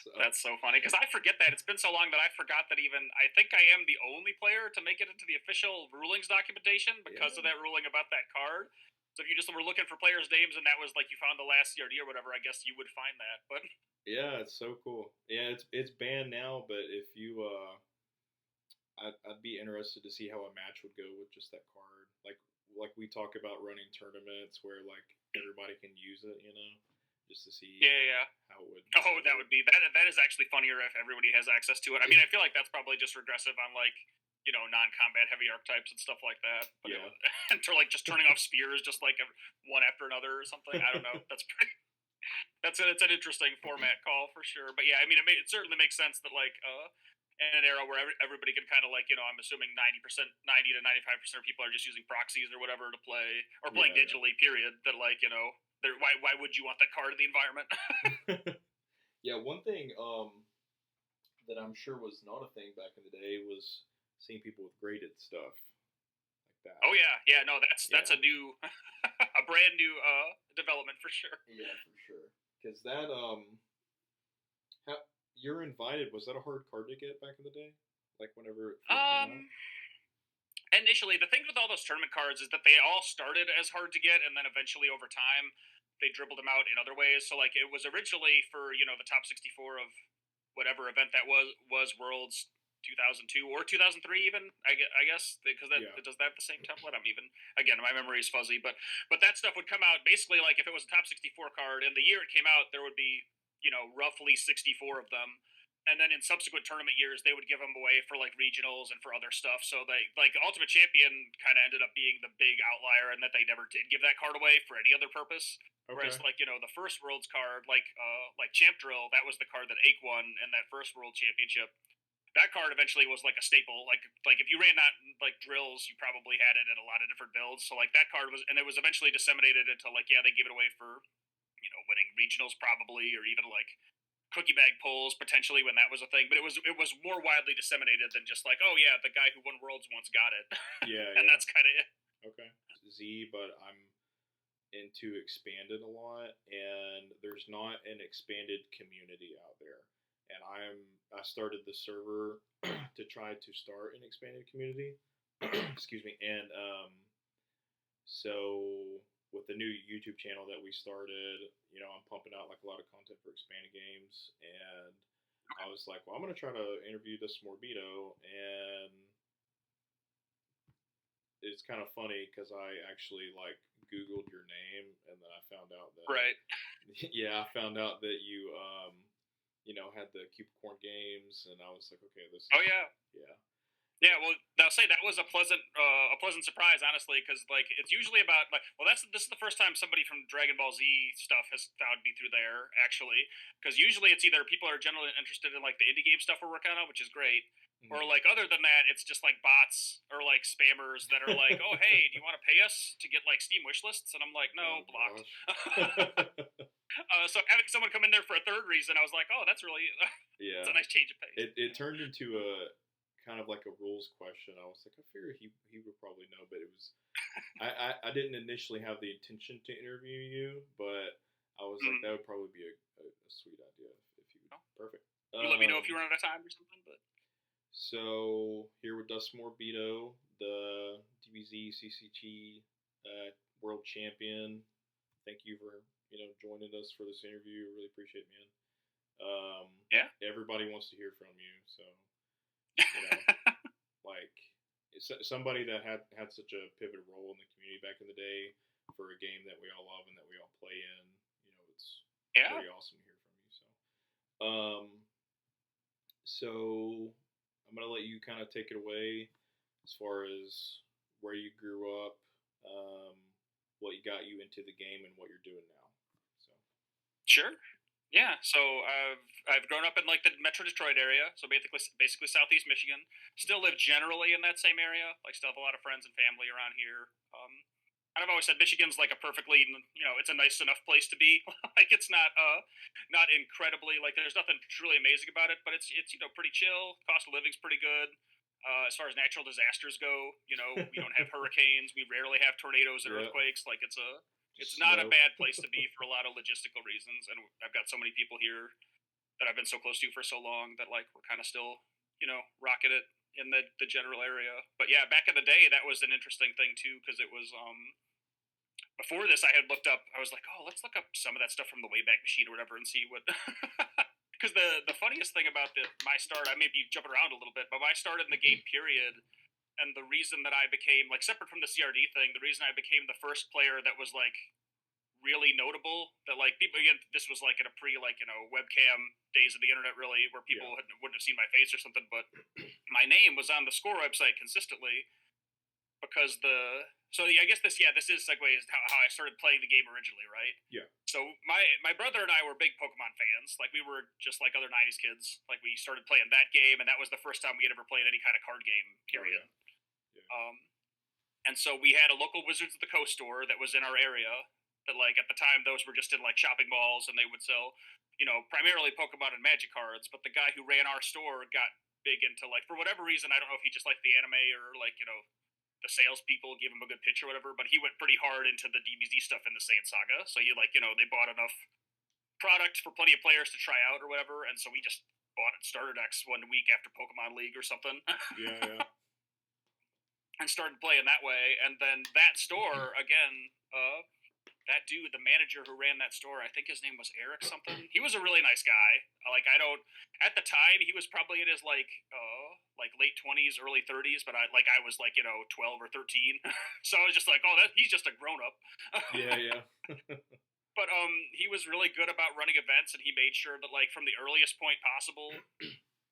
So, That's so funny because I forget that it's been so long that I forgot that even I think I am the only player to make it into the official rulings documentation because of yeah. that ruling about that card. So if you just were looking for players' names and that was like you found the last CRD or whatever, I guess you would find that. But Yeah, it's so cool. Yeah, it's banned now, but if you I'd be interested to see how a match would go with just that card. Like we talk about running tournaments where like everybody can use it, just to see yeah, yeah. how it would Oh, that work. would be that. That is actually funnier if everybody has access to it. I mean, I feel like that's probably just regressive on like non-combat heavy archetypes and stuff like that. But it Yeah. would, and to like just turning off spears just like one after another or something. I don't know. That's pretty. It's an interesting format call for sure. But yeah, I mean, it certainly makes sense that like in an era where everybody can kind of like I'm assuming 90%, 90 to 95% of people are just using proxies or whatever to play or playing Yeah, digitally. Period. That like why would you want that card in the environment? yeah. Yeah, one thing that I'm sure was not a thing back in the day was seeing people with graded stuff like that. Oh yeah, yeah. No, that's Yeah. a new, a brand new development for sure. Yeah, for sure. Because that how, you're invited. Was that a hard card to get back in the day? Like whenever it first came out? Um, Initially, the thing with all those tournament cards is that they all started as hard to get, and then eventually over time they dribbled them out in other ways. So like it was originally for the top 64 of whatever event that was Worlds 2002 or 2003 even I guess because that Yeah. does that have the same template. I'm even again my memory is fuzzy, but that stuff would come out basically like if it was a top 64 card and the year it came out there would be roughly 64 of them, and then in subsequent tournament years they would give them away for like regionals and for other stuff. So they like Ultimate Champion kind of ended up being the big outlier in that they never did give that card away for any other purpose. Whereas Okay. like the first Worlds card, like Champ Drill, that was the card that Ake won in that first World Championship. That card eventually was like a staple. Like if you ran that like drills, you probably had it in a lot of different builds. So like that card was, and it was eventually disseminated into like yeah they gave it away for winning regionals probably or even like cookie bag pulls potentially when that was a thing. But it was more widely disseminated than just like oh yeah the guy who won Worlds once got it, Yeah, and yeah. that's kind of it. Okay. Z, but I'm into expanded a lot, and there's not an expanded community out there. And I started the server to try to start an expanded community. Excuse me. And so with the new YouTube channel that we started, I'm pumping out like a lot of content for expanded games, and I was like, well, I'm gonna try to interview this Morabito, and it's kind of funny because I actually like Googled your name, and then I found out that Right. yeah, I found out that you had the CubiCorn Games, and I was like, okay, this Oh is yeah. yeah, Yeah, well, I'll say that was a pleasant surprise, honestly, because like it's usually about like well, this is the first time somebody from Dragon Ball Z stuff has found me through there actually, because usually it's either people are generally interested in like the indie game stuff we're working on, which is great, or mm-hmm. like other than that, it's just like bots or like spammers that are like, oh hey, do you want to pay us to get like Steam wish lists? And I'm like, Oh no, blocked. gosh, So having someone come in there for a third reason, I was like, oh, that's really it's yeah, a nice change of pace. it turned into a kind of like a rules question. I was like, I figured he would probably know, but it was I didn't initially have the intention to interview you, but I was like, Mm. that would probably be a sweet idea if you would. Oh, Perfect. you let me know if you run out of time or something, but. So here with Dustin Morabito, the DBZ CCG world champion. Thank you for joining us for this interview. Really appreciate it, man. Yeah. Everybody wants to hear from you, so you know, like somebody that had such a pivotal role in the community back in the day for a game that we all love and that we all play in. It's Yeah. very awesome to hear from you. So I'm gonna let you kind of take it away as far as where you grew up, um, what you got you into the game, and what you're doing now. So Sure. Yeah. So I've grown up in like the Metro Detroit area, so basically Southeast Michigan. Still live generally in that same area. Like still have a lot of friends and family around here. And I've always said Michigan's like a perfectly, it's a nice enough place to be. Like it's not incredibly like there's nothing truly amazing about it, but it's pretty chill. Cost of living's pretty good. As far as natural disasters go, we don't have hurricanes. We rarely have tornadoes and yeah, earthquakes. Like it's a It's Just not a snow. bad place to be for a lot of logistical reasons, and I've got so many people here that I've been so close to for so long that like we're kind of still, rocking it in the general area. But yeah, back in the day, that was an interesting thing too because it was before this I had looked up. I was like, oh, let's look up some of that stuff from the Wayback Machine or whatever and see what. Because the funniest thing about my start, I may be jumping around a little bit, but my start in the game period, and the reason that I became like separate from the CRD thing, the reason I became the first player that was like really notable that like people again this was like in a pre like webcam days of the internet really where people Yeah. wouldn't have seen my face or something, but my name was on the score website consistently because I guess this is segues how I started playing the game originally, right? Yeah. So my brother and I were big Pokemon fans. Like we were just like other '90s kids. Like we started playing that game, and that was the first time we had ever played any kind of card game. Period. Oh, yeah. Yeah. And so we had a local Wizards of the Coast store that was in our area. That like at the time those were just in like shopping malls, and they would sell, primarily Pokemon and Magic cards. But the guy who ran our store got big into like for whatever reason I don't know if he just liked the anime or like the salespeople gave him a good pitch or whatever, but he went pretty hard into the DBZ stuff in the Saiyan Saga. So they bought enough product for plenty of players to try out or whatever, and so we just bought it starter decks one week after Pokemon League or something. Yeah. Yeah. And started playing that way. And then that store again, that dude, the manager who ran that store, I think his name was Eric something. He was a really nice guy. Like I don't at the time he was probably in his like late 20s, early 30s, but I was like 12 or 13, so I was just like, oh, he's just a grown up. Yeah. Yeah. But he was really good about running events, and he made sure that like from the earliest point possible.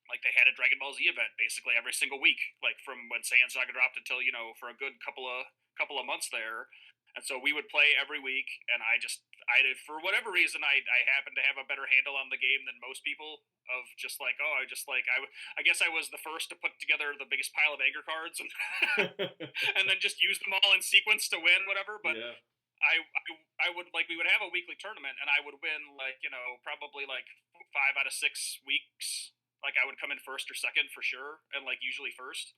Like they had a Dragon Ball Z event basically every single week, like from when Saiyan Saga dropped until for a good couple of months there. And so we would play every week, and I did for whatever reason I happened to have a better handle on the game than most people. Of just like I guess I was the first to put together the biggest pile of anger cards and and then just use them all in sequence to win whatever. But Yeah. I would like we would have a weekly tournament, and I would win like probably like 5 out of 6 weeks. Like I would come in first or second for sure, and like usually first.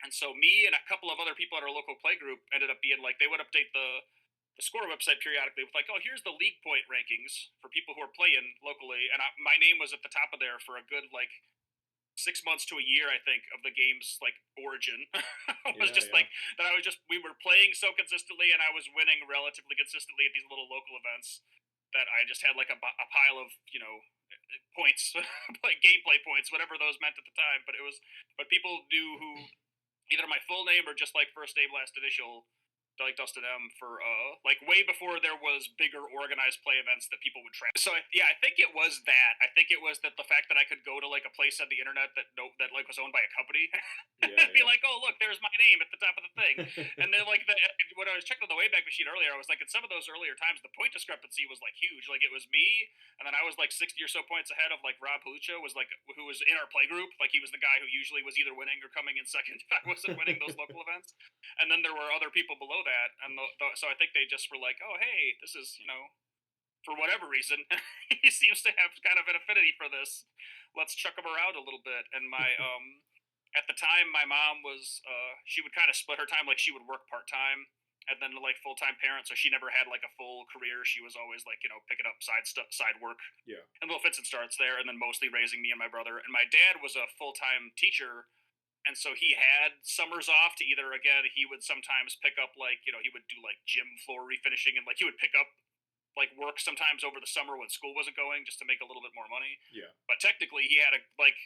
And so me and a couple of other people at our local play group ended up being like they would update the score website periodically with like, oh, here's the league point rankings for people who are playing locally, and my name was at the top of there for a good like 6 months to a year, I think, of the game's like origin. Was Yeah. just Yeah. like that. We were playing so consistently, and I was winning relatively consistently at these little local events that I just had like a pile of points, like gameplay points, whatever those meant at the time. But people knew who either my full name or just like first name last initial, like Dustin M for like way before there was bigger organized play events that people would track. So I think it was that. I think it was that the fact that I could go to like a place on the internet that like was owned by a company Yeah. and be Yeah. like, oh look, there's my name at the top of the thing. And then like when I was checking on the Wayback Machine earlier, I was like, in some of those earlier times, the point discrepancy was like huge. Like it was me, and then I was like 60 or so points ahead of like Rob Halucha was like who was in our play group. Like he was the guy who usually was either winning or coming in second if I wasn't winning those local events. And then there were other people below that, and so I think they just were like, oh hey, this is for whatever reason he seems to have kind of an affinity for this. Let's chuck him around a little bit. And my at the time my mom was she would kind of split her time, like she would work part-time and then like full-time parent, so she never had like a full career. She was always like picking up side work Yeah. and little fits and starts there, and then mostly raising me and my brother. And my dad was a full-time teacher, and so he had summers off to either again he would sometimes pick up like he would do like gym floor refinishing, and like he would pick up like work sometimes over the summer when school wasn't going just to make a little bit more money. Yeah. But technically he had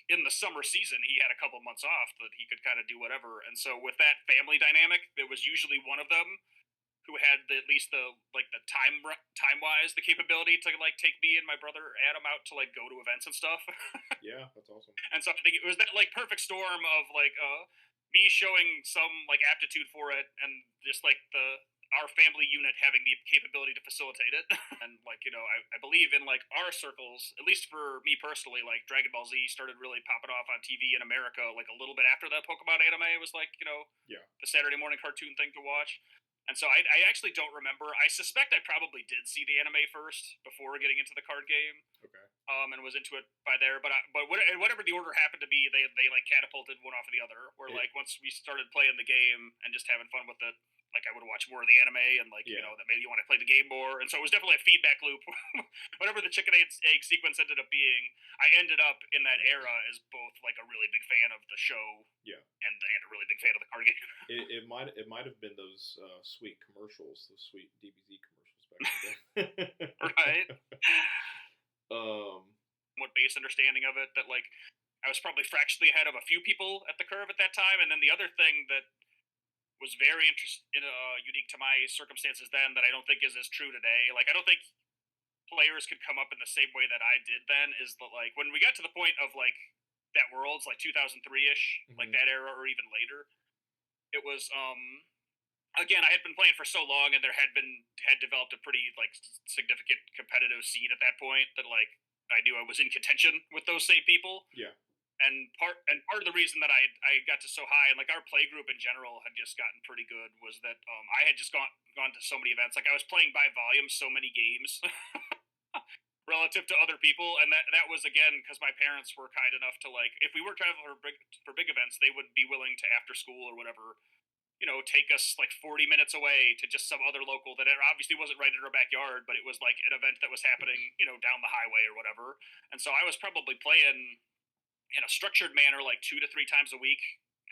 in the summer season he had a couple months off that he could kind of do whatever. And so with that family dynamic, there was usually one of them who had at least the time wise the capability to like take me and my brother Adam out to like go to events and stuff. Yeah. That's awesome. And so I think it was that like perfect storm of like me showing some like aptitude for it, and just like our family unit having the capability to facilitate it. And like I believe in like our circles, at least for me personally, like Dragon Ball Z started really popping off on TV in America like a little bit after that Pokemon anime was like Yeah. the Saturday morning cartoon thing to watch. And so I actually don't remember. I suspect I probably did see the anime first before getting into the card game, Okay. and was into it by there. But whatever the order happened to be, they like catapulted one off of the other. Where like once we started playing the game and just having fun with it, like I would watch more of the anime, and like Yeah. that made you want to play the game more. And so it was definitely a feedback loop. Whatever the chicken egg sequence ended up being, I ended up in that era as both like a really big fan of the show Yeah. and a really big fan of the card game. It might have been those sweet commercials, those sweet DBZ commercials back in the day. Right. um. What base understanding of it that like I was probably fractionally ahead of a few people at the curve at that time. And then the other thing that was very unique to my circumstances then that I don't think is as true today. Like I don't think players could come up in the same way that I did then. Is that like when we got to the point of like that Worlds like 2003 ish, like Mhm. that era or even later, it was again I had been playing for so long and there had developed a pretty like significant competitive scene at that point that like I knew I was in contention with those same people. Yeah. And part of the reason that I got to so high and like our play group in general had just gotten pretty good was that I had just gone to so many events. Like I was playing by volume so many games relative to other people, and that was again because my parents were kind enough to like if we were traveling for big events, they would be willing to after school or whatever take us like 40 minutes away to just some other local that obviously wasn't right in our backyard, but it was like an event that was happening down the highway or whatever. And so I was probably playing in a structured manner like 2 to 3 times a week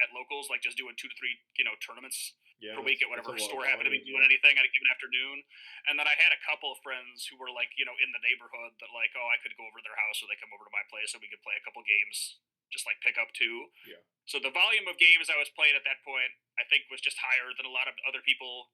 at locals, like just doing 2 to 3 tournaments Yeah. per week at That's a whatever lot of store happened to be volume. doing Yeah. anything at a given afternoon. And then I had a couple of friends who were like in the neighborhood that like I could go over to their house or they come over to my place and we could play a couple games, just like pick up too. Yeah. So the volume of games I was playing at that point I think was just higher than a lot of other people,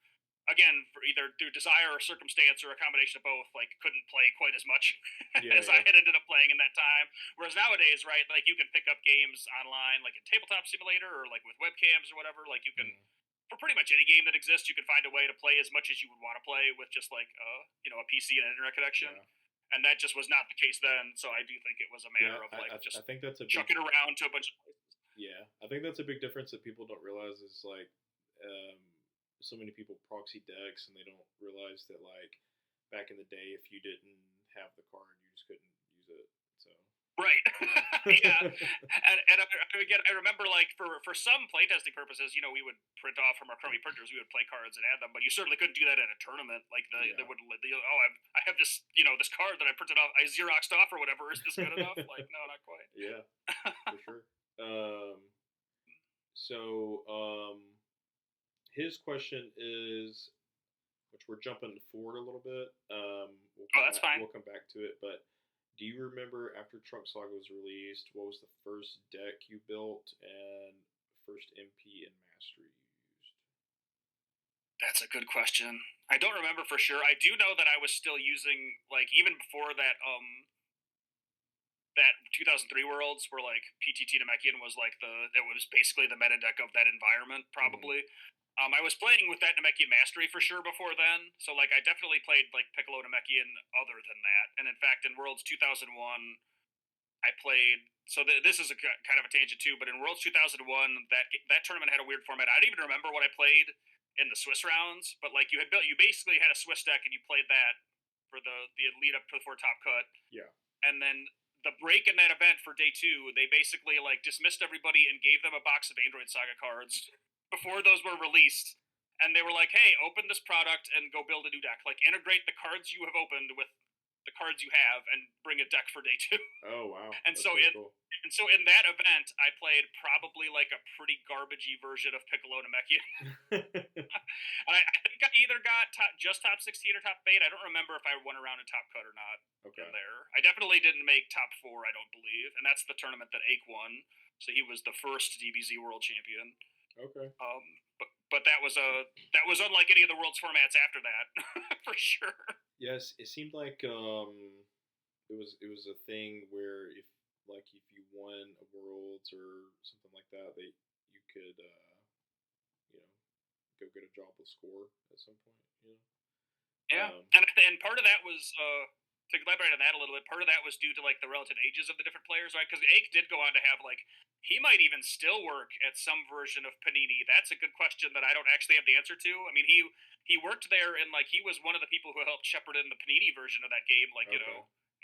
again for either through desire or circumstance or a combination of both, like couldn't play quite as much Yeah. as I had ended up playing in that time. Whereas nowadays, right, like you can pick up games online, like in Tabletop Simulator or like with webcams or whatever. Like you can, Mhm. for pretty much any game that exists, you can find a way to play as much as you would want to play with just like a PC and an internet connection. Yeah. And that just was not the case then. So I do think it was a Yeah. matter of like I just think that's a big. chuck it around to a bunch of places. Yeah. I think that's a big difference that people don't realize is like, um, so many people proxy decks and they don't realize that like back in the day, if you didn't have the card, you just couldn't use it. So. Right. Yeah. Yeah. And again, I remember like for some playtesting purposes, we would print off from our crummy printers. We would play cards and add them, but you certainly couldn't do that in a tournament. Like they Yeah. would, I have this, this card that I printed off, I Xeroxed off or whatever. Is this good enough? Like, no, not quite. Yeah, for sure. Um, so his question is, which we're jumping forward a little bit. We'll Oh, come that's back. fine. We'll come back to it. But do you remember after Trunk Saga was released, what was the first deck you built and first MP and mastery you used? That's a good question. I don't remember for sure. I do know that I was still using like even before that 2003 Worlds where like PTT Namekian was like that was basically the meta deck of that environment Mm-hmm. probably. I was playing with that Namekian Mastery for sure before then, so like I definitely played like Piccolo Namekian other than that. And in fact, in Worlds 2001, I played. So this is a kind of a tangent too, but in Worlds 2001, that tournament had a weird format. I don't even remember what I played in the Swiss rounds, but like you basically had a Swiss deck and you played that for the lead up to the top cut, Yeah. and then the break in that event for day two, they basically like dismissed everybody and gave them a box of Android Saga cards before those were released. And they were like, "Hey, open this product and go build a new deck. Like, integrate the cards you have opened with the cards you have, and bring a deck for day two." Oh wow, And that's so pretty in cool. and so in that event, I played probably like a pretty garbagey version of Piccolo Namekian. And I think I either got just top 16 or top 8. I don't remember if I won around in top cut or not Okay. in there. I definitely didn't make top 4, I don't believe. And that's the tournament that Ake won. So he was the first DBZ world champion. Okay. But that was unlike any of the world's formats after that, for sure. Yes, it seemed like it was a thing where if you won a worlds or something like that, you could you know go get a job with score at some point. Yeah, Um, and part of that was to elaborate on that a little bit. Part of that was due to like the relative ages of the different players, right? Because Ake did go on to have like he might even still work at some version of Panini. That's a good question that I don't actually have the answer to. I mean, he worked there and like he was one of the people who helped shepherd in the Panini version of that game. Like okay.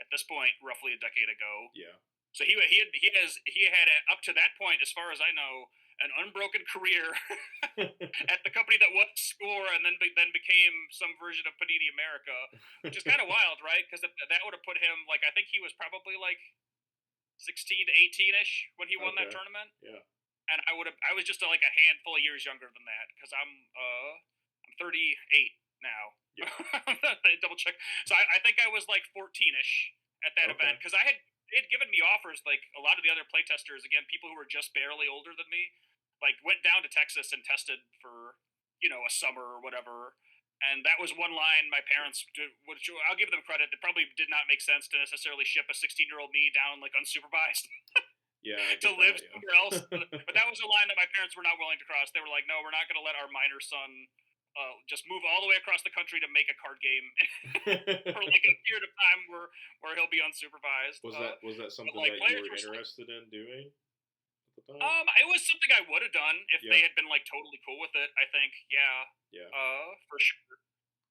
at this point, roughly a decade ago. Yeah. So he had up to that point, as far as I know, an unbroken career at the company that was Score, and then became some version of Panini America, which is kind of wild, right? Because that would have put him like, I think he was probably like 16 to 18 ish when he won that Okay. tournament, Yeah. and I was just like a handful of years younger than that because I'm 38 now. Yeah. Double check. So I think I was like 14 ish at that Okay. event because they had given me offers like a lot of the other playtesters, again, people who were just barely older than me, like went down to Texas and tested for a summer or whatever. And that was one line my parents did, which I'll give them credit. It probably did not make sense to necessarily ship a 16-year-old me down like unsupervised Yeah, I to get live that. somewhere else. But that was a line that my parents were not willing to cross. They were like, "No, we're not going to let our minor son just move all the way across the country to make a card game for Yeah. like a period of time where he'll be unsupervised." Was that But something like that you players were were interested in doing at the time? it was something I would have done if Yeah. they had been like totally cool with it. I think, yeah, Yeah. for sure.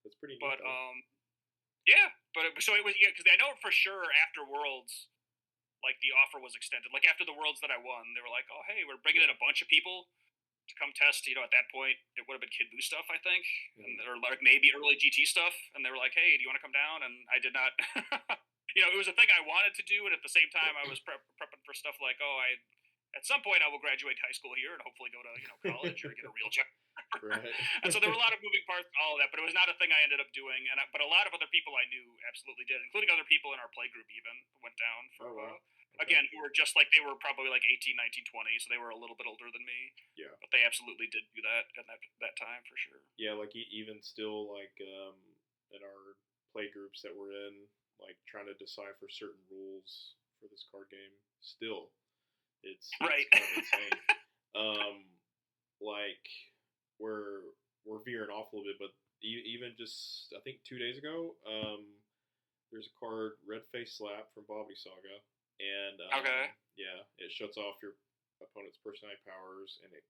That's pretty neat But though. yeah, but so it was, yeah, because I know for sure after Worlds, like the offer was extended. Like after the Worlds that I won, they were like, "Oh, hey, we're bringing in Yeah. a bunch of people to come test." At that point, it would have been Kid Buu stuff, I think, and Mhm. or like maybe early GT stuff. And they were like, "Hey, do you want to come down?" And I did not. It was a thing I wanted to do, and at the same time, I was prepping for stuff like, "Oh, at some point I will graduate high school here and hopefully go to college or get a real job." Right. And so there were a lot of moving parts to all of that, but it was not a thing I ended up doing. But a lot of other people I knew absolutely did, including other people in our play group even went down for Oh wow. Okay. again, who were just like, they were probably like 18, 19, 20, so they were a little bit older than me, Yeah. but they absolutely did do that at that time for sure. Yeah, like even still, like in our play groups that we're in, like trying to decipher certain rules for this card game. Still, it's Right. kind of insane. Um, like we're veering off a little bit, but even just I think 2 days ago, there's a card Red Face Slap from Bobby Saga, and Okay. yeah, it shuts off your opponent's personality powers, and the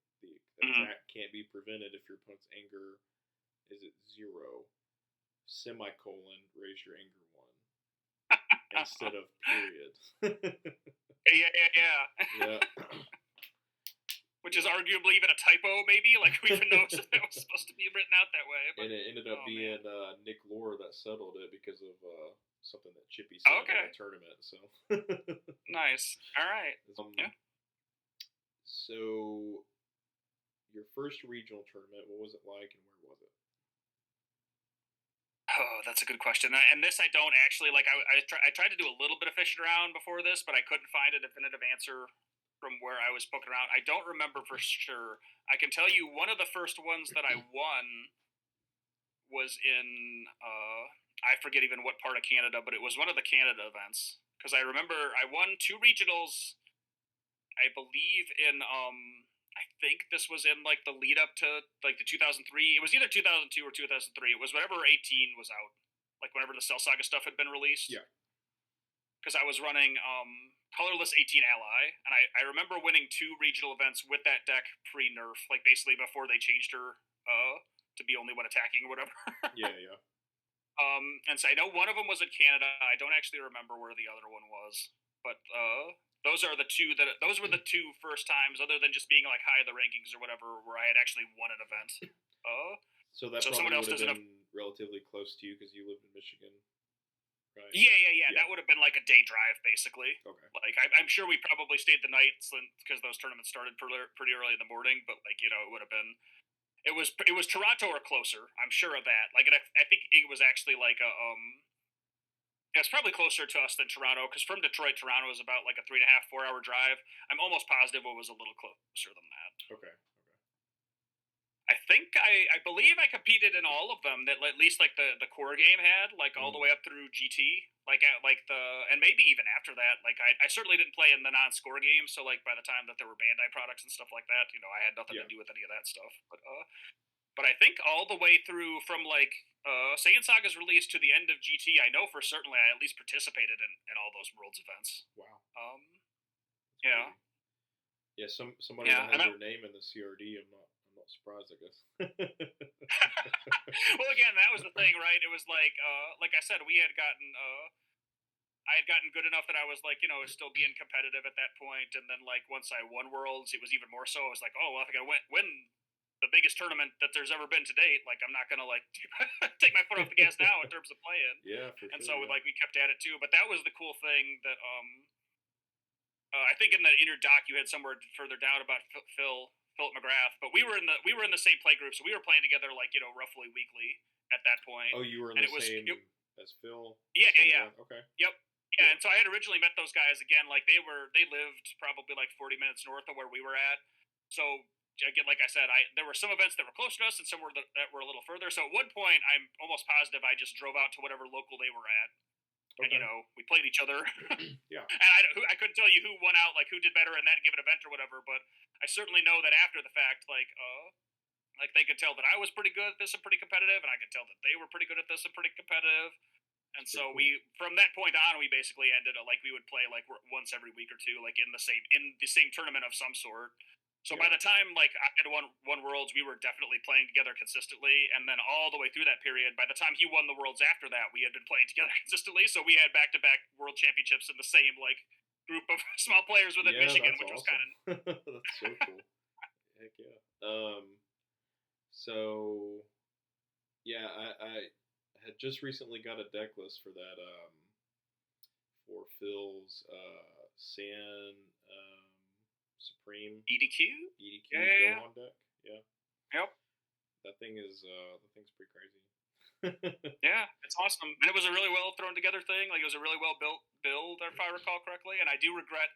Mhm. attack can't be prevented if your opponent's anger is at 0, semicolon, raise your anger 1 instead of period. Yeah. Yeah. Which is arguably even a typo, maybe. Like who even knows if that was supposed to be written out that way? But And it ended up oh being man. Nick Lore that settled it because of something that Chippy said in Okay. the tournament. So, Nice. All right. Yeah. So your first regional tournament, what was it like, and where was it? Oh, that's a good question. And this I don't actually like. I tried to do a little bit of fishing around before this, but I couldn't find a definitive answer from where I was poking around. I don't remember for sure. I can tell you one of the first ones that I won was in I forget even what part of Canada, but it was one of the Canada events because I remember I won 2 regionals. I believe in I think this was in like the lead up to like the 2003. It was either 2002 or 2003. It was whenever 18 was out, like whenever the Cell Saga stuff had been released. Yeah. Because I was running colorless 18 ally, and I remember winning 2 regional events with that deck pre nerf, like basically before they changed her to be only one attacking or whatever. Yeah, yeah. And so I know one of them was in Canada. I don't actually remember where the other one was, but those are the two that those were the 2 first times, other than just being like high in the rankings or whatever, where I had actually won an event. So that So someone probably else would have doesn't have. been relatively close to you because you lived in Michigan, right? Yeah. Yeah. That would have been like a day drive, basically. Okay. Like I'm sure we probably stayed the night because those tournaments started pretty early in the morning. But like it would have been. It was Toronto or closer. I'm sure of that. Like, and I think it was actually like a It's probably closer to us than Toronto because from Detroit, Toronto is about like a 3.5, 4 hour drive. I'm almost positive it was a little closer than that. Okay. I believe I competed in all of them that at least like the core game had, like all the way up through GT, and maybe even after that. Like I certainly didn't play in the non-score games, so like by the time that there were Bandai products and stuff like that, I had nothing Yeah. to do with any of that stuff. But I think all the way through from like Saiyan Saga's release to the end of GT, I know for certainly I at least participated in all those Worlds events. Wow. That's yeah. Crazy. Yeah, somebody that has their name in the CRD, I'm not surprised, I guess. Well, again, that was the thing, right? It was like I said, we had gotten I had gotten good enough that I was like, still being competitive at that point. And then like once I won Worlds, it was even more so. I was like, oh well, if I gotta win the biggest tournament that there's ever been to date, like I'm not gonna like take my foot off the gas now in terms of playing. Yeah, for And sure. so Yeah. like we kept at it too. But that was the cool thing that I think in the inner doc you had somewhere further down about Philip McGrath, but we were in the same play group, so we were playing together like roughly weekly at that point, Oh, you were in and the it was same as Phil. yeah, Phil yeah, yeah. McGrath? Okay. Yep. Yeah, Cool. and so I had originally met those guys again. Like they lived probably like 40 minutes north of where we were at. So again, like I said, there were some events that were close to us and some that were a little further. So at one point, I'm almost positive I just drove out to whatever local they were at, and Okay. we played each other. Yeah. And I couldn't tell you who won out, like who did better in that given event or whatever. But I certainly know that after the fact, like they could tell that I was pretty good at this and pretty competitive, and I could tell that they were pretty good at this and pretty competitive. And It's pretty so cool. from that point on, we basically ended up like we would play like once every week or two, like in the same tournament of some sort. So by Yeah. the time like I had won Worlds, we were definitely playing together consistently, and then all the way through that period, by the time he won the Worlds after that, we had been playing together consistently. So we had back to back World Championships in the same like group of small players within Yeah, Michigan, that's which was kind awesome. of That's so cool. Heck yeah. So yeah, I had just recently got a deck list for that for Phil's San Supreme EDQ. EDQ Yeah, yeah, Gohan deck. Yeah, yeah. Yep. that thing's pretty crazy. Yeah, it's awesome, and it was a really well thrown together thing. Like it was a really well built build, if I recall correctly. And I do regret,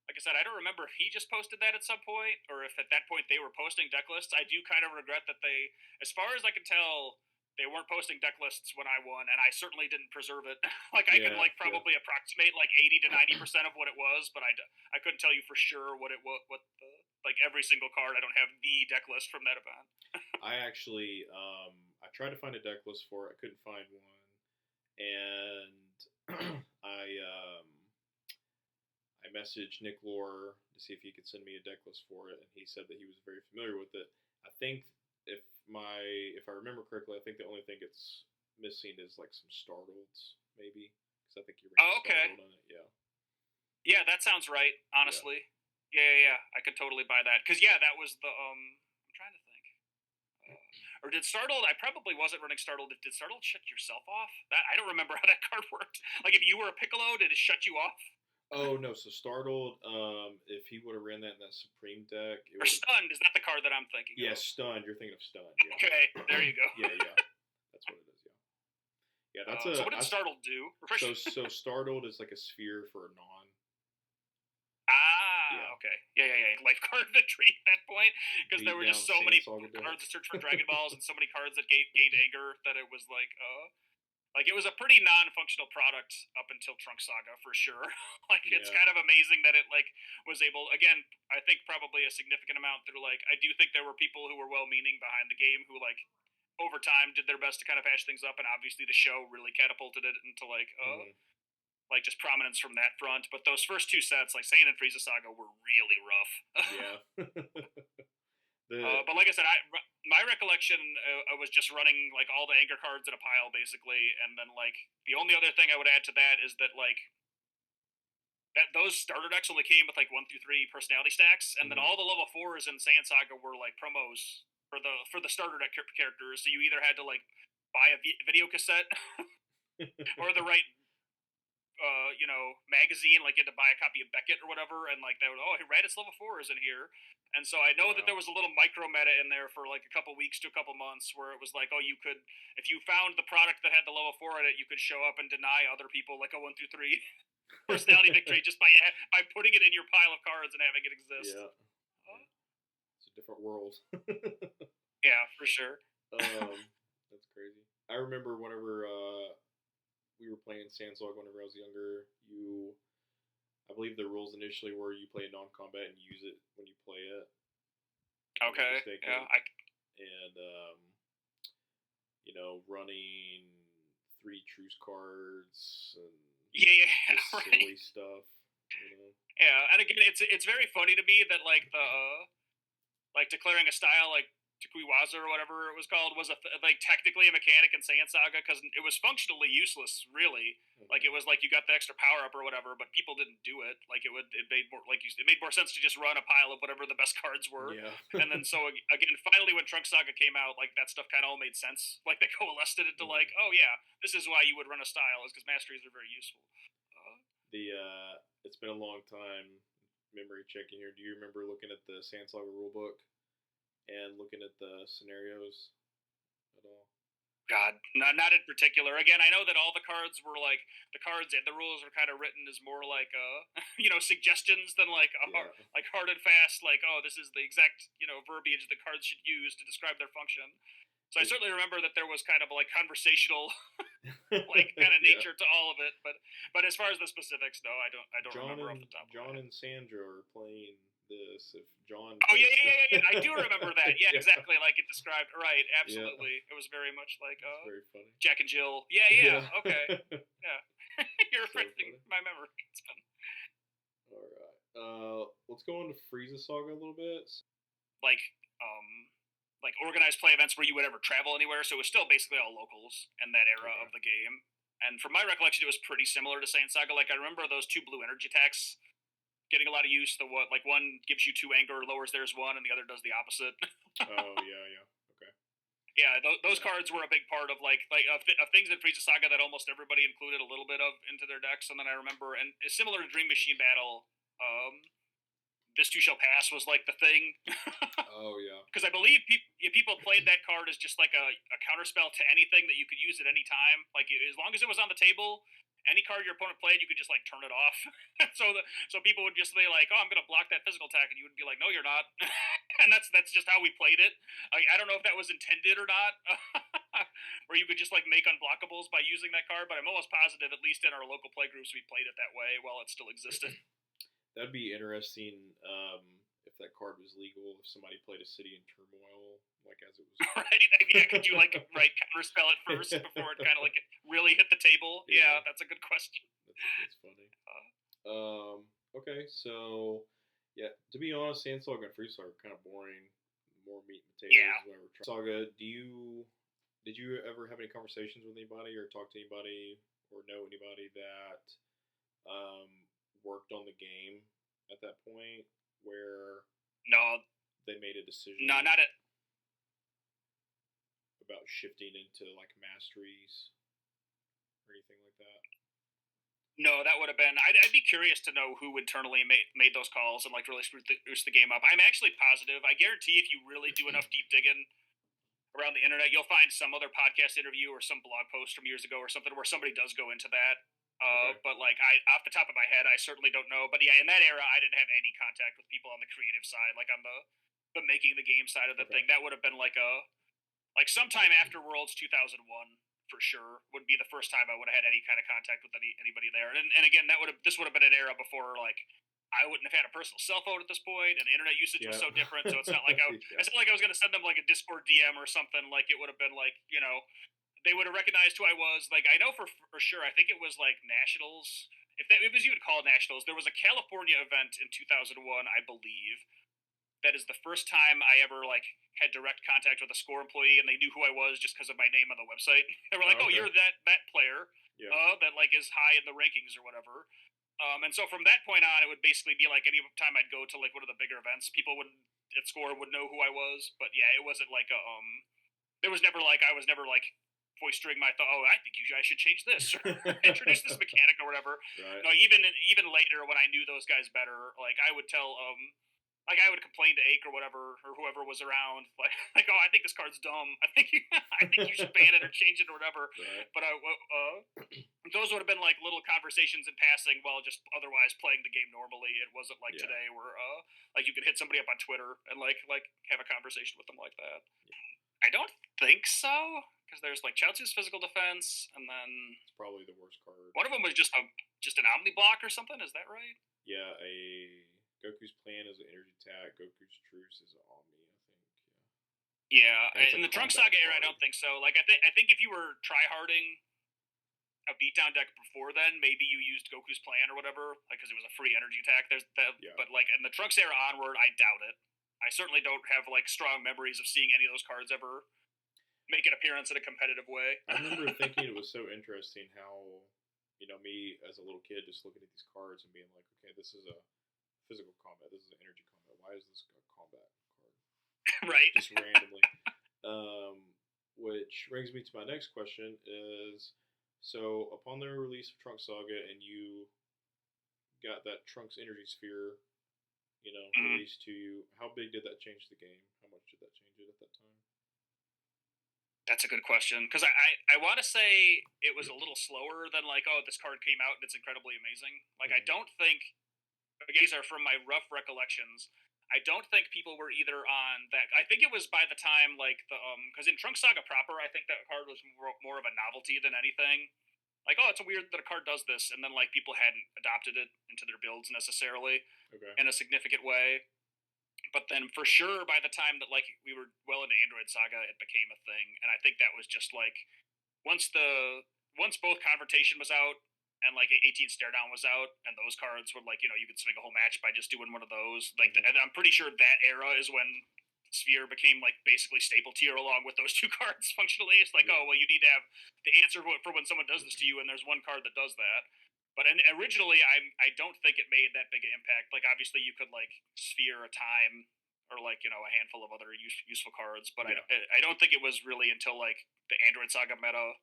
like I said, I don't remember if he just posted that at some point or if at that point they were posting deck lists. I do kind of regret that they, as far as I can tell, they weren't posting deck lists when I won, and I certainly didn't preserve it. Like I could Yeah, like yeah. probably approximate like 80 to 90% of what it was, but I couldn't tell you for sure what it was. What the like every single card. I don't have the deck list from that event. I actually I tried to find a deck list for it. I couldn't find one, and I messaged Nick Lore to see if he could send me a deck list for it, and he said that he was very familiar with it. I think if I remember correctly, I think the only thing it's missing is like some Startleds, maybe, because I think you ran Oh, okay. Startled on it. Yeah, Yeah, that sounds right. yeah. Honestly, yeah, yeah, yeah. I could totally buy that because yeah, that was the. I'm trying to think. Or did Startled? I probably wasn't running Startled. Did Startled shut yourself off? That I don't remember how that card worked. Like if you were a Piccolo, did it shut you off? Oh no, so Startled. If he would have ran that in that Supreme deck, it Or would have. stunned? Is that the card that I'm thinking Yeah, of? Stunned. You're thinking of Stunned. Okay, there Yeah, you go. yeah, yeah. That's what it is. Yeah, yeah. That's So a. what did Startled do? So Startled is like a sphere for a non. Yeah. Okay. Yeah, yeah, yeah. Life card victory at that point because there Beat were down just so many Sandsaga deck. cards that search for Dragon Balls and so many cards that gained anger that it was like it was a pretty non-functional product up until Trunk Saga for sure. Like it's Yeah. kind of amazing that it like was able again. I think probably a significant amount through like I do think there were people who were well-meaning behind the game who like over time did their best to kind of patch things up, and obviously the show really catapulted it into Mm-hmm. like just prominence from that front. But those first two sets, like Saiyan and Frieza Saga, were really rough. Yeah. the But like I said, my recollection was just running like all the anger cards in a pile basically, and then like the only other thing I would add to that is that like that those starter decks only came with like 1 through 3 personality stacks, and then mhm. all the level fours in Saiyan Saga were like promos for the starter deck characters. So you either had to like buy a video cassette or the right magazine, like you had to buy a copy of Beckett or whatever, and like they would, oh, Raditz level 4 is in here. And so I know that Wow. there was a little micro meta in there for like a couple weeks to a couple months where it was like, oh, you could, if you found the product that had the level 4 in it, you could show up and deny other people like a 1 through 3 personality victory just by putting it in your pile of cards and having it exist. Yeah. It's a different world. Yeah, for sure. That's crazy. I remember whenever we were playing Sandsog whenever I was younger. I believe the rules initially were you play a non-combat and use it when you play it. If I'm not Okay, mistaken. yeah, And running 3 truce cards and yeah, yeah, just right. silly stuff. Yeah, and again, it's very funny to me that like the like declaring a style like Takuiwaza or whatever it was called was like technically a mechanic in Saiyan Saga because it was functionally useless, really. Like it was like you got the extra power up or whatever, but people didn't do it. Like it made more like it made more sense to just run a pile of whatever the best cards were. Yeah. And then so again, finally when Trunk Saga came out, like that stuff kind of all made sense. Like they coalesced it into like, oh yeah, this is why you would run a style is because masteries are very useful. It's been a long time. Memory checking here. Do you remember looking at the Sand Saga rulebook and looking at the scenarios at all? God, not in particular. Again, I know that all the cards were like the cards and the rules were kind of written as more like suggestions than like like hard and fast like this is the exact verbiage the cards should use to describe their function. So I certainly remember that there was kind of like conversational like kind of nature to all of it, but as far as the specifics, no, I don't remember off the top of my John head. and Sandra are playing this. If John, oh yeah, I do remember that. Yeah, exactly. Like it described. Right, absolutely. It was very much like it's very funny. Jack and Jill. Yeah. Okay. Yeah, you're refreshing my memory. It's fun. All right. Let's go into Frieza Saga a little bit. Like organized play events where you would ever travel anywhere. So it was still basically all locals in that era of the game. And from my recollection, it was pretty similar to Saiyan Saga. Like I remember those 2 blue energy attacks getting a lot of use. Like one gives you 2 anger, lowers theirs 1, and the other does the opposite. Oh yeah. Okay. Yeah, those cards were a big part of of things in Frieza Saga that almost everybody included a little bit of into their decks. And then I remember, and similar to Dream Machine Battle, This Too Shall Pass was like the thing. Oh yeah. Because I believe people played that card as just like a counterspell to anything that you could use at any time. Like as long as it was on the table, any card your opponent played, you could just like turn it off. So people would just be like, "Oh, I'm gonna block that physical attack," and you would be like, "No, you're not." And that's just how we played it. I don't know if that was intended or not, where you could just like make unblockables by using that card. But I'm almost positive, at least in our local play groups, we played it that way while it still existed. That'd be interesting if that card was legal. If somebody played a City in Turmoil, like as it was, right? Yeah, could you like counterspell it first before it kind of like really hit the table? Yeah, that's a good question. That's funny. Okay, so yeah, to be honest, Sand Saga and Free Saga are kind of boring. More meat and potatoes. Yeah. Whatever. Saga, did you ever have any conversations with anybody or talk to anybody or know anybody that worked on the game at that point where no they made a decision not it about shifting into like masteries or anything like that? No, that would have been. I'd be curious to know who internally made those calls and like really spruce the game up. I'm actually positive. I guarantee if you really do enough deep digging around the internet, you'll find some other podcast interview or some blog post from years ago or something where somebody does go into that. But like off the top of my head, I certainly don't know. But yeah, in that era, I didn't have any contact with people on the creative side, like on the making the game side of the thing. That would have been like sometime after Worlds 2001 for sure would be the first time I would have had any kind of contact with anybody there. And again, this would have been an era before like I wouldn't have had a personal cell phone at this point, and the internet usage was so different. So it's not like it's not like I was going to send them like a Discord DM or something. Like it would have been like they would have recognized who I was. Like I know for sure. I think it was like Nationals. If it was even called Nationals, there was a California event in 2001, I believe. That is the first time I ever like had direct contact with a score employee, and they knew who I was just because of my name on the website. They were like, "Oh, you're that player that like is high in the rankings or whatever." And so from that point on, it would basically be like any time I'd go to like one of the bigger events, people at score would know who I was. But yeah, it wasn't like there was never like I was never like foistering my thought. Oh, I think you guys should change this or introduce this mechanic or whatever. Right. No, even later when I knew those guys better, like I would tell like I would complain to Ake or whatever or whoever was around, like oh, I think this card's dumb. I think you should ban it or change it or whatever. Right. But those would have been like little conversations in passing while just otherwise playing the game normally. It wasn't like today where like you could hit somebody up on Twitter and like have a conversation with them like that. Yeah. I don't think so because there's like Chaozu's physical defense, and then it's probably the worst card. One of them was just an Omni block or something. Is that right? Yeah, Goku's plan is an energy attack. Goku's truce is an Omni, I think. Yeah, in the Trunk Saga era, I don't think so. Like, I think if you were tryharding a beatdown deck before then, maybe you used Goku's plan or whatever, like because it was a free energy attack. But like in the Trunks era onward, I doubt it. I certainly don't have like strong memories of seeing any of those cards ever make an appearance in a competitive way. I remember thinking it was so interesting how, me as a little kid just looking at these cards and being like, okay, this is a physical combat, this is an energy combat. Why is this a combat card? Right. Just randomly. Which brings me to my next question is, so upon the release of Trunks Saga and you got that Trunks energy sphere, Mhm. released to you, how big did that change the game? How much did that change it at that time? That's a good question because I want to say it was a little slower than like, oh, this card came out and it's incredibly amazing. Like I Mm-hmm. don't think, again, these are from my rough recollections. I don't think people were either on that. I think it was by the time like the because in Trunk Saga proper, I think that card was more of a novelty than anything. Like, oh, it's a weird that a card does this, and then like people hadn't adopted it into their builds necessarily Okay. in a significant way. But then for sure, by the time that like we were well into Android Saga, it became a thing, and I think that was just like once the once both Confrontation was out and like 18 Stare Down was out, and those cards were like you could swing a whole match by just doing one of those. Like, Mm-hmm. and I'm pretty sure that era is when Sphere became like basically staple tier along with those two cards functionally. It's like, Yeah. oh well, you need to have the answer for when someone does this to you, and there's one card that does that. But originally, I don't think it made that big an impact. Like obviously, you could like Sphere a time or like a handful of other useful cards, but Yeah. I don't think it was really until like the Android Saga meta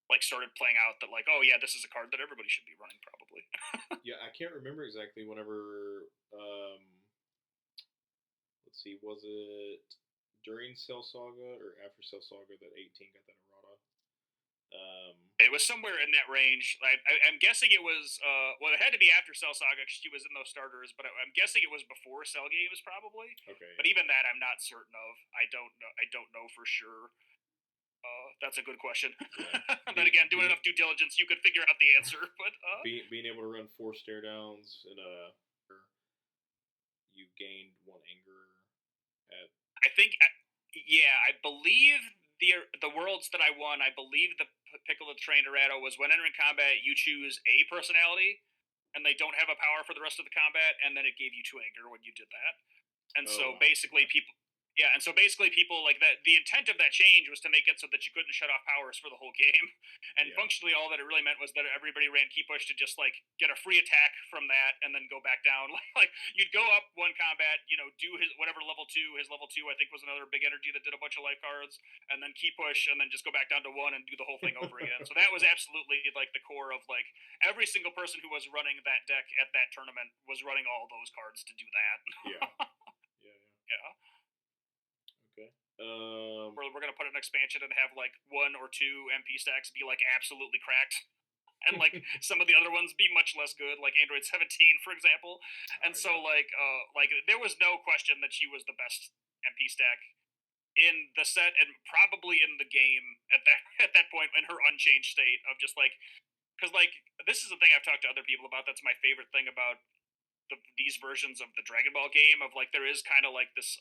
like started playing out that like, oh yeah, this is a card that everybody should be running probably. Yeah, I can't remember exactly whenever. Let's see, was it during Cell Saga or after Cell Saga that 18 got that errata? It was somewhere in that range. I'm guessing it was well, it had to be after Cell Saga because she was in those starters, but I'm guessing it was before Cell Games probably. Okay, But yeah. even that, I'm not certain of. I don't know. I don't know for sure. That's a good question. Yeah. Then again, doing Being enough due diligence, you could figure out the answer. But being able to run 4 stare downs in a you gained 1 anger at I think, yeah, I believe the worlds that I won. I believe the Piccolo Train Dorado was when entering combat, you choose a personality, and they don't have a power for the rest of the combat, and then it gave you 2 anger when you did that. And oh so wow, basically, okay, people, yeah, and so basically, people like that. The intent of that change was to make it so that you couldn't shut off powers for the whole game, and yeah, functionally, all that it really meant was that everybody ran key push to just like get a free attack from that, and then go back down. Like you'd go up one combat, do his whatever level two, his level two, I think was another big energy that did a bunch of life cards, and then key push, and then just go back down to one and do the whole thing over again. So that was absolutely like the core of like every single person who was running that deck at that tournament was running all those cards to do that. yeah, yeah, yeah. Yeah. Okay. We're gonna put an expansion and have like 1 or 2 MP stacks be like absolutely cracked, and like some of the other ones be much less good, like Android 17, for example. And so Yeah. like there was no question that she was the best MP stack in the set and probably in the game at that at that point in her unchanged state of just like because like this is the thing I've talked to other people about. That's my favorite thing about these versions of the Dragon Ball game of like there is kind of like this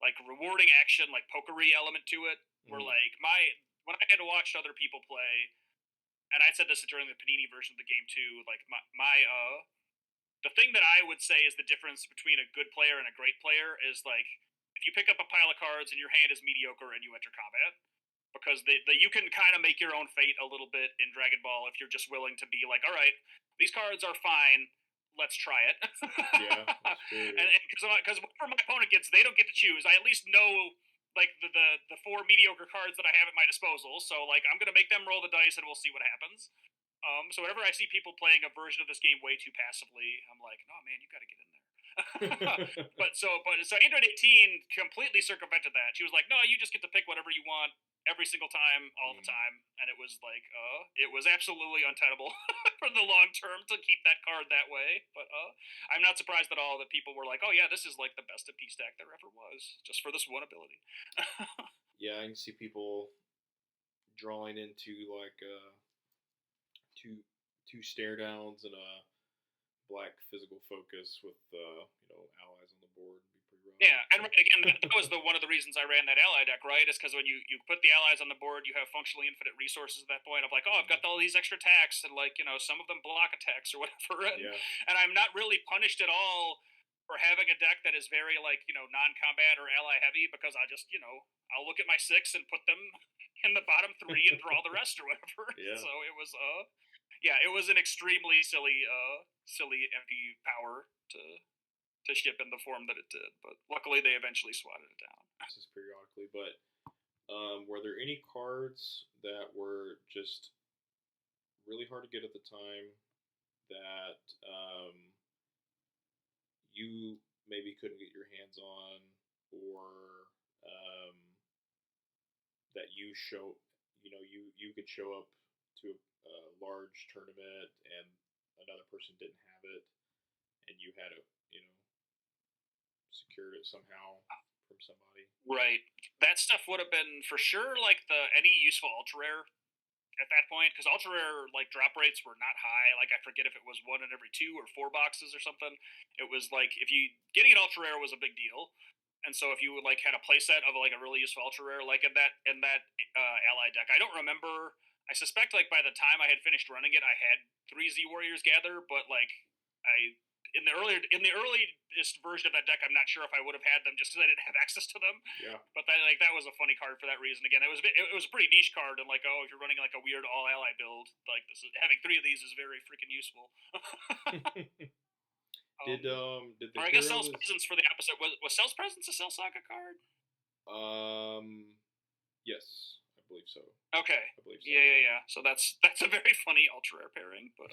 like rewarding action, like pokery element to it. Where Mm-hmm. like when I had watched other people play, and I said this during the Panini version of the game too. Like the thing that I would say is the difference between a good player and a great player is like if you pick up a pile of cards and your hand is mediocre and you enter combat. Because you can kind of make your own fate a little bit in Dragon Ball if you're just willing to be like, all right, these cards are fine, let's try it. Yeah, that's true. And Yeah. because whatever my opponent gets, they don't get to choose. I at least know like the 4 mediocre cards that I have at my disposal. So like I'm gonna make them roll the dice and we'll see what happens. So whenever I see people playing a version of this game way too passively, I'm like, no man, you got to get in there. but so Android 18 completely circumvented that. She was like, no, you just get to pick whatever you want every single time, all the Mm. time, and it was like, it was absolutely untenable for the long term to keep that card that way. But I'm not surprised at all that people were like, oh yeah, this is like the best MP stack there ever was, just for this one ability. Yeah, I can see people drawing into like two two stare downs and a black physical focus with allies on the board would be pretty rough. Yeah, and again, that was the one of the reasons I ran that ally deck, right? Is because when you put the allies on the board, you have functionally infinite resources at that point. Of like, oh, I've Mm-hmm. got all these extra attacks, and like some of them block attacks or whatever, and Yeah. and I'm not really punished at all or having a deck that is very like non-combat or ally heavy, because I just I'll look at my 6 and put them in the bottom 3 and draw the rest or whatever. Yeah. So it was yeah, it was an extremely silly MP power to ship in the form that it did, but luckily they eventually swatted it down. This is periodically, but were there any cards that were just really hard to get at the time that you maybe couldn't get your hands on, or um, that you could show up to a large tournament and another person didn't have it, and you had to secured it somehow from somebody. Right. That stuff would have been for sure like the any useful ultra rare at that point, because ultra rare like drop rates were not high. Like I forget if it was one in every 2 or 4 boxes or something. It was like if you getting an ultra rare was a big deal. And so if you like had a playset of like a really useful ultra rare, like in that ally deck, I don't remember. I suspect like by the time I had finished running it, I had 3 Z Warriors gather, but like I in the earliest version of that deck, I'm not sure if I would have had them just because I didn't have access to them. Yeah. But that was a funny card for that reason. Again, it was a pretty niche card, and like if you're running like a weird all ally build, like having 3 of these is very freaking useful. Did the Or I guess Cell's heroes? Presence for the opposite. Was Cell's Presence a Cell Saga card? Yes, I believe so. Okay. I believe so. Yeah. So that's a very funny ultra rare pairing, but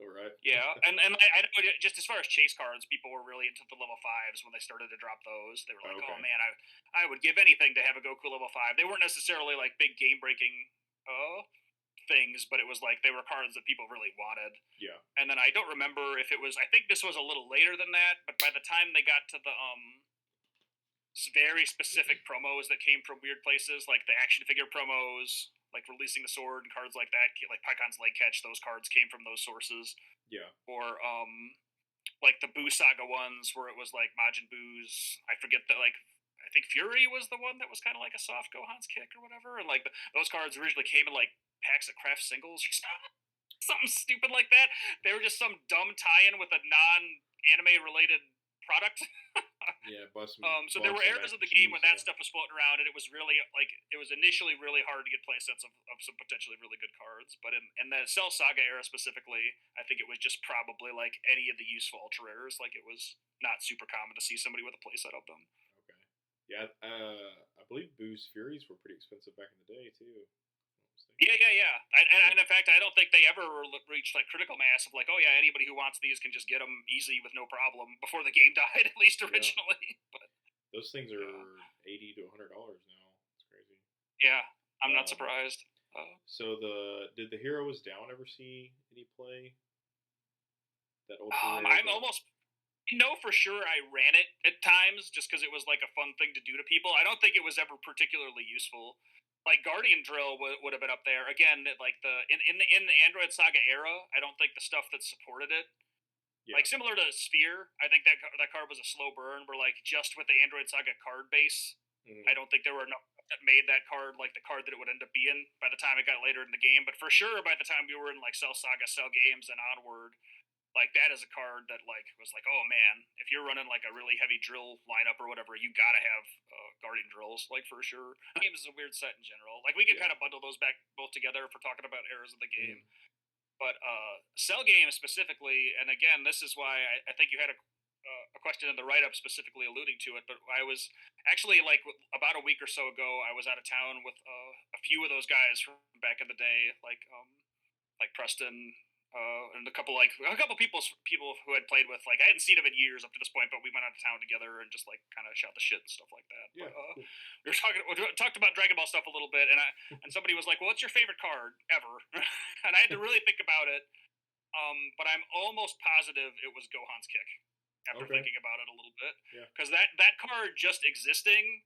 right. yeah, and I know just as far as chase cards, people were really into the level 5s when they started to drop those. They were like, Okay. oh man, I would give anything to have a Goku level 5. They weren't necessarily like big game breaking things, but it was like they were cards that people really wanted. Yeah. And then I don't remember if it was. I think this was a little later than that, but by the time they got to the very specific promos that came from weird places, like the action figure promos, like releasing the sword and cards like that, like Pycon's leg catch. Those cards came from those sources. Yeah. Or like the Buu Saga ones, where it was like Majin Buu's. I forget that. Like I think Fury was the one that was kind of like a soft Gohan's kick or whatever. And like those cards originally came in like packs of craft singles or something stupid like that. They were just some dumb tie-in with a non-anime related product. Yeah, So there were eras of the game when that stuff was floating around, and it was really like it was initially really hard to get playsets of some potentially really good cards. But in the Cell Saga era specifically, I think it was just probably like any of the useful ultra rares. Like it was not super common to see somebody with a playset of them. Okay. Yeah, I believe Boo's Furies were pretty expensive back in the day too. Yeah. And in fact, I don't think they ever reached like critical mass of like, oh yeah, anybody who wants these can just get them easy with no problem before the game died, at least originally. Yeah. But those things are $80 to $100 now. It's crazy. Yeah, I'm not surprised. So did the Heroes Down ever see any play? That I'm almost for sure I ran it at times just because it was like a fun thing to do to people. I don't think it was ever particularly useful. Like Guardian Drill would have been up there again. Like in the Android Saga era, I don't think the stuff that supported it, like similar to Sphere, I think that card was a slow burn. Where like just with the Android Saga card base, I don't think there were enough that made that card like the card that it would end up being by the time it got later in the game. But for sure, by the time we were in like Cell Saga, Cell Games, and onward, like that is a card that like was like, oh man, if you're running like a really heavy drill lineup or whatever, you gotta have Guardian Drills, like for sure. Game is a weird set in general. Like we can kind of bundle those back both together if we're talking about eras of the game. But Cell Games specifically, and again, this is why I think you had a question in the write up specifically alluding to it. But I was actually like about a week or so ago, I was out of town with a few of those guys from back in the day, like Preston, and a couple people who had played with, like I hadn't seen them in years up to this point, but we went out of town together and just like kind of shot the shit and stuff like that. Yeah, but, we talked about Dragon Ball stuff a little bit, and somebody was like, "Well, what's your favorite card ever?" And I had to really think about it. But I'm almost positive it was Gohan's kick after thinking about it a little bit, because that card just existing,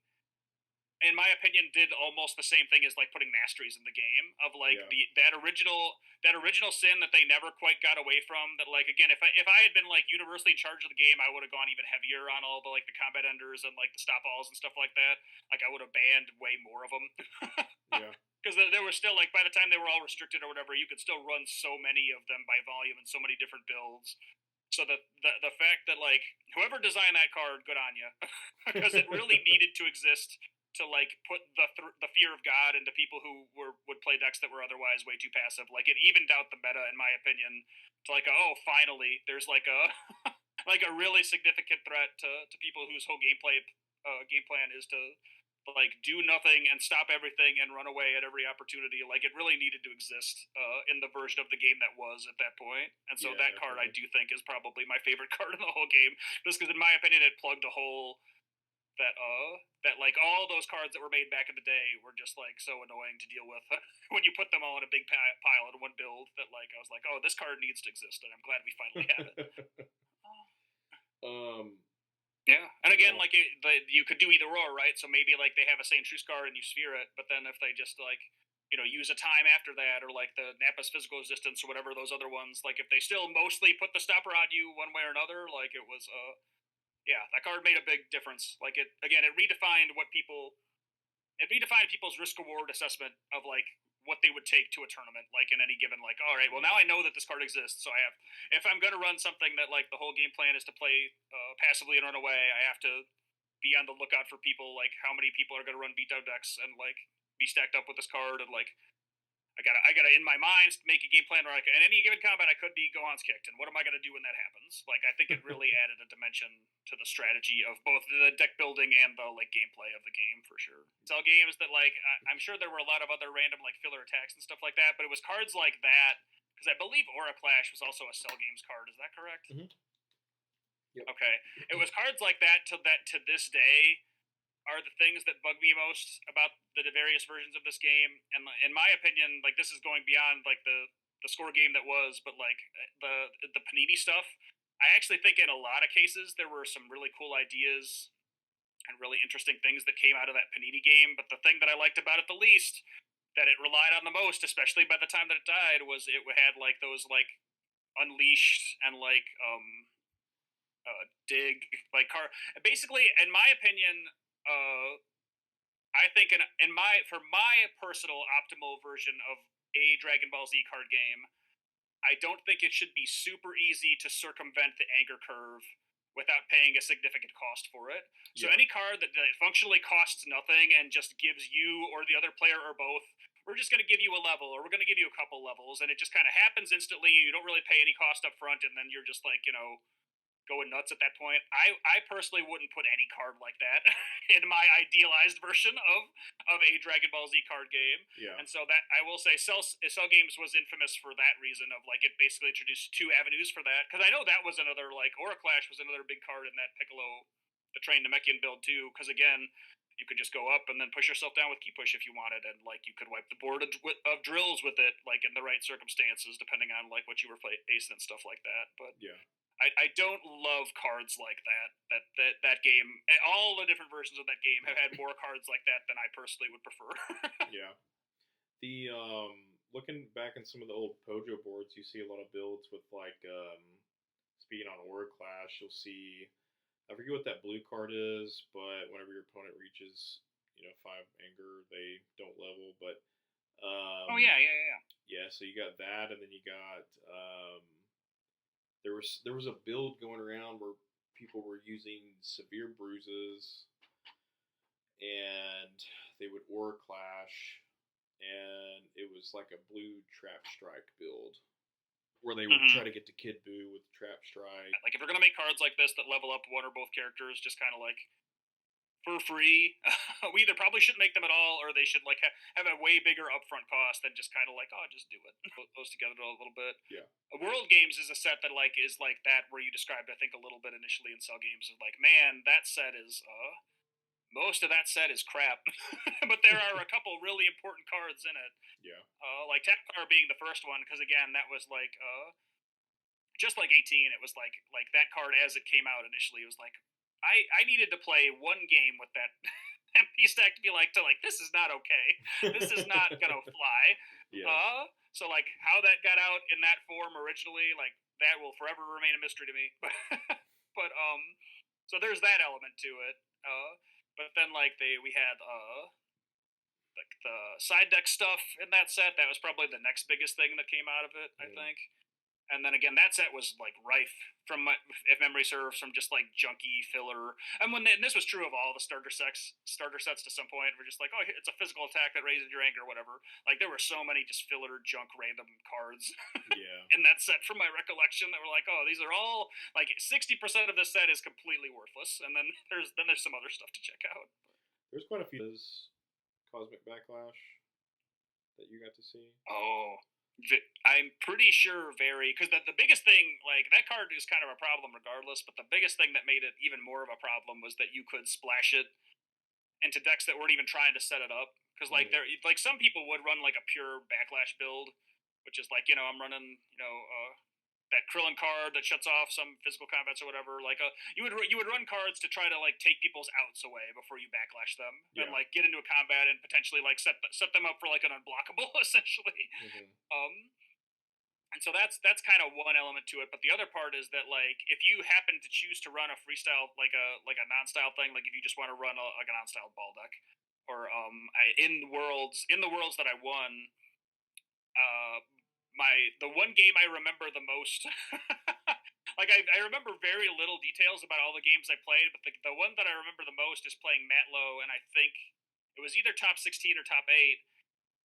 in my opinion, did almost the same thing as like putting masteries in the game of like that original sin that they never quite got away from. That like again, if I had been like universally in charge of the game, I would have gone even heavier on all the like the combat enders and like the stop alls and stuff like that. Like I would have banned way more of them. Because there was still like by the time they were all restricted or whatever, you could still run so many of them by volume and so many different builds. So the fact that like whoever designed that card, good on you, because it really needed to exist to like put the fear of God into people who would play decks that were otherwise way too passive. Like it evened out the meta, in my opinion. To like, oh, finally, there's like a like a really significant threat to people whose whole game plan is to like do nothing and stop everything and run away at every opportunity. Like it really needed to exist in the version of the game that was at that point. And so Yeah, that card I definitely. do think is probably my favorite card in the whole game, just because in my opinion it plugged a hole that like all those cards that were made back in the day were just like so annoying to deal with when you put them all in a big pile in one build. That like I was like, oh, this card needs to exist, and I'm glad we finally have it. um, Yeah, and again, well, like you could do either or, right? So maybe like they have a Saint Truce card and you sphere it, but then if they just like use a time after that, or like the Napa's physical resistance or whatever those other ones, like if they still mostly put the stopper on you one way or another, like it was yeah, that card made a big difference. Like it again, it redefined people's risk reward assessment of like what they would take to a tournament, like in any given, like, all right, well now yeah, I know that this card exists, so I have, if I'm going to run something that like the whole game plan is to play passively and run away, I have to be on the lookout for people, like how many people are going to run beatdown decks and like be stacked up with this card, and like I gotta in my mind make a game plan where in any given combat I could be Gohan's kicked, and what am I gonna do when that happens? Like I think it really added a dimension to the strategy of both the deck building and the like gameplay of the game for sure. So games that like I'm sure there were a lot of other random like filler attacks and stuff like that, but it was cards like that because I believe Aura Clash was also a Cell Games card. Is that correct? hmm yep. Okay, it was cards like that to this day are the things that bug me most about the various versions of this game. And in my opinion, like this is going beyond like the score game that was, but like the Panini stuff. I actually think in a lot of cases there were some really cool ideas and really interesting things that came out of that Panini game. But the thing that I liked about it the least, that it relied on the most, especially by the time that it died, was it had like those like unleashed and like dig like car. Basically, in my opinion, I think in my for my personal optimal version of a Dragon Ball Z card game, I don't think it should be super easy to circumvent the anger curve without paying a significant cost for it. So Yeah, any card that functionally costs nothing and just gives you or the other player or both, we're just going to give you a level or we're going to give you a couple levels, and it just kind of happens instantly. You don't really pay any cost up front, and then you're just like going nuts at that point. I personally wouldn't put any card like that in my idealized version of a Dragon Ball Z card game. yeah, And so that I will say Cell Games was infamous for that reason of like it basically introduced two avenues for that, because I know that was another like Aura Clash was another big card in that Piccolo the Train Namekian build too, because again you could just go up and then push yourself down with key push if you wanted, and like you could wipe the board of drills with it, like in the right circumstances, depending on like what you were facing and stuff like that. But yeah, I don't love cards like that. That game, all the different versions of that game have had more cards like that than I personally would prefer. yeah. The looking back in some of the old Pojo boards, you see a lot of builds with like speed on Aura Clash. You'll see, I forget what that blue card is, but whenever your opponent reaches, 5 anger, they don't level. But Oh yeah, yeah, yeah. yeah, so you got that, and then you got there was a build going around where people were using severe bruises, and they would Aura Clash, and it was like a blue Trap Strike build where they would try Mm-hmm. to get to Kid Buu with Trap Strike. Like if we're gonna make cards like this that level up one or both characters, just kind of like for free, we either probably shouldn't make them at all, or they should like have a way bigger upfront cost than just kind of like, oh, just do it. Put those together a little bit. Yeah, World Games is a set that like is like that where you described I think a little bit initially in Cell Games of like, man, that set is most of that set is crap, but there are a couple really important cards in it. yeah, Like Tapcar being the first one, because again, that was like just like 18. It was like that card as it came out initially. It was like I needed to play one game with that MP stack to be like this is not okay. This is not gonna fly. yeah, So like how that got out in that form originally, like that will forever remain a mystery to me. But so there's that element to it. But then like we had like the side deck stuff in that set. That was probably the next biggest thing that came out of it, I mm, think. And then again, that set was like rife from my, if memory serves, from just like junky filler. And and this was true of all the starter sets to some point. We're just like, oh, it's a physical attack that raises your anger, or whatever. Like there were so many just filler junk random cards Yeah. in that set, from my recollection, that were like, oh, these are all like 60% of this set is completely worthless, and then there's some other stuff to check out. There's quite a few Cosmic Backlash that you got to see. Oh, I'm pretty sure because the biggest thing, like that card is kind of a problem regardless, but the biggest thing that made it even more of a problem was that you could splash it into decks that weren't even trying to set it up. Because like some people would run like a pure backlash build, which is like, I'm running that Krillin card that shuts off some physical combats or whatever. Like you would run cards to try to like take people's outs away before you backlash them, and like get into a combat and potentially like set them up for like an unblockable essentially. And so that's kind of one element to it. But the other part is that like if you happen to choose to run a freestyle, like a non-style thing, like if you just want to run like a non-style ball deck, or in the worlds that I won, the one game I remember the most, like I remember very little details about all the games I played, but the one that I remember the most is playing Matlow, and I think it was either top 16 or top 8,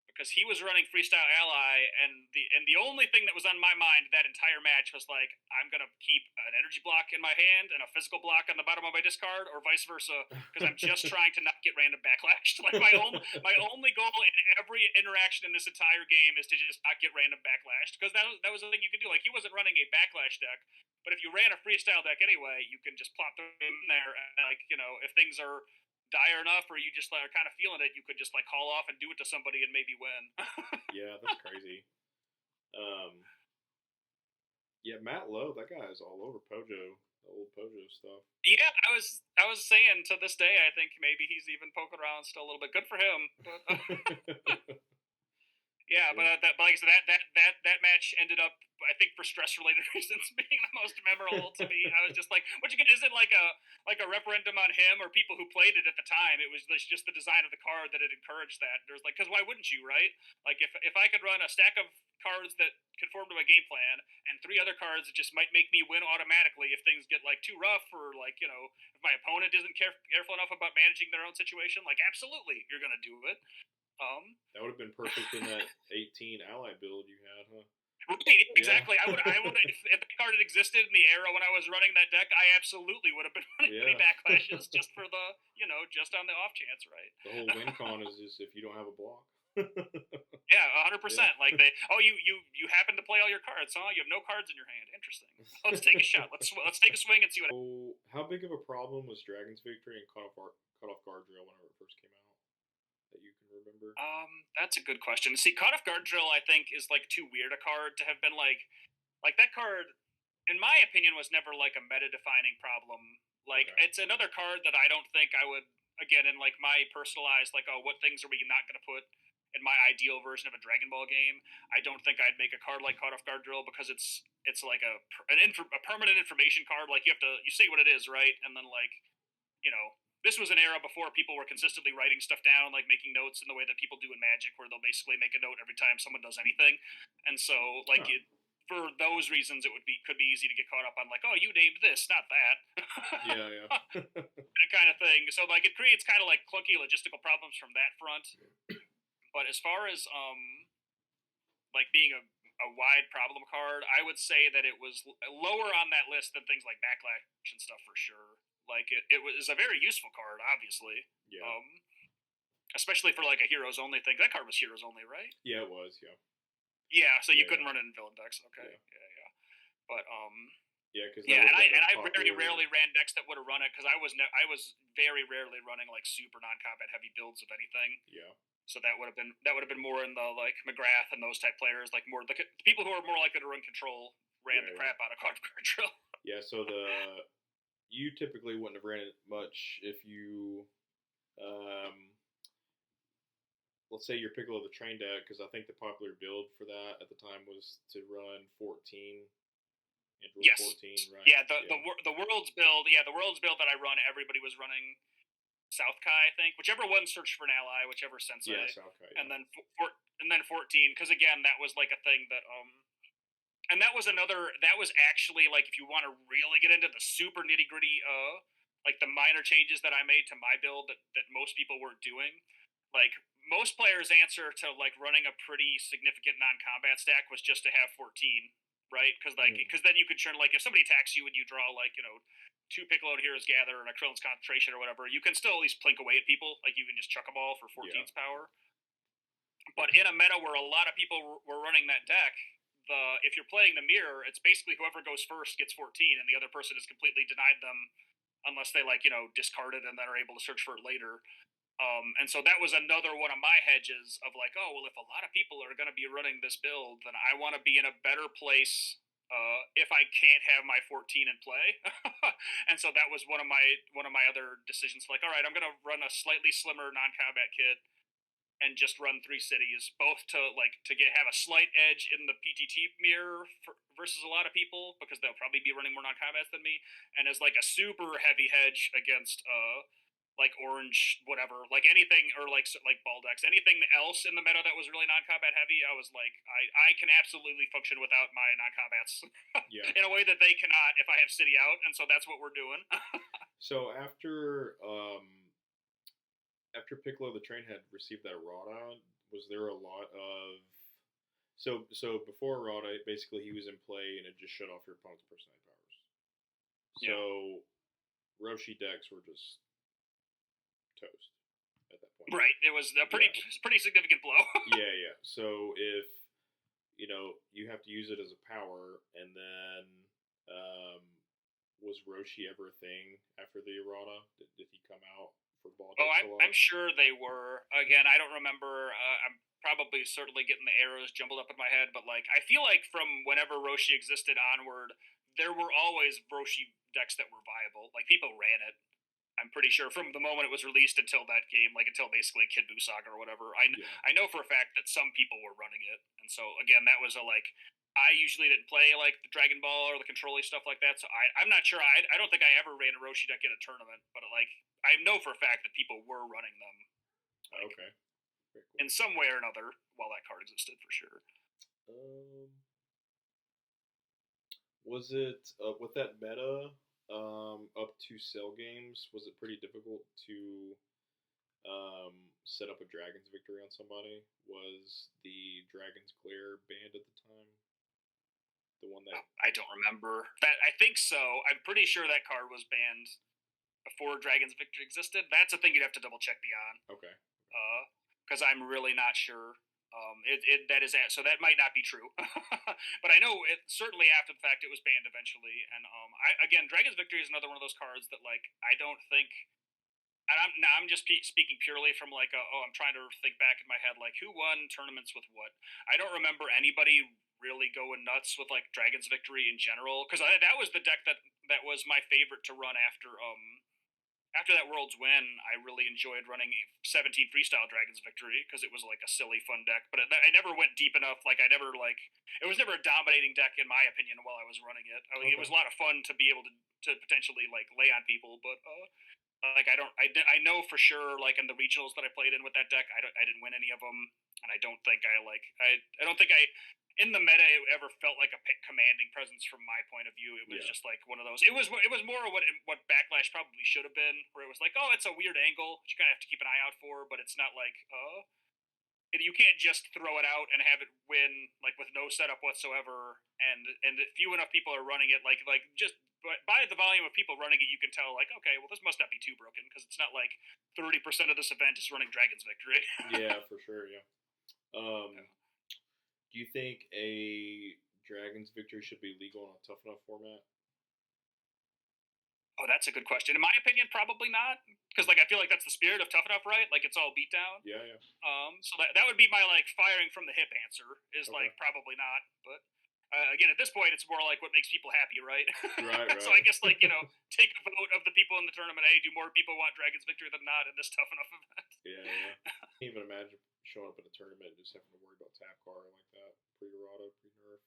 because he was running Freestyle Ally, and the only thing that was on my mind that entire match was like, I'm gonna keep an energy block in my hand and a physical block on the bottom of my discard, or vice versa, because I'm just trying to not get random backlashed. Like my only goal in every interaction in this entire game is to just not get random backlashed, because that was the thing you could do. Like he wasn't running a backlash deck, but if you ran a freestyle deck anyway, you can just plop them in there, and like if things are dire enough, or you just are kind of feeling it, you could just like call off and do it to somebody and maybe win. Yeah, that's crazy. Yeah, Matt Lowe, that guy is all over Pojo, the old Pojo stuff. Yeah, I was saying, to this day, I think maybe he's even poking around still a little bit. Good for him. But, yeah, but like I said, that match ended up, I think, for stress related reasons, being the most memorable to me. I was just like, "What you get? Is it like a referendum on him or people who played it at the time?" It was just the design of the card that it encouraged that. There's like, because why wouldn't you, right? Like if I could run a stack of cards that conform to my game plan, and 3 other cards that just might make me win automatically if things get like too rough, or like if my opponent isn't careful enough about managing their own situation, like absolutely you're gonna do it. That would have been perfect in that 18 ally build you had, huh? Right, exactly. Yeah. I would if the card had existed in the era when I was running that deck, I absolutely would have been running many backlashes just for the just on the off chance, right? The whole win con is just if you don't have a block. Yeah, 100%. Like you happen to play all your cards, huh? You have no cards in your hand. Interesting. Let's take a shot. Let's take a swing and see what. So, how big of a problem was Dragon's Victory and Cut Off Guard Drill whenever it first came out? That you can remember? That's a good question. See, Cut Off Guard Drill, I think, is like too weird a card to have been like that card, in my opinion, was never like a meta defining problem. Like it's another card that I don't think I would, again, in like my personalized, like, oh, what things are we not going to put in my ideal version of a Dragon Ball game? I don't think I'd make a card like Cut Off Guard Drill, because it's like a permanent information card. Like you say what it is, right, and then like this was an era before people were consistently writing stuff down, like making notes in the way that people do in Magic, where they'll basically make a note every time someone does anything. And so, like, for those reasons, could be easy to get caught up on, like, oh, you named this, not that. Yeah. That kind of thing. So, like, it creates kind of like clunky logistical problems from that front. But as far as like being a wide problem card, I would say that it was lower on that list than things like Backlash and stuff for sure. Like it was a very useful card, obviously. Yeah. Especially for like a heroes only thing. That card was heroes only, right? Yeah, it was. Yeah. Yeah, so you couldn't run it in villain decks. Okay. Yeah. But yeah, because and I very rarely ran decks that would have run it, because I was very rarely running like super non-combat heavy builds of anything. Yeah. So that would have been more in the like McGrath and those type players, like more the people who are more likely to run control ran the crap out of Card Drill. Yeah, so you typically wouldn't have ran it much if you, let's say your Piccolo the Train deck, because I think the popular build for that at the time was to run 14. Yes. 14, right? Yeah, the Worlds build. Yeah, the Worlds build that I run, everybody was running South Kai, I think. Whichever one searched for an ally, whichever sensei. Yeah, South Kai. Yeah. And then 14, because again, that was like a thing that and that was another. That was actually like if you want to really get into the super nitty gritty, like the minor changes that I made to my build that most people weren't doing. Like most players' answer to like running a pretty significant non-combat stack was just to have 14, right? Mm-hmm. Because then you could turn like if somebody attacks you and you draw like two Piccolo Heroes Gather and a Krillin's Concentration or whatever, you can still at least plink away at people. Like you can just chuck them all for Yeah. 14's power. But in a meta where a lot of people were running that deck, if you're playing the mirror, it's basically whoever goes first gets 14, and the other person is completely denied them unless they like discard it and then are able to search for it later. And so that was another one of my hedges of like, oh well, if a lot of people are going to be running this build, then I want to be in a better place if I can't have my 14 in play. And so that was one of my other decisions. Like, all right, I'm going to run a slightly slimmer non-combat kit and just run 3 cities, both to have a slight edge in the PTT mirror versus a lot of people because they'll probably be running more non-combats than me, and as like a super heavy hedge against like orange whatever, like anything or like Baldex, anything else in the meta that was really non-combat heavy. I was like, I can absolutely function without my non-combats Yeah. in a way that they cannot if I have city out, and so that's what we're doing. So after Piccolo the Train had received that errata, was there a lot of so before errata, basically he was in play and it just shut off your opponent's personality powers. Yeah. So Roshi decks were just toast at that point. Right. It was a pretty significant blow. Yeah. So if you have to use it as a power, and then was Roshi ever a thing after the errata? Did he come out for ball Oh, decks a lot? I'm sure they were. Again, I don't remember. I'm probably certainly getting the arrows jumbled up in my head, but like I feel like from whenever Roshi existed onward, there were always Roshi decks that were viable. Like people ran it. I'm pretty sure from the moment it was released until that game, like until basically Kid Buu Saga or whatever. Yeah. I know for a fact that some people were running it, and so again, that was a like. I usually didn't play like the Dragon Ball or the control stuff like that, so I'm not sure. I don't think I ever ran a Roshi deck in a tournament, but like I know for a fact that people were running them, like Okay. Very cool. in some way or another while that card existed for sure. Was it with that meta up to cell games? Was it pretty difficult to set up a Dragon's Victory on somebody? Was the Dragon's Glare banned at the time? The one that I don't remember that. I think so. I'm pretty sure that card was banned before Dragon's Victory existed. That's a thing you'd have to double check me on. Okay. Because I'm really not sure. That is so that might not be true, but I know it certainly after the fact it was banned eventually. And again, Dragon's Victory is another one of those cards that like I don't think. And I'm just speaking purely from like I'm trying to think back in my head like who won tournaments with what. I don't remember anybody really going nuts with like Dragon's Victory in general because that was the deck that was my favorite to run after that World's win. I really enjoyed running 17 Freestyle Dragon's Victory because it was like a silly, fun deck. But I never went deep enough. Like I never like it was never a dominating deck in my opinion while I was running it. I mean, It was a lot of fun to be able to potentially like lay on people, but like I know for sure like in the regionals that I played in with that deck, I didn't win any of them, and I don't think I don't think I in the meta it ever felt like a commanding presence from my point of view. It was just like one of those. It was more of what Backlash probably should have been, where it was like, oh, it's a weird angle which you kind of have to keep an eye out for, but it's not like you can't just throw it out and have it win like with no setup whatsoever. And few enough people are running it like just by the volume of people running it, you can tell like okay, well this must not be too broken because it's not like 30% of this event is running Dragon's Victory. Yeah, for sure. Yeah. Do you think a Dragon's Victory should be legal in a tough enough format? Oh, that's a good question. In my opinion, probably not, because like I feel like that's the spirit of Tough Enough, right? Like it's all beatdown. Yeah. So that would be my like firing from the hip answer is Okay. like probably not, but again at this point it's more like what makes people happy, right? Right. So I guess like take a vote of the people in the tournament. Hey, do more people want Dragon's Victory than not in this Tough Enough event? Yeah. Can't even imagine showing up in a tournament and just having to worry about tap card like that pre-errata, pre-nerf.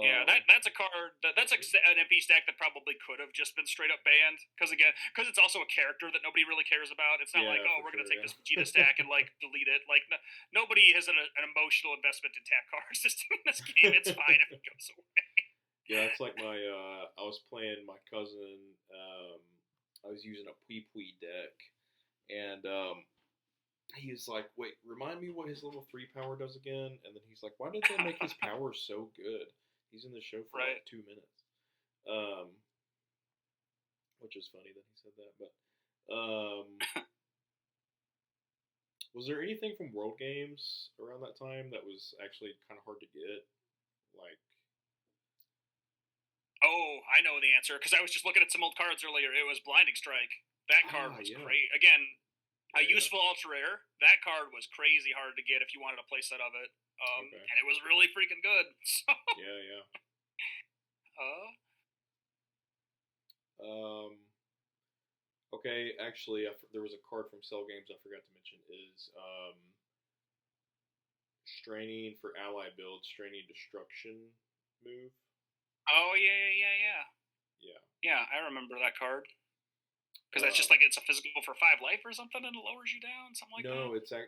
Yeah, that's a card that's an MP stack that probably could have just been straight up banned because it's also a character that nobody really cares about. It's not like, Yeah, oh, for we're gonna sure. take Yeah. this Vegeta stack and like delete it. Like nobody has an emotional investment in tap card system in this game. It's fine if it goes away. Yeah, it's like my I was playing my cousin. I was using a Pui Pui deck, and he was like, "Wait, remind me what his level 3 power does again." And then he's like, "Why did they make his power so good? He's in the show for Right. like 2 minutes." Um, which is funny that he said that. But was there anything from World Games around that time that was actually kind of hard to get? Like, Oh, I know the answer because I was just looking at some old cards earlier. It was Blinding Strike. That card was yeah, great. Again, a yeah, yeah. useful ultra rare. That card was crazy hard to get if you wanted a playset of it. Okay. And it was really freaking good. So, Yeah, yeah. uh, Um, okay, actually, there was a card from Cell Games I forgot to mention is straining for ally build, straining destruction move. oh yeah. Yeah. Yeah, I remember that card because that's just Um, like it's a physical for 5 life or something, and it lowers you down, something like that. no, it's a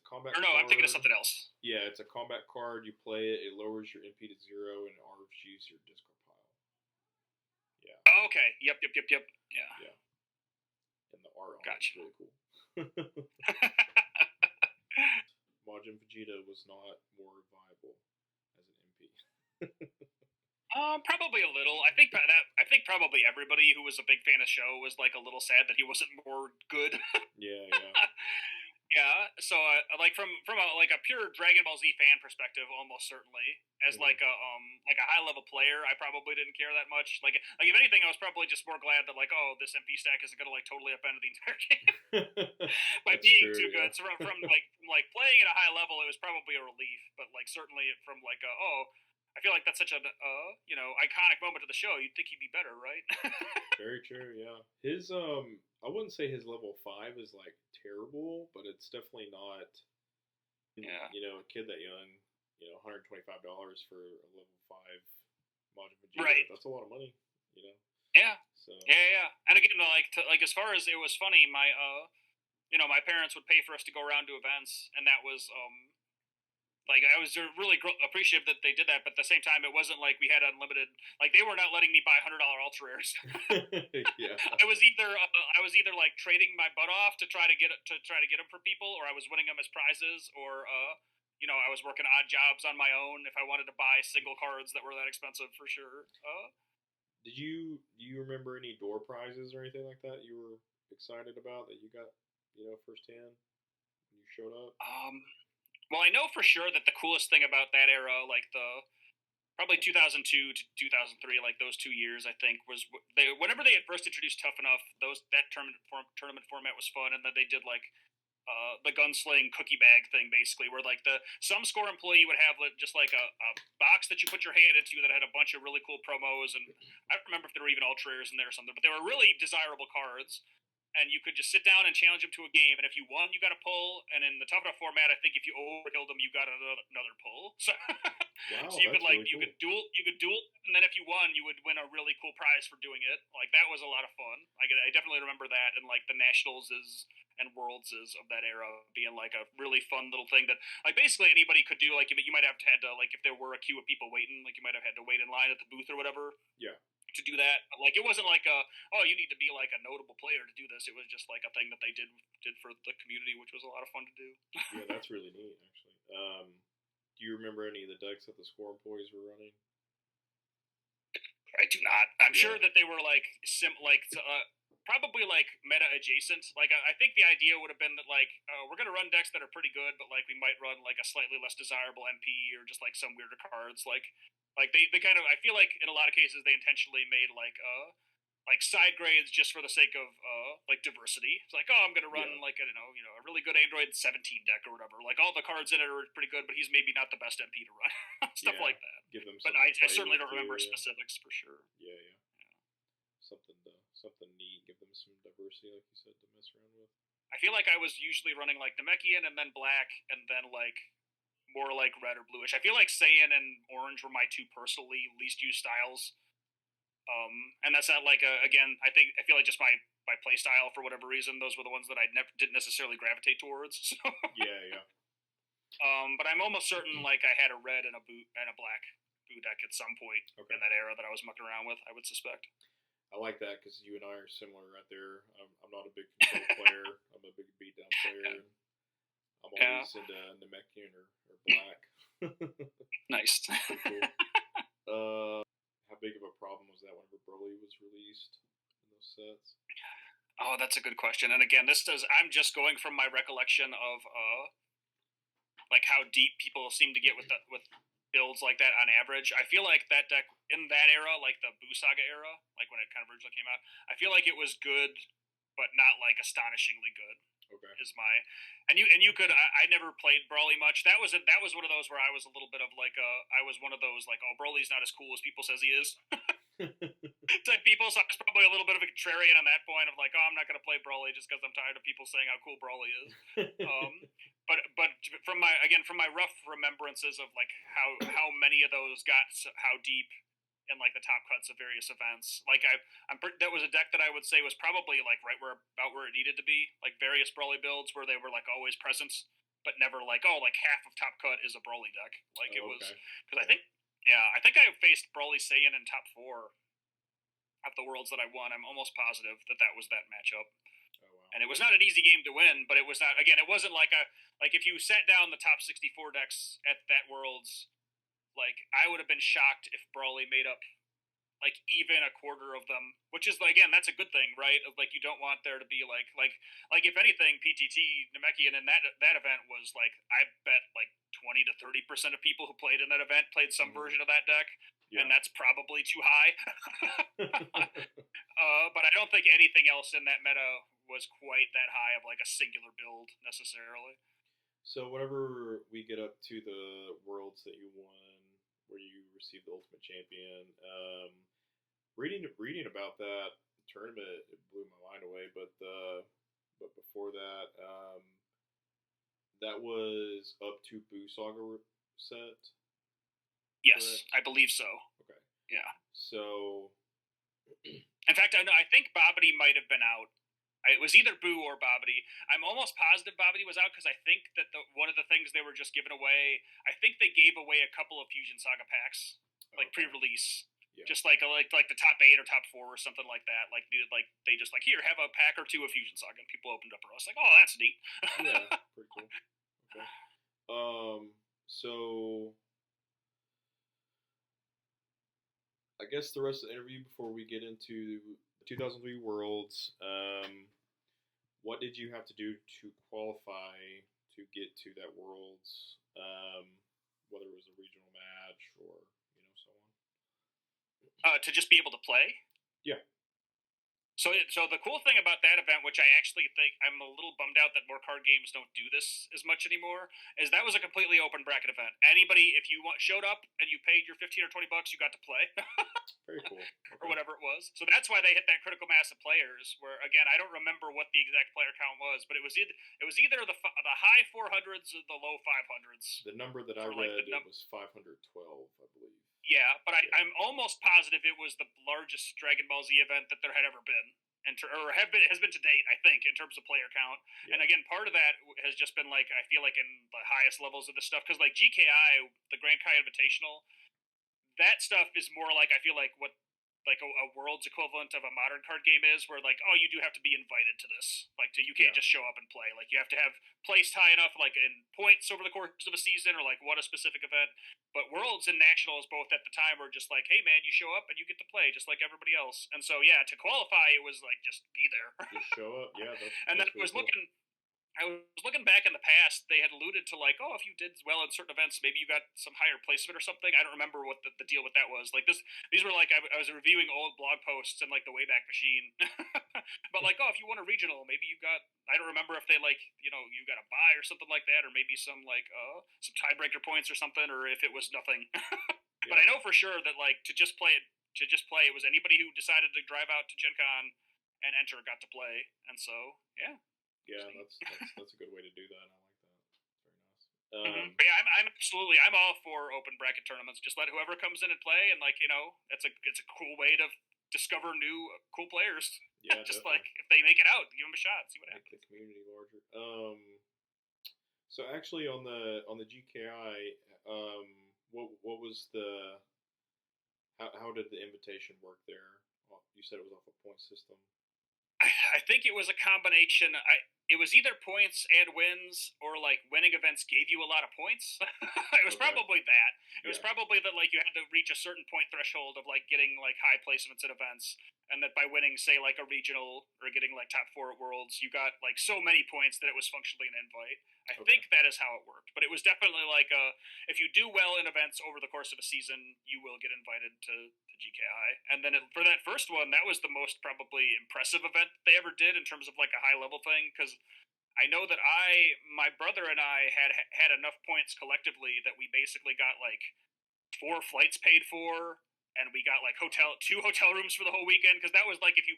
combat Or no, I'm thinking of card. something else. Yeah, it's a combat card. You play it, it lowers your MP to 0 and RGs your discard pile. Yeah, Oh, okay. Yep. Yeah. yeah. And the art on it is Gotcha. really cool. Majin Vegeta was not more viable as an MP. Probably a little. I think probably everybody who was a big fan of show was like a little sad that he wasn't more good. Yeah, yeah. Yeah. So from a like a pure Dragon Ball Z fan perspective, almost certainly as Mhm. like a high level player, I probably didn't care that much. Like if anything, I was probably just more glad that like, oh, this MP stack isn't gonna like totally upend the entire game by That's being true, too yeah. good. So from playing at a high level, it was probably a relief. But like certainly from like oh, I feel like that's such an iconic moment of the show. You'd think he'd be better, right? Very true, yeah. His I wouldn't say his level 5 is like terrible, but it's definitely not Yeah. a kid that young, $125 for a level 5 Majin Vegeta. Right. That's a lot of money, you know. Yeah. So, Yeah. And again, like as far as it was funny, my parents would pay for us to go around to events, and that was like I was really appreciative that they did that, but at the same time, it wasn't like we had unlimited. Like they were not letting me buy $100 ultra rares. yeah. I was either like trading my butt off to try to get them for people, or I was winning them as prizes, or I was working odd jobs on my own if I wanted to buy single cards that were that expensive for sure. Do you remember any door prizes or anything like that you were excited about that you got, firsthand when you showed up? Well, I know for sure that the coolest thing about that era, like the probably 2002 to 2003, like those 2 years, I think was whenever they had first introduced Tough Enough, that tournament format was fun, and then they did like the gunsling cookie bag thing, basically, where like the some score employee would have just like a box that you put your hand into that had a bunch of really cool promos, and I don't remember if there were even ultra rares in there or something, but they were really desirable cards. And you could just sit down and challenge them to a game, and if you won, you got a pull. And in the tough enough format, I think if you overkilled them, you got another pull. So, Wow, so you could that's really you cool. could duel, and then if you won, you would win a really cool prize for doing it. Like that was a lot of fun. I definitely remember that, and like the nationals is and worlds is of that era being like a really fun little thing that like basically anybody could do. Like you might have had to like if there were a queue of people waiting, like you might have had to wait in line at the booth or whatever Yeah. to do that. But, like it wasn't like you need to be like a notable player to do this. It was just like a thing that they did for the community, which was a lot of fun to do. Yeah, that's really neat, actually. Do you remember any of the decks that the score employees were running? I do not. I'm Yeah. sure that they were like probably like meta adjacent. Like I think the idea would have been that like we're gonna run decks that are pretty good, but like we might run like a slightly less desirable MP or just like some weirder cards. Like they kind of I feel like in a lot of cases they intentionally made like side grades just for the sake of like diversity. It's like, oh, I'm gonna run Yeah. like a really good Android 17 deck or whatever. Like all the cards in it are pretty good, but he's maybe not the best MP to run. Stuff Yeah. like that. Give them But something to I play certainly with don't remember too. Yeah. specifics for sure. Yeah. Yeah. Something neat. Give them some diversity, like you said, to mess around with. I feel like I was usually running like Namekian and then Black and then like more like red or bluish. I feel like Saiyan and orange were my two personally least used styles. And that's not like again. I feel like just my play style for whatever reason. Those were the ones that I never didn't necessarily gravitate towards. So, Yeah. but I'm almost certain like I had a red and a black boot deck at some point in that era that I was mucking around with. I would suspect. I like that because you and I are similar right there. I'm not a big control player. I'm a big beatdown player. And I'm always into Namekian or black. Nice. Cool. How big of a problem was that whenever Broly was released in those sets? Oh, that's a good question. And again, I'm just going from my recollection of like how deep people seem to get with builds like that on average. I feel like that deck in that era, like the Buu Saga era, like when it kind of originally came out, I feel like it was good, but not like astonishingly good. Okay. Is my and you could I never played Brawly much. That was one of those where I was a little bit of like I was one of those like, oh, Broly's not as cool as people says he is. Type people, so I was probably a little bit of a contrarian on that point of like, oh, I'm not going to play Brawly just because I'm tired of people saying how cool Brawly is. But from my rough remembrances of like how many of those got how deep in like the top cuts of various events, like that was a deck that I would say was probably like right about where it needed to be, like various Brawly builds where they were like always present, but never like, oh, like half of top cut is a Brawly deck. Like it was because I think I faced Brawly Saiyan in top 4 of the worlds that I won. I'm almost positive that was that matchup. Oh, wow. And it was not an easy game to win, but it was not. Again, it wasn't like if you sat down the top 64 decks at that worlds, like I would have been shocked if Brawly made up like even a quarter of them, which is again that's a good thing, right? Like you don't want there to be like if anything, PTT Namekian in that event was like I bet like 20 to 30% of people who played in that event played some version of that deck, and that's probably too high. But I don't think anything else in that meta was quite that high of like a singular build necessarily. So whenever we get up to the worlds that you won, where you received the Ultimate Champion, reading about that tournament, it blew my mind away. But before that, that was up to Buu Saga set. Yes, correct? I believe so. Okay. Yeah. So, in fact, I think Babidi might have been out. It was either Buu or Babidi. I'm almost positive Babidi was out because I think that one of the things they were just giving away, I think they gave away a couple of Fusion Saga packs, like pre-release. Yeah. Just like the top 8 or top 4 or something like that. Like they just like, here, have a pack or 2 of Fusion Saga, and people opened up. And I was like, oh, that's neat. Yeah, pretty cool. Okay. So I guess the rest of the interview before we get into 2003 Worlds, what did you have to do to qualify to get to that Worlds? Whether it was a regional match or so on. To just be able to play. Yeah. So the cool thing about that event, which I actually think I'm a little bummed out that more card games don't do this as much anymore, is that was a completely open bracket event. Anybody, if you showed up and you paid your $15 or $20, you got to play. Very cool. Okay. Or whatever it was. So that's why they hit that critical mass of players. Where again, I don't remember what the exact player count was, but it was either the high 400s or the low 500s. The number that I read was 512, I believe. Yeah, but I'm almost positive it was the largest Dragon Ball Z event that there had ever been, or has been to date. I think in terms of player count, and again, part of that has just been like I feel like in the highest levels of this stuff because like GKI, the Grand Kai Invitational, that stuff is more like I feel like what like a world's equivalent of a modern card game is, where like you do have to be invited to this, like you can't just show up and play. Like you have to have placed high enough, like in points over the course of a season, or like won a specific event. But Worlds and Nationals both at the time were just like, hey man, you show up and you get to play just like everybody else. And so to qualify, it was like just be there. Just show up, yeah. And then I was looking back in the past, they had alluded to like, oh, if you did well in certain events, maybe you got some higher placement or something. I don't remember what the deal with that was. Like these were like, I was reviewing old blog posts in like the Wayback Machine. But like, oh, if you won a regional, maybe you got, I don't remember if they like, you got a buy or something like that, or maybe some like, some tiebreaker points or something, or if it was nothing. But I know for sure that like, to just play, it was anybody who decided to drive out to Gen Con and enter got to play. And so, yeah. Yeah, that's a good way to do that. I like that. Very nice. But yeah, I'm all for open bracket tournaments. Just let whoever comes in and play, and like it's a cool way to discover new cool players. Yeah, Just definitely like if they make it out, give them a shot, see what make the happens. community larger. So actually on the GKI, what was the how did the invitation work there? Well, you said it was off a point system. I think it was a combination. It was either points and wins, or like winning events gave you a lot of points. It was Okay. probably that. It was Yeah. probably that like you had to reach a certain point threshold of like getting like high placements at events, and that by winning, say like a regional or getting like top four at Worlds, you got like so many points that it was functionally an invite. I Okay. think that is how it worked, but it was definitely like if you do well in events over the course of a season, you will get invited to GKI. And then for that first one, that was the most probably impressive event they ever did in terms of like a high level thing, because I know that my brother and I had enough points collectively that we basically got like 4 flights paid for, and we got like Wow. 2 hotel rooms for the whole weekend, because that was like if you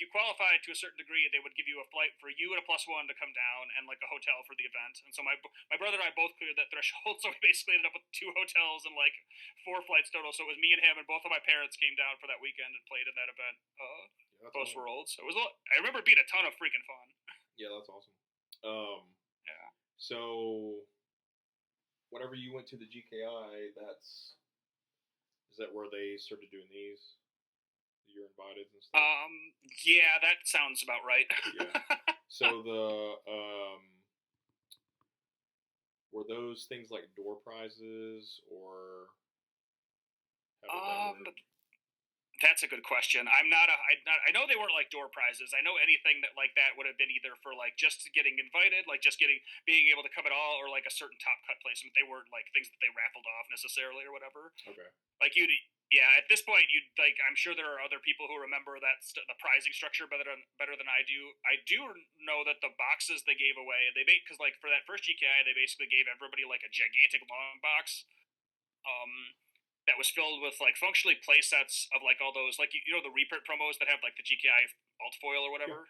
qualified to a certain degree, they would give you a flight for you and a +1 to come down, and like a hotel for the event. And so my brother and I both cleared that threshold, so we basically ended up with 2 hotels and like 4 flights total. So it was me and him, and both of my parents came down for that weekend and played in that event. Yeah, that's Post awesome. Worlds. So it was I remember it being a ton of freaking fun. Yeah, that's awesome. Um, Yeah. so whenever you went to the GKI, that's is that where they started doing these? You're invited and stuff. Yeah, that sounds about right. Yeah. So the were those things like door prizes or how did that work? um, That's a good question. I know they weren't like door prizes. I know anything that like that would have been either for like just getting invited, like just being able to come at all, or like a certain top cut placement. They weren't like things that they raffled off necessarily or whatever. Okay. Like yeah. At this point, you'd like. I'm sure there are other people who remember the pricing structure better than I do. I do know that the boxes they gave away, because like for that first GKI, they basically gave everybody like a gigantic long box. Um, that was filled with like functionally play sets of like all those, like the reprint promos that have like the GKI alt foil or Yeah. whatever.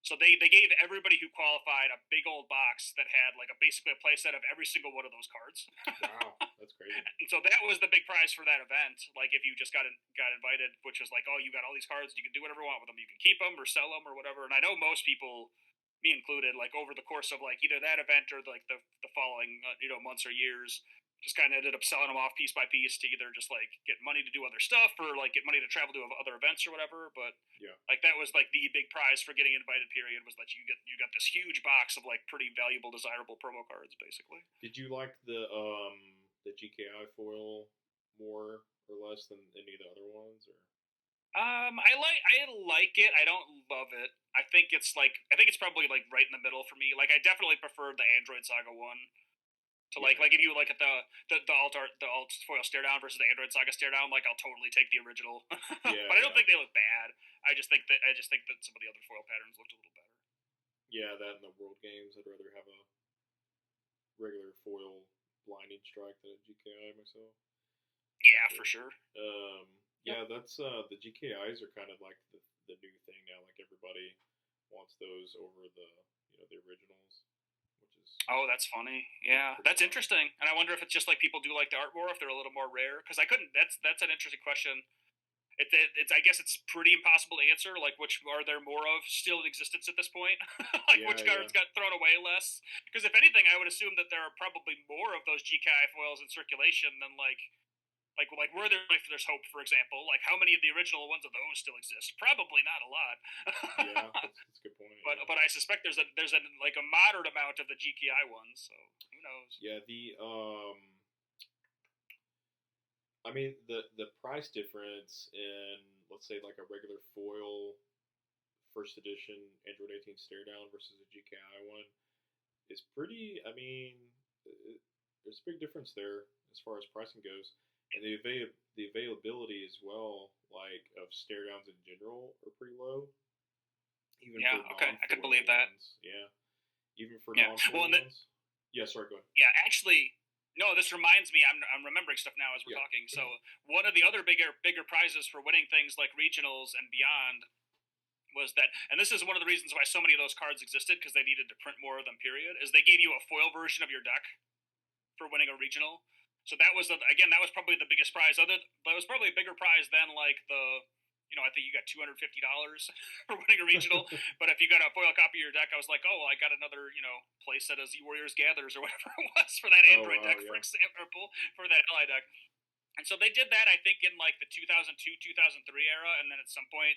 So they gave everybody who qualified a big old box that had like basically a play set of every single one of those cards. Wow, that's crazy. And so that was the big prize for that event. Like if you just got invited, which was like, oh, you got all these cards, you can do whatever you want with them. You can keep them or sell them or whatever. And I know most people, me included, like over the course of like either that event or like the following months or years, just kind of ended up selling them off piece by piece to either just like get money to do other stuff or like get money to travel to other events or whatever. But Yeah. like that was like the big prize for getting invited. Period, was that you got this huge box of like pretty valuable, desirable promo cards, basically. Did you like the GKI foil more or less than any of the other ones or I like it. I don't love it. I think it's probably like right in the middle for me. Like I definitely preferred the Android Saga one to yeah, like if you look at the alt foil stare down versus the Android Saga stare down, like I'll totally take the original. yeah, But I don't yeah. think they look bad. I just think that some of the other foil patterns looked a little better. Yeah, that in the world games I'd rather have a regular foil blinding strike than a GKI myself. For Yeah, for sure. sure. Um, Yep. yeah, that's the GKIs are kind of like the new thing now. Like everybody wants those over the originals, which is Oh, that's funny. pretty, Yeah, pretty that's funny. interesting. And I wonder if it's just like people do like the art more, if they're a little more rare. Because I couldn't. That's an interesting question. It's I guess it's pretty impossible to answer. Like, which are there more of still in existence at this point? Like, Yeah, which yeah, cards got thrown away less? Because if anything, I would assume that there are probably more of those GKI foils in circulation than like where there's hope, for example. Like, how many of the original ones of those still exist? Probably not a lot. yeah. That's a good point. but Yeah, but I suspect there's a like a moderate amount of the GKI ones. So who knows? yeah. I mean the price difference in let's say like a regular foil first edition Android 18 stare down versus a GKI one is pretty. I mean, there's a big difference there as far as pricing goes, and the availability as well, like of stare downs in general, are pretty low, even Yeah. for Okay, non I could foil believe that. ones. Yeah, even for Yeah. non Well, foil ones. Yeah, sorry, go ahead. yeah, actually, no. This reminds me. I'm remembering stuff now as we're Yeah, talking. So one of the other bigger prizes for winning things like regionals and beyond was that, and this is one of the reasons why so many of those cards existed, because they needed to print more of them. Period. Is they gave you a foil version of your deck for winning a regional. So that was again, that was probably the biggest prize. That was probably a bigger prize than like I think you got $250 for winning a regional. But if you got a foil copy of your deck, I was like, oh, well, I got another play set of Z Warriors Gathers or whatever it was for that Oh Android wow, deck, yeah. for example, for that Ally deck. And so they did that, I think, in like the 2002-2003 era, and then at some point,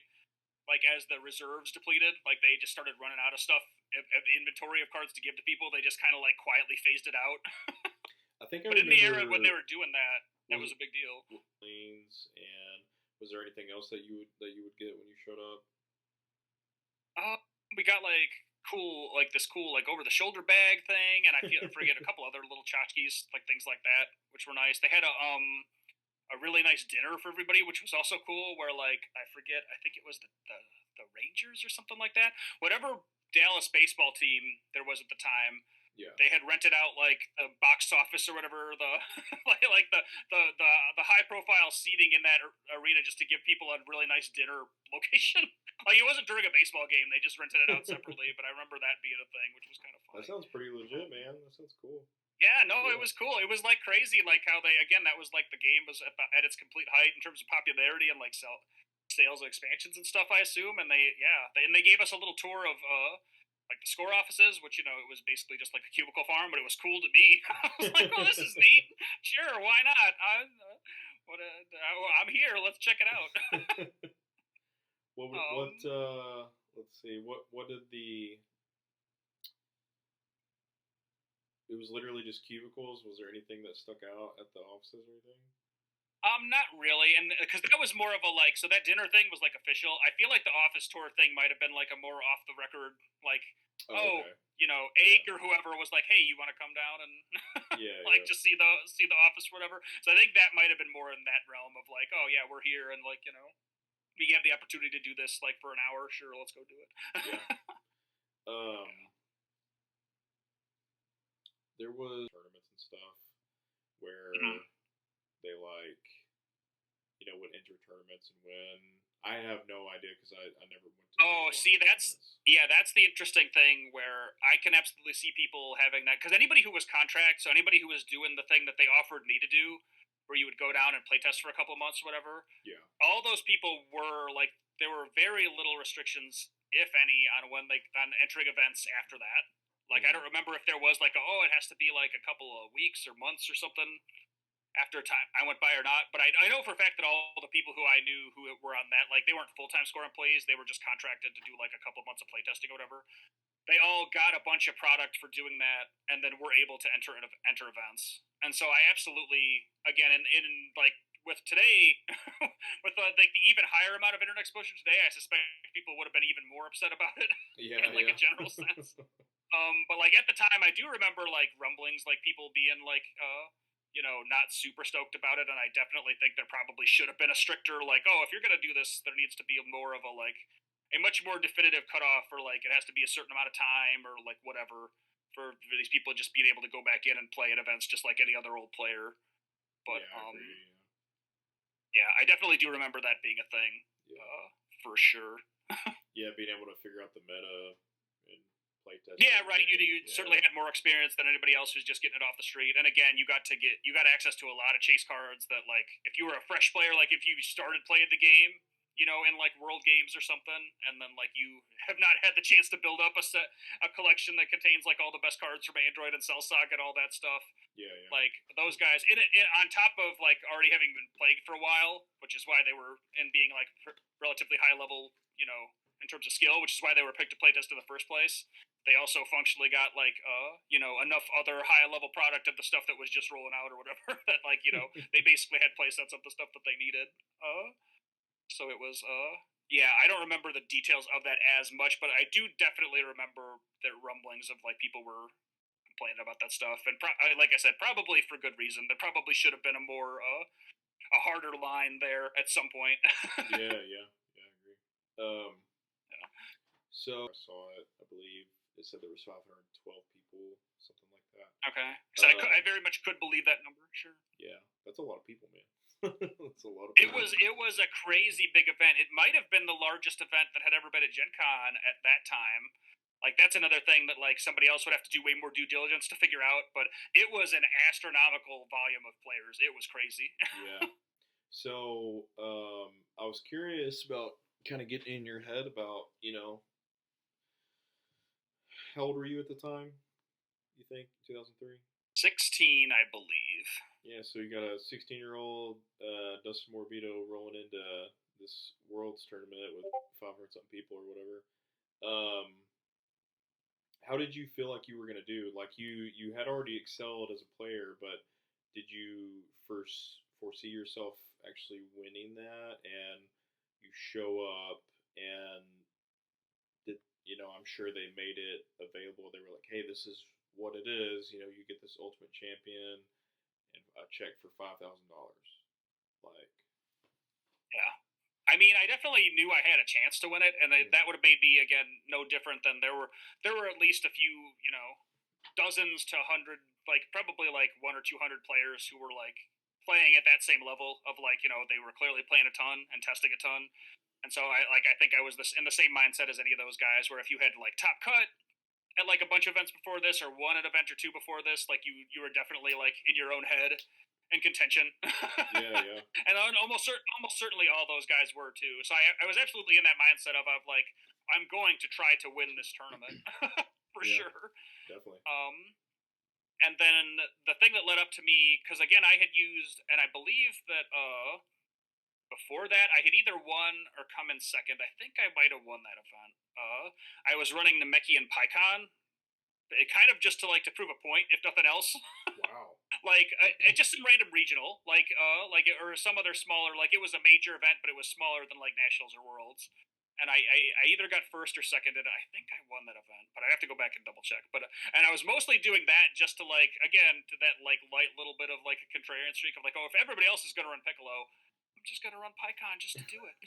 like as the reserves depleted, like they just started running out of stuff, of inventory of cards to give to people. They just kind of like quietly phased it out. I think I But in the era when they remember were doing that, that was a big deal. lanes, and was there anything else that you would get when you showed up? We got like this cool like over the shoulder bag thing, and I forget a couple other little tchotchkes, like things like that, which were nice. They had a really nice dinner for everybody, which was also cool. Where like I forget, I think it was the Rangers or something like that. Whatever Dallas baseball team there was at the time, Yeah. they had rented out like the box office or whatever, the like the high profile seating in that arena, just to give people a really nice dinner location. Like it wasn't during a baseball game; they just rented it out separately. But I remember that being a thing, which was kind of That funny. sounds pretty legit, man. That sounds cool. Yeah, no, it Yeah. was cool. It was like crazy, like how they again, that was like the game was at its complete height in terms of popularity and like sales and expansions and stuff. I assume, and they gave us a little tour of like the score offices, which it was basically just like a cubicle farm, but it was cool to me. I was like, oh, this is neat. Sure, why not? I'm here. Let's check it out. what let's see. What did the It was literally just cubicles. Was there anything that stuck out at the offices or anything? Not really, and because that was more of a like, so that dinner thing was like official. I feel like the office tour thing might have been like a more off the record, like, Oh, okay. Ake Yeah. or whoever was like, hey, you want to come down and Yeah, like yeah. just see the office or whatever. So I think that might have been more in that realm of like, oh yeah, we're here, and like we have the opportunity to do this like for an hour. Sure, let's go do it. Yeah. There was tournaments and stuff where Mhm. they would enter tournaments and win. I have no idea because I never went to Oh, one of see, the tournaments. that's the interesting thing where I can absolutely see people having that, because anybody who was contract, so anybody who was doing the thing that they offered me to do, where you would go down and play test for a couple of months or whatever, Yeah. all those people were like, there were very little restrictions, if any, on on entering events after that. Like I Mm-hmm. don't remember if there was like it has to be like a couple of weeks or months or something after time I went by or not. But I know for a fact that all the people who I knew who were on that, like they weren't full time score employees, they were just contracted to do like a couple months of playtesting or whatever. They all got a bunch of product for doing that, and then were able to enter events. And so I absolutely, again, in like with today, with like the even higher amount of internet exposure today, I suspect people would have been even more upset about it Yeah, in like yeah. a general sense. But like at the time, I do remember like rumblings, like people being like, not super stoked about it, and I definitely think there probably should have been a stricter, like, oh, if you're gonna do this, there needs to be more of a much more definitive cutoff, or like it has to be a certain amount of time, or like whatever, for these people just being able to go back in and play at events just like any other old player. But Yeah, I agree. yeah, I definitely do remember that being a thing, Yeah. for sure. Yeah, being able to figure out the meta and play test Yeah, right. everything. You Yeah. certainly had more experience than anybody else who's just getting it off the street. And again, you got access to a lot of chase cards that, like, if you were a fresh player, like if you started playing the game, in like World Games or something, and then like you have not had the chance to build up a collection that contains like all the best cards from Android and Cell Saga and all that stuff. Yeah, yeah. Like those guys, on top of like already having been playing for a while, which is why they were in being like relatively high level, in terms of skill, which is why they were picked to playtest in the first place. They also functionally got like enough other high level product of the stuff that was just rolling out or whatever that like they basically had play sets of the stuff that they needed. So it was yeah, I don't remember the details of that as much, but I do definitely remember the rumblings of like people were complaining about that stuff, and like I said, probably for good reason. There probably should have been a harder line there at some point. Yeah, yeah, yeah. I agree. Yeah. So I saw it. I believe it said there was 512 people, something like that. Okay, so I very much could believe that number. Sure. Yeah, that's a lot of people, man. That's a lot of It people. was a crazy big event. It might have been the largest event that had ever been at Gen Con at that time. Like that's another thing that like somebody else would have to do way more due diligence to figure out, but it was an astronomical volume of players. It was crazy. Yeah. So, I was curious about kind of getting in your head about, how old were you at the time? You think 2003? 16, I believe. Yeah. So you got a 16-year-old Dustin Morabito rolling into this Worlds tournament with 500 something people or whatever. Um, how did you feel like you were gonna do? Like you had already excelled as a player, but did you first foresee yourself actually winning that? And you show up, and did I'm sure they made it available. They were like, hey, this is what it is. You get this Ultimate Champion and a check for $5,000. Like, Yeah. I mean, I definitely knew I had a chance to win it, and mhm, that would have made me again no different than there were at least a few, dozens to 100, like probably like 1 or 200 players who were like playing at that same level of like they were clearly playing a ton and testing a ton, and so I think I was this in the same mindset as any of those guys where if you had like top cut at like a bunch of events before this or won an event or two before this, like you were definitely like in your own head in contention. yeah, yeah, And almost certainly all those guys were too. So I was absolutely in that mindset of like I'm going to try to win this tournament for yeah, sure. definitely. And then the thing that led up to me, because again I had used, and I believe that before that I had either won or come in second. I think I might have won that event. I was running Namekian PyCon. It kind of just to like to prove a point, if nothing else. Wow. Like it just some random regional, like or some other smaller, like it was a major event, but it was smaller than like nationals or worlds. And I either got first or second, and I think I won that event, but I have to go back and double check. But and I was mostly doing that just to like again to that like light little bit of like a contrarian streak of like, oh, if everybody else is gonna run Piccolo, I'm just gonna run PyCon just to do it.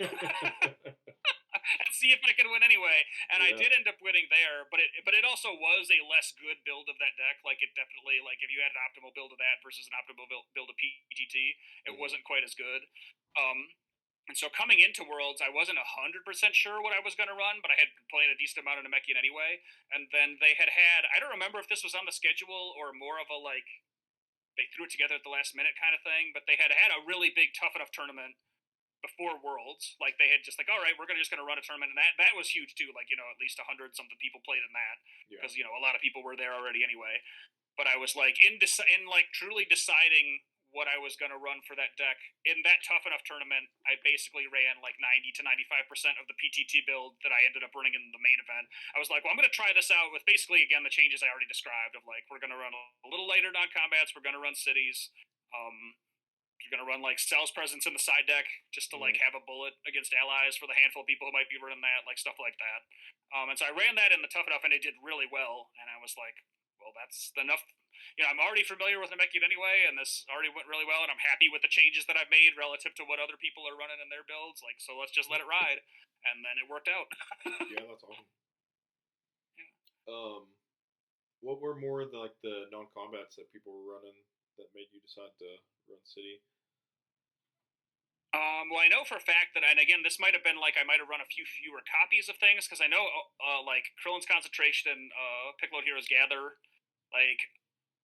And see if I can win anyway. And I Yeah. did end up winning there, but it also was a less good build of that deck. Like it definitely like if you had an optimal build of that versus an optimal build of PTT, it Hmm. wasn't quite as good. And so coming into Worlds, I wasn't 100% sure what I was going to run, but I had been playing a decent amount of Namekian anyway. And then they had I don't remember if this was on the schedule or more of a like they threw it together at the last minute kind of thing, but they had a really big tough enough tournament before Worlds. Like they had just like, all right, we're gonna run a tournament, and that was huge too. Like at least 100 something people played in that Yeah. because a lot of people were there already anyway. But I was like in like truly deciding what I was gonna run for that deck in that tough enough tournament. I basically ran like 90 to 95% of the PTT build that I ended up running in the main event. I was like, well, I'm gonna try this out with basically again the changes I already described of like we're gonna run a little later non-combats, we're gonna run cities. You're gonna run like Cell's presence in the side deck just to like Mm. have a bullet against allies for the handful of people who might be running that, like stuff like that. And so I ran that in the tough enough, and it did really well. And I was like, well, that's enough. I'm already familiar with Namekian anyway, and this already went really well, and I'm happy with the changes that I've made relative to what other people are running in their builds. Like, so let's just let it ride, and then it worked out. Yeah, that's awesome. Um, what were more of the non-combats that people were running that made you decide to run City? Well, I know for a fact that, and again, this might have been like I might have run a few fewer copies of things because I know, like Krillin's Concentration and Piccolo Heroes Gather. Like,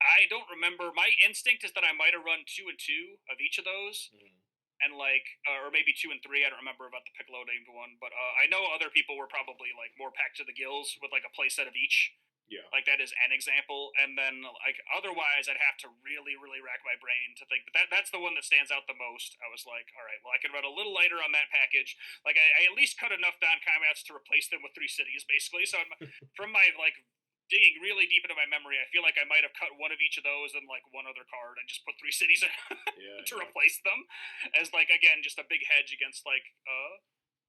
I don't remember. My instinct is that I might have run 2 and 2 of each of those, Mm. and like, or maybe 2 and 3. I don't remember about the Piccolo named one, but I know other people were probably like more packed to the gills with like a playset of each. Yeah. Like that is an example, and then like otherwise, I'd have to really, really rack my brain to think. But that's the one that stands out the most. I was like, all right, well, I can run a little lighter on that package. Like I at least cut enough down combats to replace them with 3 cities, basically. So from my like digging really deep into my memory, I feel like I might have cut one of each of those and like one other card and just put 3 cities in Yeah. to Yeah. replace them as like again just a big hedge against like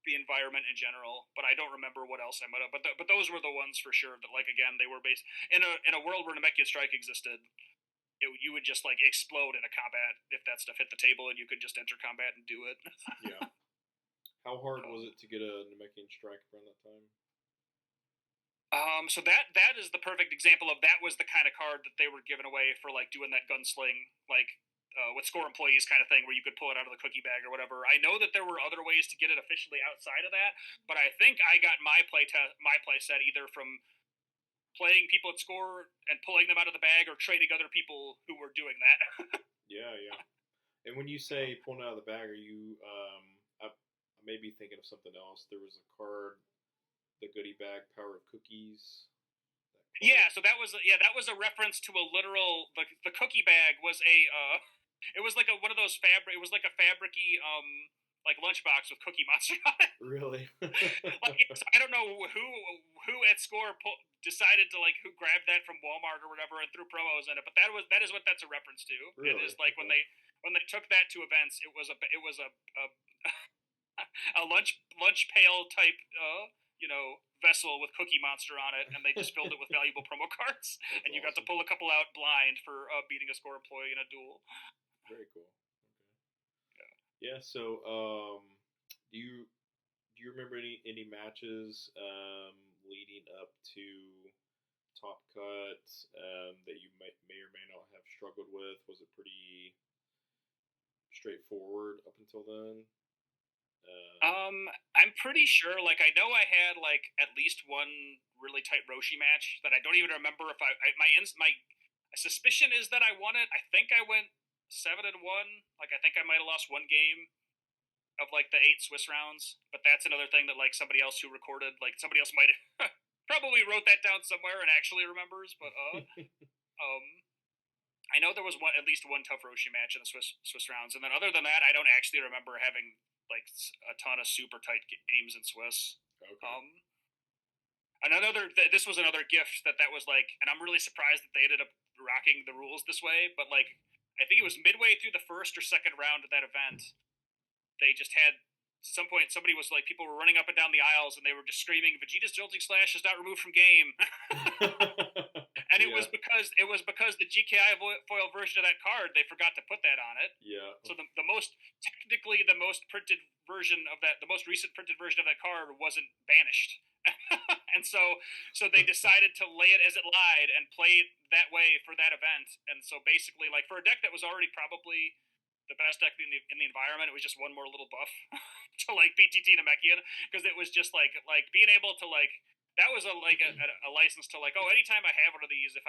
the environment in general. But I don't remember what else I might have. But those were the ones for sure that like again they were based in a world where Namekian Strike existed. You would just like explode in a combat if that stuff hit the table, and you could just enter combat and do it. Yeah. How hard was um, it to get a Namekian strike around that time? so that is the perfect example of that was the kind of card that they were giving away for like doing that gunsling like with score employees kind of thing, where you could pull it out of the cookie bag or whatever. I know that there were other ways to get it officially outside of that, but I think I got my play set either from playing people at score and pulling them out of the bag, or trading other people who were doing that. Yeah, yeah. And when you say pulling out of the bag, are you? I may be thinking of something else. There was a card, the goodie bag, power of cookies. That card. Yeah, so that was a reference to a literal the cookie bag was a it was like a one of those fabric it was like a fabricy like lunchbox with Cookie Monster on it. Really? Like I don't know who at Score decided to like who grabbed that from Walmart or whatever and threw promos in it, but that is what that's a reference to. It Really? is like Okay. when they took that to events, it was a a lunch pail type vessel with Cookie Monster on it, and they just filled it with valuable promo cards, That's and you got to awesome. pull a couple out blind for beating a Score employee in a duel. Very cool. Okay. Yeah. So, do you remember any matches leading up to Top Cut that you may or may not have struggled with? Was it pretty straightforward up until then? Um, I'm pretty sure. Like, I know I had like at least one really tight Roshi match that I don't even remember if my suspicion is that I won it. I think I went 7-1. Like, I think I might have lost one game of like the 8 Swiss rounds, but that's another thing that like somebody else who recorded, like somebody else might have probably wrote that down somewhere and actually remembers. But um, I know there was at least one tough Roshi match in the Swiss rounds, and then other than that, I don't actually remember having like a ton of super tight games in Swiss. okay. Um, this was another gift that was like, and I'm really surprised that they ended up rocking the rules this way. But like, I think it was midway through the first or second round of that event, they just had at some point somebody was like, people were running up and down the aisles and they were just screaming, "Vegeta's jolting slash is not removed from game." And Yeah. it was because the GKI foil version of that card, they forgot to put that on it. Yeah. So the most technically the most printed version of that, the most recent printed version of that card wasn't banished. And so they decided to lay it as it lied and play it that way for that event. And so basically, like for a deck that was already probably the best deck in the environment, it was just one more little buff to like PTT Namekian, because it was just like being able to like, that was a license to like, oh, anytime I have one of these, if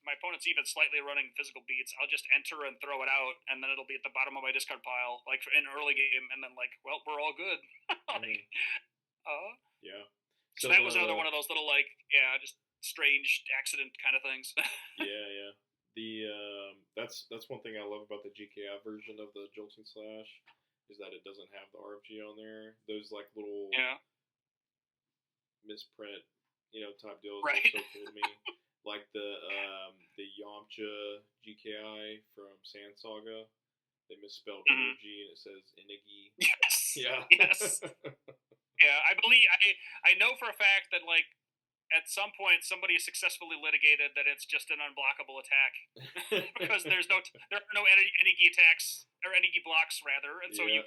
my opponent's even slightly running physical beats, I'll just enter and throw it out, and then it'll be at the bottom of my discard pile like in early game, and then like, well, we're all good. Mm, Like, uh, yeah. so So that was another one of those little like, yeah, just strange accident kind of things. yeah, yeah. That's one thing I love about the GKI version of the Jolting Slash is that it doesn't have the RFG on there. Those like little Yeah, misprint, type deals look right. so cool to me. Like the Yamcha GKI from Sand Saga. They misspelled Mhm. energy and it says Inigi. Yes, Yeah. yes, yeah. I know for a fact that like at some point somebody successfully litigated that it's just an unblockable attack because there are no any attacks or any blocks rather, and so Yeah.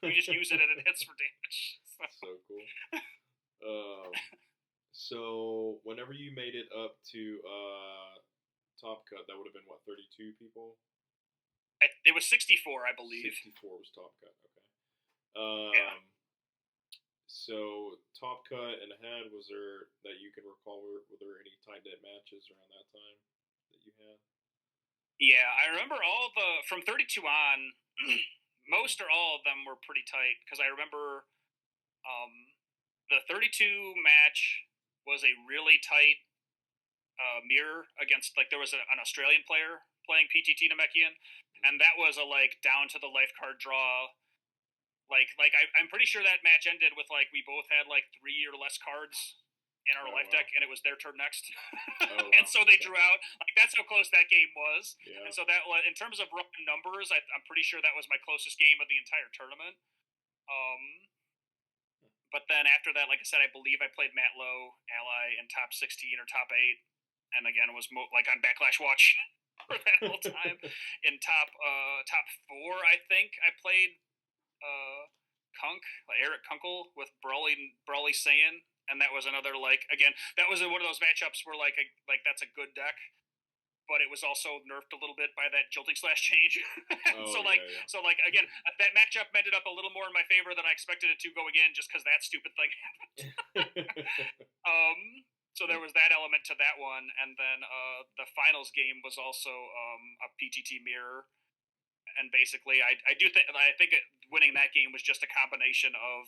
you just use it and it hits for damage. So, So cool. Um, so whenever you made it up to Top Cut, that would have been what, 32 people? it was 64, I believe. 64 was Top Cut. Okay. Yeah. So Top Cut and ahead, was there that you can recall? Were there any tight knit matches around that time that you had? Yeah, I remember all from 32 on. Most or all of them were pretty tight because I remember the 32 match was a really tight mirror against like there was an Australian player playing PTT Namekian, and that was a like down to the life card draw. I'm pretty sure that match ended with like we both had like 3 or less cards in our Oh life wow. deck, and it was their turn next. Oh And wow. so they Okay. drew out. Like that's how close that game was. And Yeah. so that was in terms of raw numbers, I'm pretty sure that was my closest game of the entire tournament. Um, but then after that, like I said, I believe I played Matt Lowe, ally, in top 16 or top 8, and again was like on Backlash Watch for that whole time. In top 4, I think I played Kunk, like Eric Kunkel with Brawly Saiyan, and that was another like again that was one of those matchups where like that's a good deck. but it was also nerfed a little bit by that jolting slash change. Oh so yeah, yeah. again, that matchup ended up a little more in my favor than I expected it to go again, just because that stupid thing happened. So there was that element to that one, and then the finals game was also a PTT mirror, and basically I think winning that game was just a combination of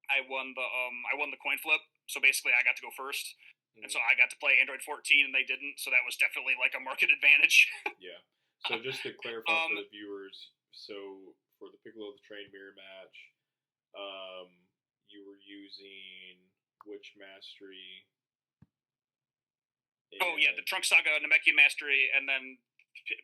I won the coin flip, so basically I got to go first, and so Mm, I got to play Android 14 and they didn't, so that was definitely like a market advantage. yeah. So just to clarify um, for the viewers, so for the Piccolo the Train mirror match, um, you were using Witch Mastery oh yeah, the and Trunk Saga, Namekian Mastery, and then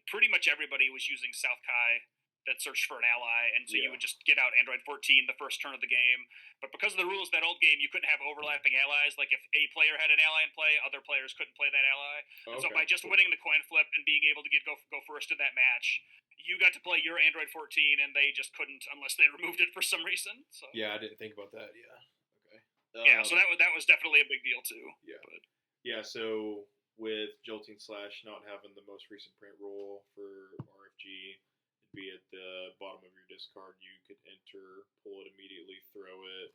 pretty much everybody was using South Kai that searched for an ally, and so you yeah. would just get out Android 14 the first turn of the game. But because of the rules of that old game, you couldn't have overlapping allies. Like if a player had an ally in play, other players couldn't play that ally. And so Okay, by just cool. winning the coin flip and being able to go first in that match, you got to play your Android 14, and they just couldn't unless they removed it for some reason. So Yeah, I didn't think about that. Yeah. Okay. yeah, so that was definitely a big deal too. Yeah. But Yeah. So with Jolting Slash not having the most recent print rule for RFG, it'd be at the bottom of your discard. You could enter, pull it immediately, throw it,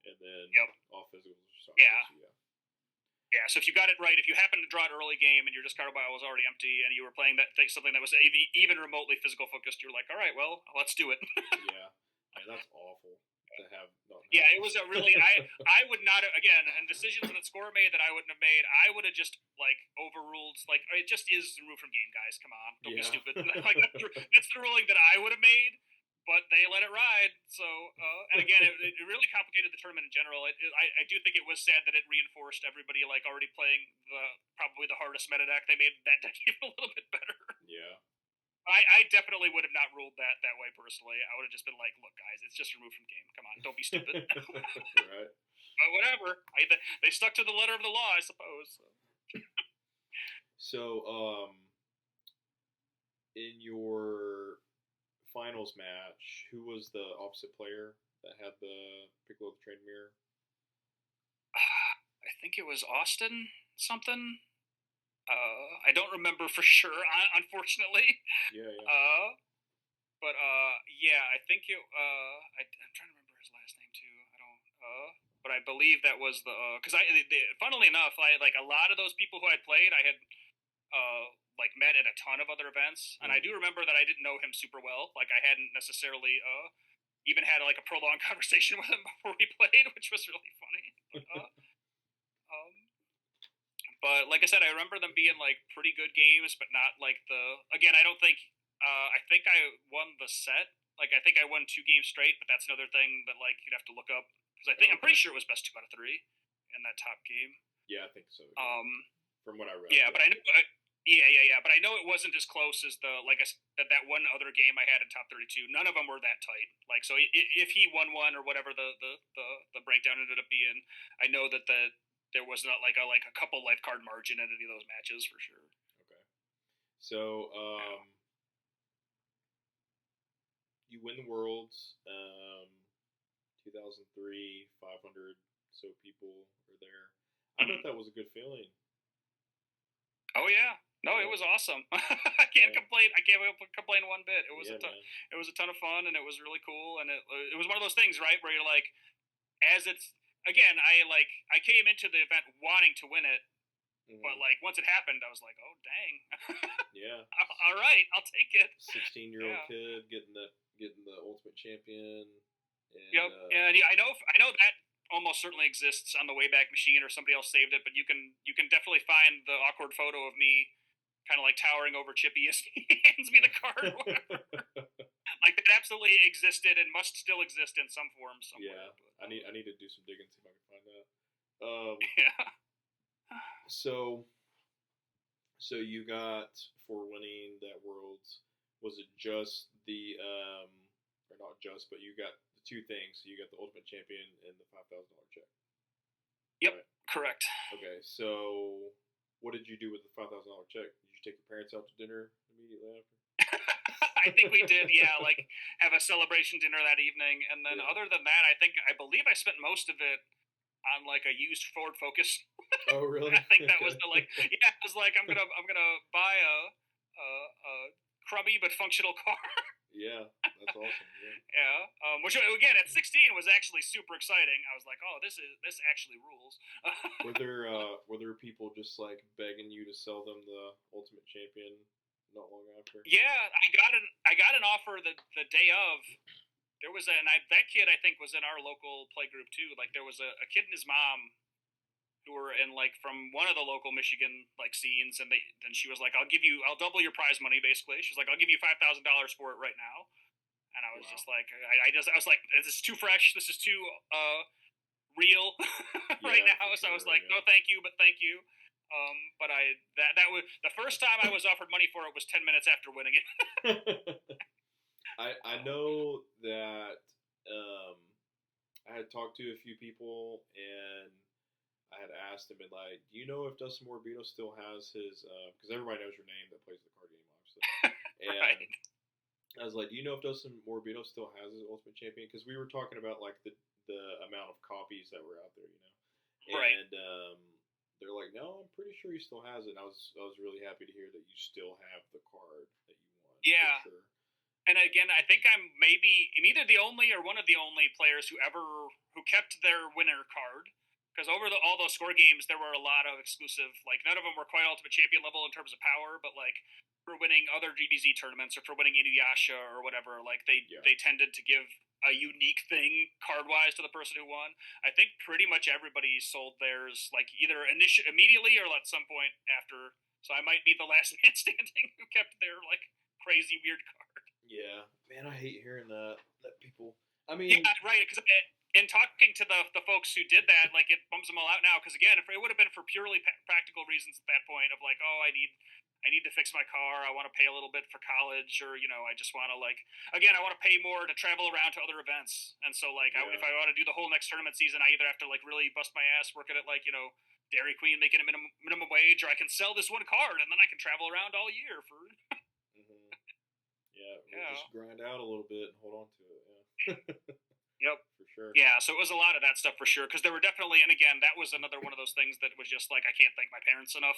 and then yep, all physicals are stopped. yeah. So yeah. Yeah, so if you got it right, if you happened to draw it early game and your discard pile was already empty and you were playing that thing, something that was even remotely physical focused, you're like, all right, well, let's do it. Yeah. Man, that's awful to have not Yeah, have. it was a really I would not again, and decisions that Score made that I wouldn't have made, I would have just like overruled. Like it just is removed from game, guys. Come on, don't be Yeah. stupid. Like that's the ruling that I would have made, but they let it ride. So and again, it really complicated the tournament in general. I do think it was sad that it reinforced everybody like already playing probably the hardest meta deck. They made that deck even a little bit better. Yeah. I definitely would have not ruled that way personally. I would have just been like, look, guys, it's just removed from game. Come on, don't be stupid. Right. But whatever. They stuck to the letter of the law, I suppose. So, in your finals match, who was the opposite player that had the Piccolo the Train mirror? I think it was Austin something. I don't remember for sure, unfortunately. Yeah, yeah. But yeah, I think it. I'm trying to remember his last name too. I don't. But I believe that was the because funnily enough, I like a lot of those people who I played, I had like met at a ton of other events, and I do remember that I didn't know him super well. Like I hadn't necessarily even had like a prolonged conversation with him before we played, which was really funny. Um, but like I said, I remember them being like pretty good games, but not like the. Again, I don't think. I think I won the set. Like I think I won 2 games straight, but that's another thing that like you'd have to look up because I'm Okay. pretty sure it was best 2 out of 3 in that top game. Yeah, I think so. Yeah. From what I read. Yeah, but I know. Yeah. But I know it wasn't as close as the like I that one other game I had in top 32. None of them were that tight. Like so, if he won one or whatever the breakdown ended up being, I know that there was not like a couple life card margin in any of those matches for sure. Okay. So, you win the worlds. 2003, 500 so people are there. I thought that was a good feeling. Oh yeah, no, it was awesome. I can't complain. I can't complain one bit. It was it was a ton of fun, and it was really cool. And it was one of those things, right, where you're like, as it's again, I came into the event wanting to win it, but like once it happened, I was like, oh dang, Yeah. all right, I'll take it. 16-year-old kid getting the ultimate champion. And, yep. And I know that almost certainly exists on the Wayback Machine, or somebody else saved it. But you can definitely find the awkward photo of me, kind of like towering over Chippy as he hands me the card. Or whatever. Like that absolutely existed and must still exist in some form somewhere. Yeah, but, I need to do some digging, see if I can find that. Yeah. So you got for winning that Worlds. Was it just the or not just, but you got the 2 things? So you got the ultimate champion and the $5,000 check. Yep. Right. Correct. Okay. So what did you do with the $5,000 check? Did you take your parents out to dinner immediately after? I think we did, yeah, like have a celebration dinner that evening, and then other than that, I believe I spent most of it on like a used Ford Focus. Oh, really? I think that was Okay. the yeah. I was like, I'm gonna buy a crummy but functional car. Yeah, that's awesome. Yeah. Yeah, which again at 16 was actually super exciting. I was like, oh, this actually rules. Were there people just like begging you to sell them the Ultimate Champion not long after? Yeah, I got an offer the day of. There was that kid I think was in our local play group too. Like there was a kid and his mom who were in like from one of the local Michigan like scenes, and then she was like, I'll double your prize money basically. She's like, I'll give you $5,000 for it right now. And I was Wow. just like, I was like, this is too fresh. This is too real right Yeah, for now. So I was sure. like, no, thank you, but thank you. But that was the first time I was offered money for it was 10 minutes after winning it. Yeah. I know that um, I had talked to a few people and I had asked them, and like, do you know if Dustin Morabito still has his? Because everybody knows your name that plays the card game, obviously. And Right. I was like, do you know if Dustin Morabito still has his Ultimate Champion? Because we were talking about like the amount of copies that were out there, Right. and they're like, no, I'm pretty sure he still has it. And I was really happy to hear that you still have the card that you won for Yeah. sure. And again, I think I'm either the only or one of the only players who kept their winner card. Because over all those score games, there were a lot of exclusive. Like none of them were quite Ultimate Champion level in terms of power, but like for winning other DBZ tournaments or for winning Inuyasha or whatever, like Yeah. they tended to give a unique thing card wise to the person who won. I think pretty much everybody sold theirs like either immediately or at some point after. So I might be the last man standing who kept their like crazy weird card. Yeah, man, I hate hearing that. That people. I Yeah, mean, right. Because in talking to the folks who did that, like it bums them all out now. Because again, if it would have been for purely practical reasons at that point of like, oh, I need to fix my car. I want to pay a little bit for college, or I just want to like again, I want to pay more to travel around to other events. And so like, if yeah, I want to do the whole next tournament season, I either have to like really bust my ass working at like Dairy Queen making a minimum wage, or I can sell this one card and then I can travel around all year for hmm yeah, we'll yeah. just grind out a little bit and hold on to it. Yeah, Yep. for sure. Yeah, so it was a lot of that stuff for sure. Because there were definitely, and again, that was another one of those things that was just like I can't thank my parents enough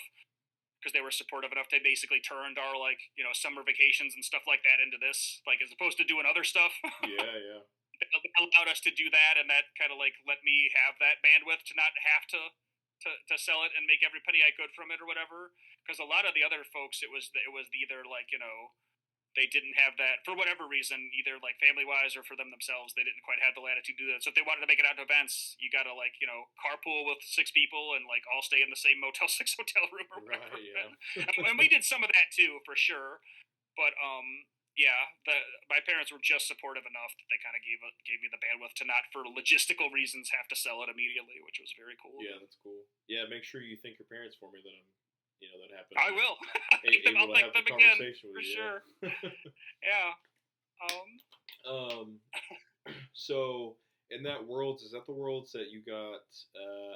because they were supportive enough. They basically turned our like summer vacations and stuff like that into this, like as opposed to doing other stuff. Yeah, yeah, They allowed us to do that, and that kind of like let me have that bandwidth to not have to sell it and make every penny I could from it or whatever. Because a lot of the other folks, it was either like they didn't have that for whatever reason, either like family wise or for them themselves. They didn't quite have the latitude to do that. So if they wanted to make it out to events, you got to like carpool with six people and like all stay in the same Motel 6 hotel room or whatever. right, yeah, And we did some of that too for sure. But yeah, my parents were just supportive enough that they kind of gave me the bandwidth to not for logistical reasons have to sell it immediately, which was very cool. yeah. That's cool. Yeah, make sure you thank your parents for me that that happened. I will. Able I'll to thank have the them again conversation for with you. sure. Yeah. Um, um, so in that worlds, is that the worlds that you got?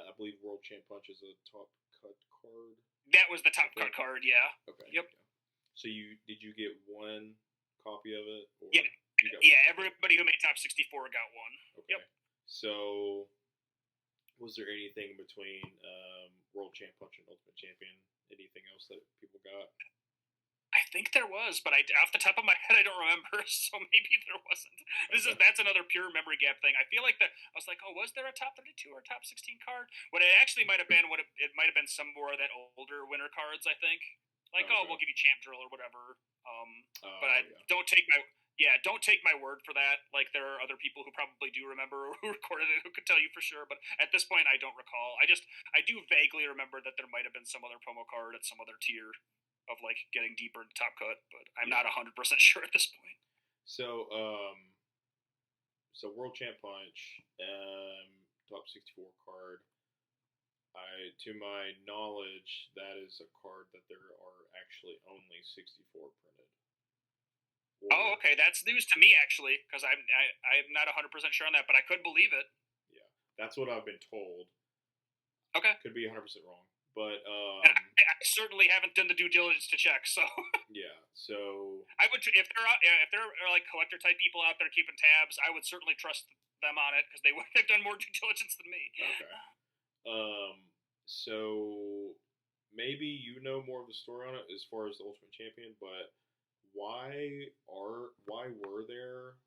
I believe World Champ Punch is a top cut card. that was the top cut card. Yeah. Okay. Yep. Yeah. So did you get one copy of it, or Yeah. you got Yeah. one? Everybody who made top 64 got one. Okay. Yep. So was there anything between World Champ Punch and Ultimate Champion? Anything else that people got? I think there was, but off the top of my head, I don't remember. So maybe there wasn't. Okay. That's another pure memory gap thing. I feel like that. I was like, oh, was there a top 32 or top 16 card? What it actually might have been, it might have been some more of that older winner cards. I think, like, Oh, okay. we'll give you Champ Drill or whatever. But Yeah. don't take my word for that. Like, there are other people who probably do remember who recorded it who could tell you for sure. But at this point, I don't recall. I do vaguely remember that there might have been some other promo card at some other tier of like getting deeper into top cut, but I'm not 100% sure at this point. So World Champ Punch, top 64 card. To my knowledge, that is a card that there are actually only 64 printed. Oh, okay, that's news to me actually, because I'm not 100% sure on that, but I could believe it. Yeah, that's what I've been told. Okay, could be 100% wrong, but I certainly haven't done the due diligence to check. So yeah, so I would if there are like collector type people out there keeping tabs, I would certainly trust them on it because they've done more due diligence than me. okay. So maybe you know more of the story on it as far as the Ultimate Champion, but why were there,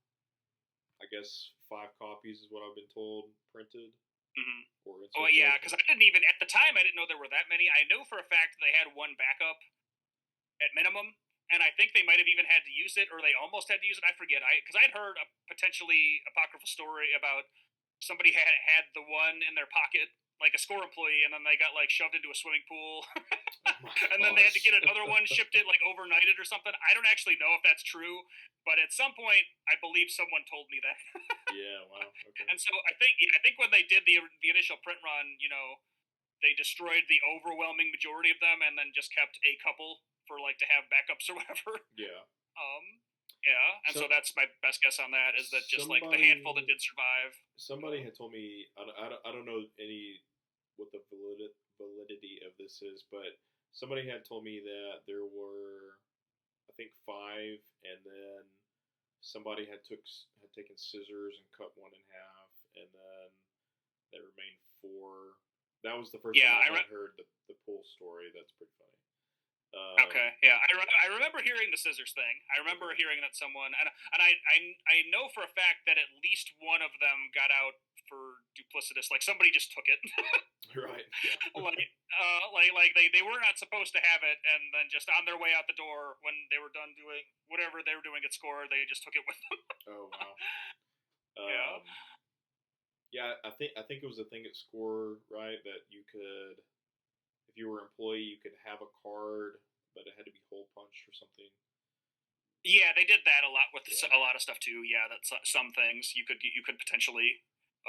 I guess, 5 copies is what I've been told, printed Hmm. or in Oh yeah, because circulation? I didn't even at the time I didn't know there were that many. I know for a fact they had one backup at minimum, and I think they might have even had to use it, or they almost had to use it. I forget. Because I'd heard a potentially apocryphal story about somebody had the one in their pocket, like a score employee, and then they got like shoved into a swimming pool, Oh my and then they had to gosh. get another one shipped in like overnighted or something. I don't actually know if that's true, but at some point, I believe someone told me that. Yeah. Wow. Okay. And so I think when they did the initial print run, they destroyed the overwhelming majority of them, and then just kept a couple for like to have backups or whatever. Yeah. Um, yeah, and so So that's my best guess on that is that just like the handful that somebody did survive. somebody had told me, I don't know any what the validity of this is, but somebody had told me that there were, I think, 5, and then somebody had taken scissors and cut one in half, and then there remained 4. That was the first time Yeah, I had heard the pull story. That's pretty funny. okay, yeah, I remember hearing the scissors thing. I remember Okay. hearing that someone and I know for a fact that at least one of them got out for duplicitous. Like somebody just took it. Right. Yeah. Like they were not supposed to have it, and then just on their way out the door when they were done doing whatever they were doing at score, they just took it with them. Oh wow. Yeah. Um, yeah, I think it was a thing at Score, right? That you could, if you were an employee, you could have a card, but it had to be hole punched or something. Yeah, they did that a lot with Yeah. a lot of stuff too. Yeah, that's some things you could potentially.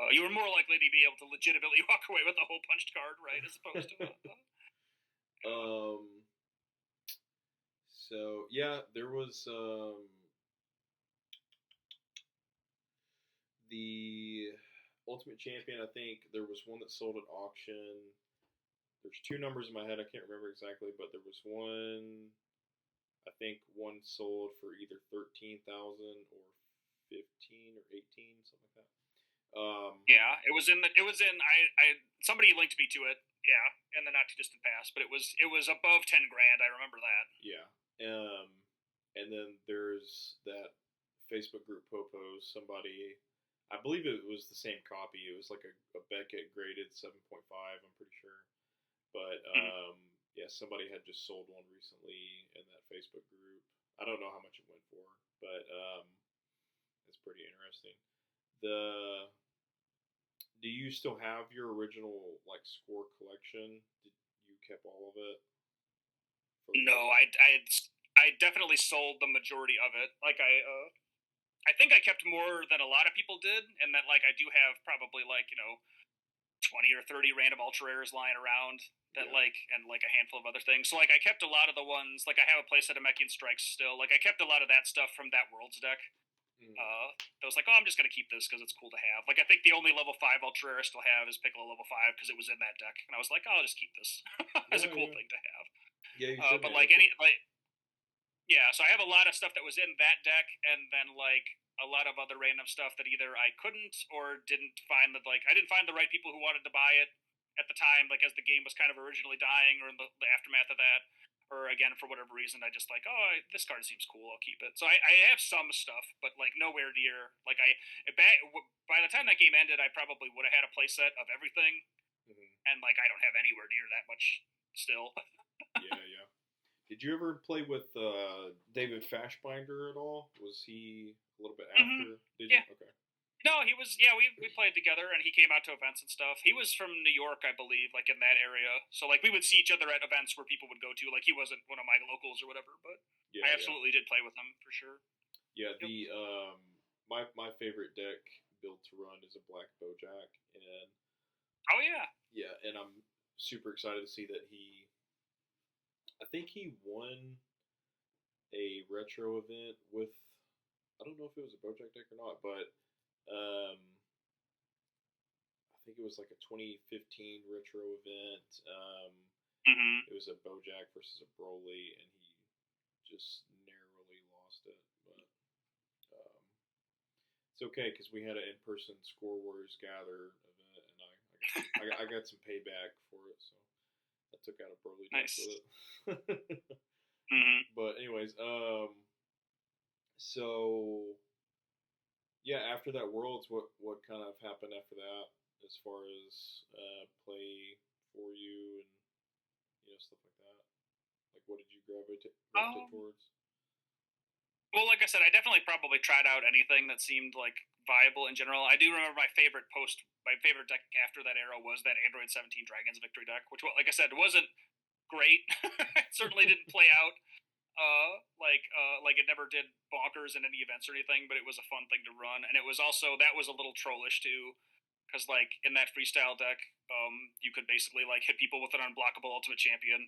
You were more likely to be able to legitimately walk away with a whole punched card, right, as opposed to yeah. um. So yeah, there was the Ultimate Champion. I think there was one that sold at auction. There's 2 numbers in my head. I can't remember exactly, but there was one. I think one sold for either 13,000 or 15 or 18, something like that. Yeah, it was in I somebody linked me to it. Yeah, in the not too distant past, but it was above 10 grand. I remember that. Yeah. Um, and then there's that Facebook group Popos. Somebody, I believe it was the same copy. It was like a Beckett graded 7.5. I'm pretty sure. But Mhm. yeah, somebody had just sold one recently in that Facebook group. I don't know how much it went for, but it's pretty interesting. The Do you still have your original like score collection? Did you kept all of it for the No, most? I definitely sold the majority of it. Like I think I kept more than a lot of people did, and that like I do have probably like 20 or 30 random ultra rares lying around that Yeah. like and like a handful of other things. So like I kept a lot of the ones like I have a playset of Mechian Strikes still. Like I kept a lot of that stuff from that Worlds deck. Mm. I was like, oh, I'm just gonna keep this because it's cool to have. Like I think the only level 5 ultra rare I still have is Piccolo level 5 because it was in that deck, and I was like, oh, I'll just keep this as a Yeah, cool yeah, thing to have. yeah. You should, But man. like That's any cool. like yeah, so I have a lot of stuff that was in that deck, and then like a lot of other random stuff that either I couldn't or didn't find that like I didn't find the right people who wanted to buy it at the time, like as the game was kind of originally dying or in the aftermath of that. Or again, for whatever reason, I just like, oh, this card seems cool. I'll keep it. So I have some stuff, but like nowhere near. Like by the time that game ended, I probably would have had a playset of everything, Hmm. and like I don't have anywhere near that much still. Yeah, yeah. Did you ever play with David Fashbinder at all? Was he a little bit Hmm. after? Did you? Yeah. Okay. No, he was. Yeah, we played together, and he came out to events and stuff. He was from New York, I believe, like in that area. So like we would see each other at events where people would go to. Like he wasn't one of my locals or whatever, but I Yeah, yeah, absolutely did play with him for sure. yeah. Yep. My favorite deck built to run is a Black Bojack, and Oh yeah. yeah, and I'm super excited to see that I think he won a retro event with. I don't know if it was a Bojack deck or not, but um, I think it was like a 2015 retro event. Hmm. It was a Bojack versus a Broly, and he just narrowly lost it. But it's okay because we had an in-person Score Wars Gather event, and I got I got some payback for it, so I took out a Broly deck Nice. with it. Mm-hmm. But anyways, so yeah, after that Worlds, what kind of happened after that, as far as play for you and stuff like that? Like, what did you gravitate Um, towards? well, like I said, I definitely probably tried out anything that seemed like viable in general. I do remember my favorite deck after that era was that Android 17 Dragons Victory deck, which, like I said, wasn't great. It certainly didn't play out like it never did bonkers in any events or anything, but it was a fun thing to run, and it was also that was a little trollish too, because like in that freestyle deck, you could basically like hit people with an unblockable ultimate champion,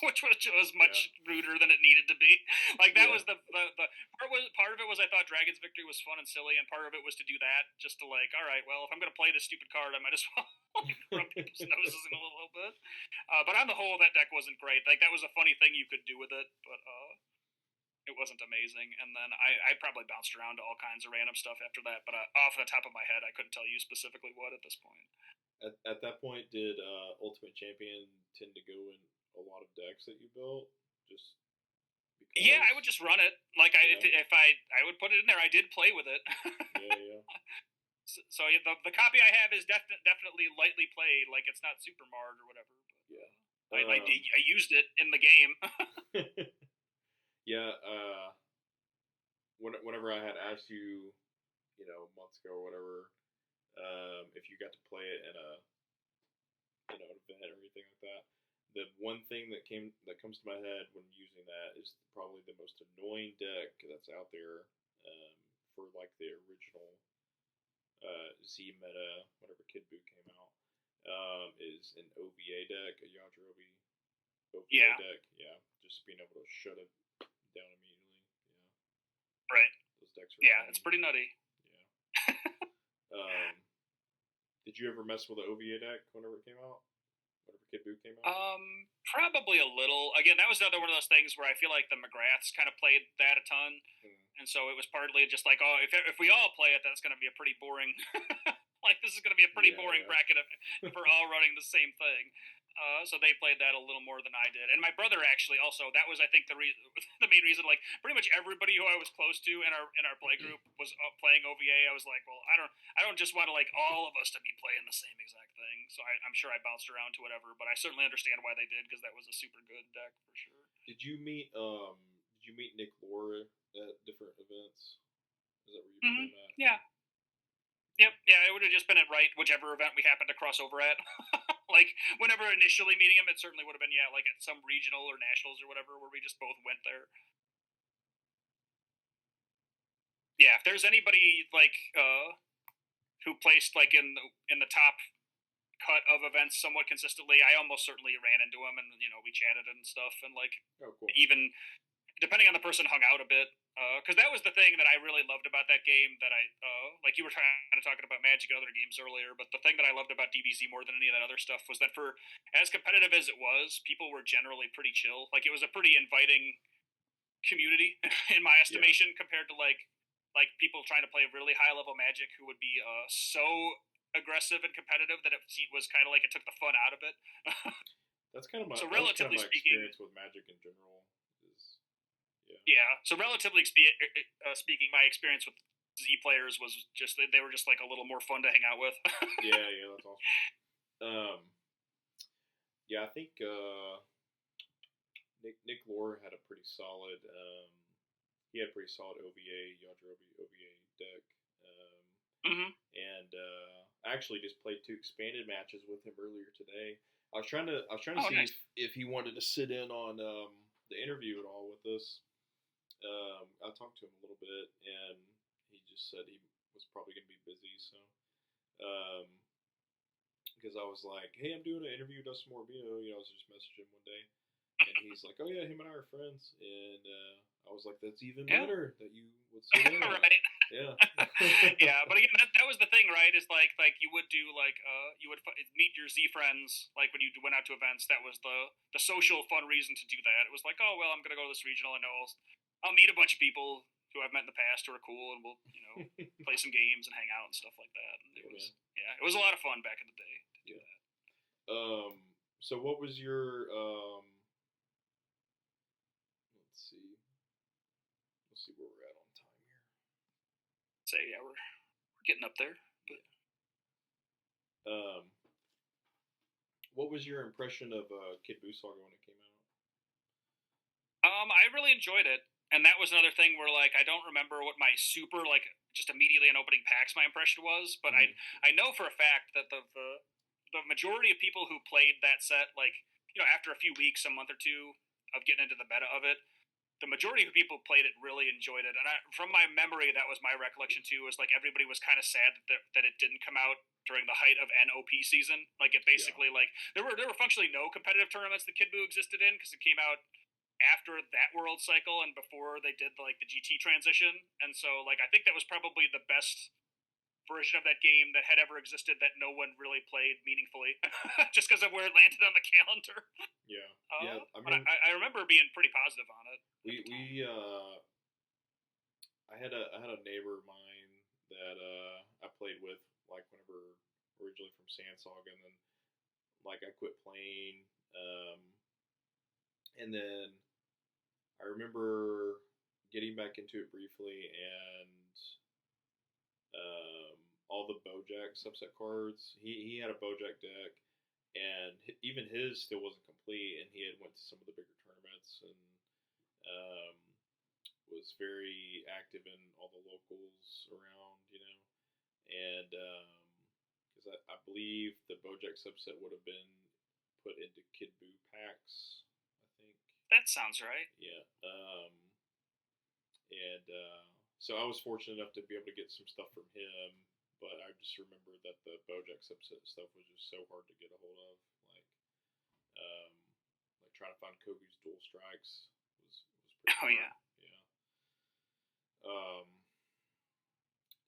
which was Yeah, much ruder than it needed to be. Like that yeah, was the part of it was I thought Dragon's Victory was fun and silly, and part of it was to do that just to like, all right, well if I'm gonna play this stupid card, I might as well like rub people's noses in a little bit. But on the whole, that deck wasn't great. Like that was a funny thing you could do with it, but it wasn't amazing. And then I probably bounced around to all kinds of random stuff after that, but off the top of my head, I couldn't tell you specifically what at this point. at that point, did Ultimate Champion tend to go in a lot of decks that you built, just Yeah, because? I would just run it. Like Yeah, if I would put it in there. I did play with it. yeah, yeah, So yeah, the copy I have is definitely lightly played. Like it's not super marred or whatever. yeah. But I used it in the game. Yeah. Whenever I had asked you, months ago or whatever, if you got to play it in a an event or anything like that, the one thing that comes to my head when using that is probably the most annoying deck that's out there, for like the original Z meta, whenever Kid Buu came out, is an OVA deck, a Yadra OVA Yeah, deck. Yeah, just being able to shut it down immediately. Yeah, right. those decks are Yeah, it's annoying. pretty nutty. Yeah. Did you ever mess with the OVA deck whenever it came out? Whenever Kid Buu came out? Probably a little. Again, that was another one of those things where I feel like the McGraths kind of played that a ton, Mm, and so it was partly just like, oh, if we all play it, that's going to be a pretty boring. Like this is going to be a pretty yeah, boring yeah. bracket if we're all running the same thing. So they played that a little more than I did, and my brother actually also. That was I think the main reason. Like pretty much everybody who I was close to in our play group was playing OVA. I was like, well, I don't just want to like all of us to be playing the same exact thing. So I'm sure I bounced around to whatever, but I certainly understand why they did because that was a super good deck for sure. Did you meet Nick Lore at different events? Is that where you met Hmm. him at? Yeah. Yeah. Yep. Yeah. It would have just been at right whichever event we happened to cross over at. Like whenever initially meeting him, it certainly would have been like at some regional or nationals or whatever where we just both went there. Yeah. If there's anybody like who placed like in the top cut of events somewhat consistently, I almost certainly ran into him and we chatted and stuff and like Oh, cool. even depending on the person, hung out a bit. Because that was the thing that I really loved about that game. That I like you were trying to talking about Magic and other games earlier, but the thing that I loved about DBZ more than any of that other stuff was that for as competitive as it was, people were generally pretty chill. Like it was a pretty inviting community, in my Yeah. estimation, compared to like people trying to play really high level Magic who would be so aggressive and competitive that it was kind of like it took the fun out of it. So That was kind of relatively my speaking, experience with Magic in general. Is Yeah. yeah. So relatively speaking, my experience with Z players was just they were just like a little more fun to hang out with. Yeah, yeah, that's awesome. Um, yeah, I think Nick Lore had a pretty solid. He had a pretty solid OVA Yadra OVA deck. Hmm. And I actually just played 2 expanded matches with him earlier today. I was trying to Oh, see nice. if he wanted to sit in on the interview at all with us. I talked to him a little bit, and he just said he was probably going to be busy. So, um, because I was like, "Hey, I'm doing an interview with Dustin Morabito," I was just messaging him one day, and he's like, "Oh yeah, him and I are friends," and I was like, "That's even Yeah. better that you would sit in on it." Right. Yeah. Yeah, but again, that was the thing, right? Is like you would do like you would meet your Z friends like when you went out to events. That was the social fun reason to do that. It was like, oh well, I'm gonna go to this regional. I know I'll meet a bunch of people who I've met in the past who are cool, and we'll play some games and hang out and stuff like that. And it Yeah, man. was it was a lot of fun back in the day. do Yeah. that. So what was your let's see. Let's see where we're at on time here. So yeah, we're getting up there. But What was your impression of Kid Buu Saga when it came out? I really enjoyed it, and that was another thing where like I don't remember what my super like just immediately in opening packs my impression was, but Mm-hmm. I know for a fact that the majority of people who played that set like after a few weeks, a month or two of getting into the meta of it, the majority of people who played it really enjoyed it. And from my memory, that was my recollection too. Was like everybody was kind of sad that it didn't come out during the height of NOP season. Like it Yeah. basically like there were functionally no competitive tournaments that Kid Buu existed in because it came out after that world cycle and before they did like the GT transition. And so like I think that was probably the best version of that game that had ever existed that no one really played meaningfully just because of where it landed on the calendar. Yeah. Yeah. I But mean, I remember being pretty positive on it. we I had a neighbor of mine that I played with like whenever originally from Sandsaga, and then like I quit playing, and then I remember getting back into it briefly, and um, all the Bojack subset cards. He had a Bojack deck, and even his still wasn't complete, and he had went to some of the bigger tournaments, and um, was very active in all the locals around, and because I believe the Bojack subset would have been put into Kid Buu packs, I think. That sounds right. Yeah. And so I was fortunate enough to be able to get some stuff from him, but I just remember that the Bojack subset stuff was just so hard to get a hold of. Um, like trying to find Kogu's dual strikes was pretty hard. Yeah. Yeah.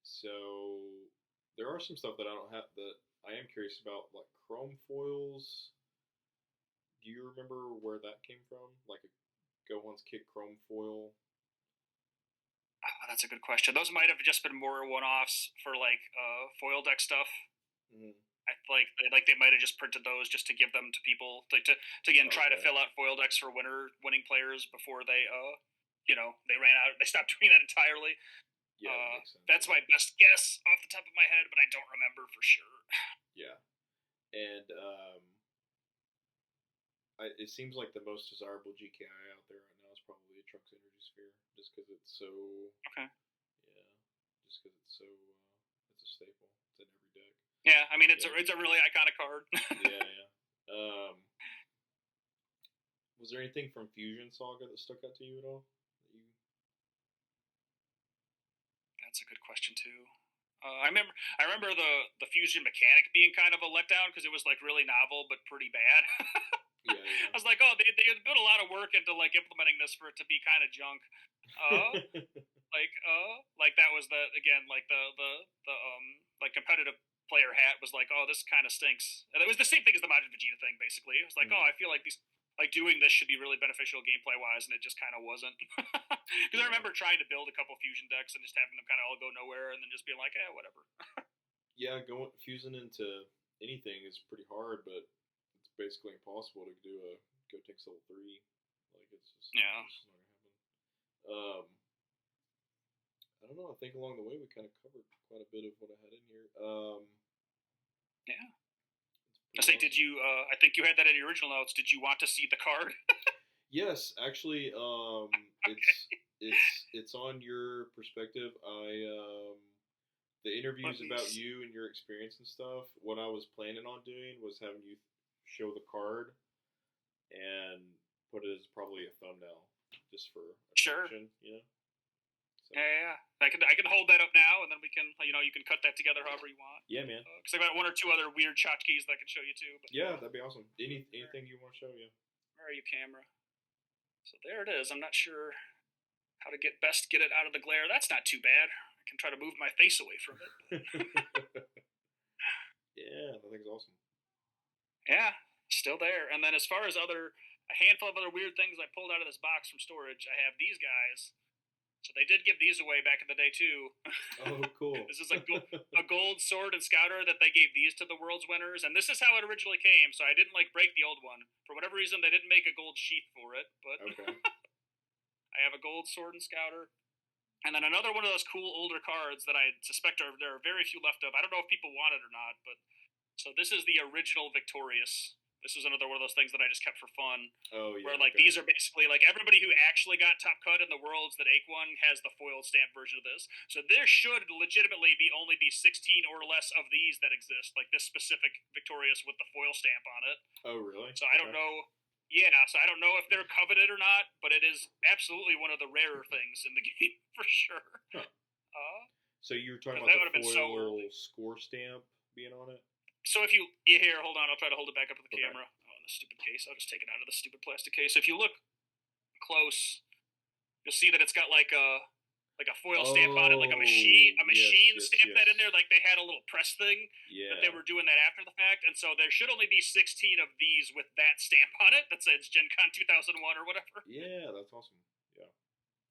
So there are some stuff that I don't have that I am curious about, like chrome foils. Do you remember where that came from? Like a Gohan's Kick chrome foil? That's a good question. Those might have just been more one-offs for like foil deck stuff. Mm-hmm. I they might have just printed those just to give them to people to again try to fill out foil decks for winning players before they they ran out. They stopped doing that entirely. Yeah, that makes sense. That's my best guess off the top of my head, but I don't remember for sure. Yeah, and it seems like the most desirable GKI out there right now is probably a Trunks Energy Sphere, just because it's so. Okay. Yeah, just because it's so. It's a staple. It's in every deck. Yeah, I mean it's a really iconic card. Yeah. Was there anything from Fusion Saga that stuck out to you at all? That's a good question too. I remember the fusion mechanic being kind of a letdown because it was like really novel but pretty bad. Yeah. I was like, oh, they put a lot of work into like implementing this for it to be kind of junk. Like that was the like competitive player hat was like, oh, this kind of stinks. And it was the same thing as the Majin Vegeta thing, basically. It was like, oh, I feel like these like doing this should be really beneficial gameplay wise, and it just kind of wasn't. Because I remember trying to build a couple fusion decks and just having them kind of all go nowhere, and then just being like, whatever. Yeah, going fusing into anything is pretty hard, but it's basically impossible to do a Gotenks level 3. Like it's just not gonna happen. I don't know. I think along the way we kind of covered quite a bit of what I had in here. Yeah. I say, awesome. Did you? I think you had that in your original notes. Did you want to see the card? Yes, actually, Okay. it's on your perspective. The interviews about you and your experience and stuff. What I was planning on doing was having you show the card and put it as probably a thumbnail, just for attraction. Sure. So. Yeah. I can hold that up now, and then we can you can cut that together however you want. Yeah, man. Because I got one or two other weird tchotchkes that I can show you too. But, yeah, that'd be awesome. Anything you want to show? Yeah. Where are you, camera? So there it is. I'm not sure how to get it out of the glare. That's not too bad. I can try to move my face away from it. Yeah, that thing's awesome. Yeah, still there. And then as far as a handful of other weird things I pulled out of this box from storage, I have these guys. So they did give these away back in the day too. Oh, cool. This is a gold sword and scouter that they gave these to the world's winners, and this is how it originally came. So I didn't like break the old one for whatever reason. They didn't make a gold sheath for it, but Okay. I have a gold sword and scouter. And then another one of those cool older cards that I suspect there are very few left of. I don't know if people want it or not, but so this is the original Victorious. This is another one of those things that I just kept for fun. Oh Where yeah. like Okay. these are basically like everybody who actually got top cut in the worlds that Ake won has the foil stamp version of this. So there should legitimately be only be 16 or less of these that exist, like this specific Victorious with the foil stamp on it. Oh really? So I don't Okay. know. Yeah, so I don't know if they're coveted or not, but it is absolutely one of the rarer things in the game for sure. Huh. Uh, So you were talking because about that the would have been so foil early. score stamp being on it? So if you here, hold on, I'll try to hold it back up to the Okay. camera. Oh, the stupid case. I'll just take it out of the stupid plastic case. If you look close, you'll see that it's got like a foil stamp on it, like a machine Oh, yes, yes, stamped that in yes. there. Like they had a little press thing that they Yeah. were doing that after the fact, and so there should only be 16 of these with that stamp on it that says Gen Con 2001 or whatever. Yeah, that's awesome. Yeah.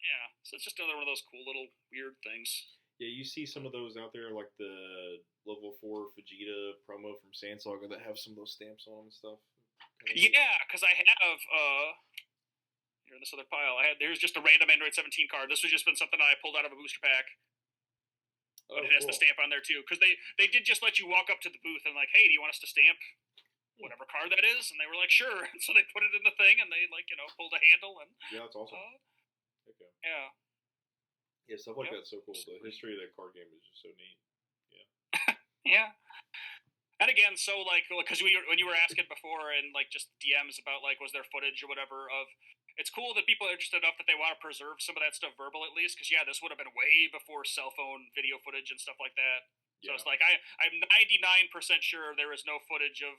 Yeah, so it's just another one of those cool little weird things. Yeah, you see some of those out there, like the level 4 Vegeta promo from Sandsaga that have some of those stamps on them and stuff. Kinda neat. Yeah, because I have here in this other pile. There's just a random Android 17 card. This has just been something I pulled out of a booster pack, but Oh, it has the cool. stamp on there too. Because they did just let you walk up to the booth and like, hey, do you want us to stamp Hmm. whatever card that is? And they were like, sure. And so they put it in the thing and they like pulled a handle and Yeah, that's awesome. uh, Okay. yeah, Yeah, stuff like yep, that's so cool. The history of that card game is just so neat. Yeah. yeah. And again, so like, because when you were asking before, and like just DMs about like, was there footage or whatever of? It's cool that people are interested enough that they want to preserve some of that stuff verbal at least, because yeah, this would have been way before cell phone video footage and stuff like that. So Yeah. it's like I'm 99% sure there is no footage of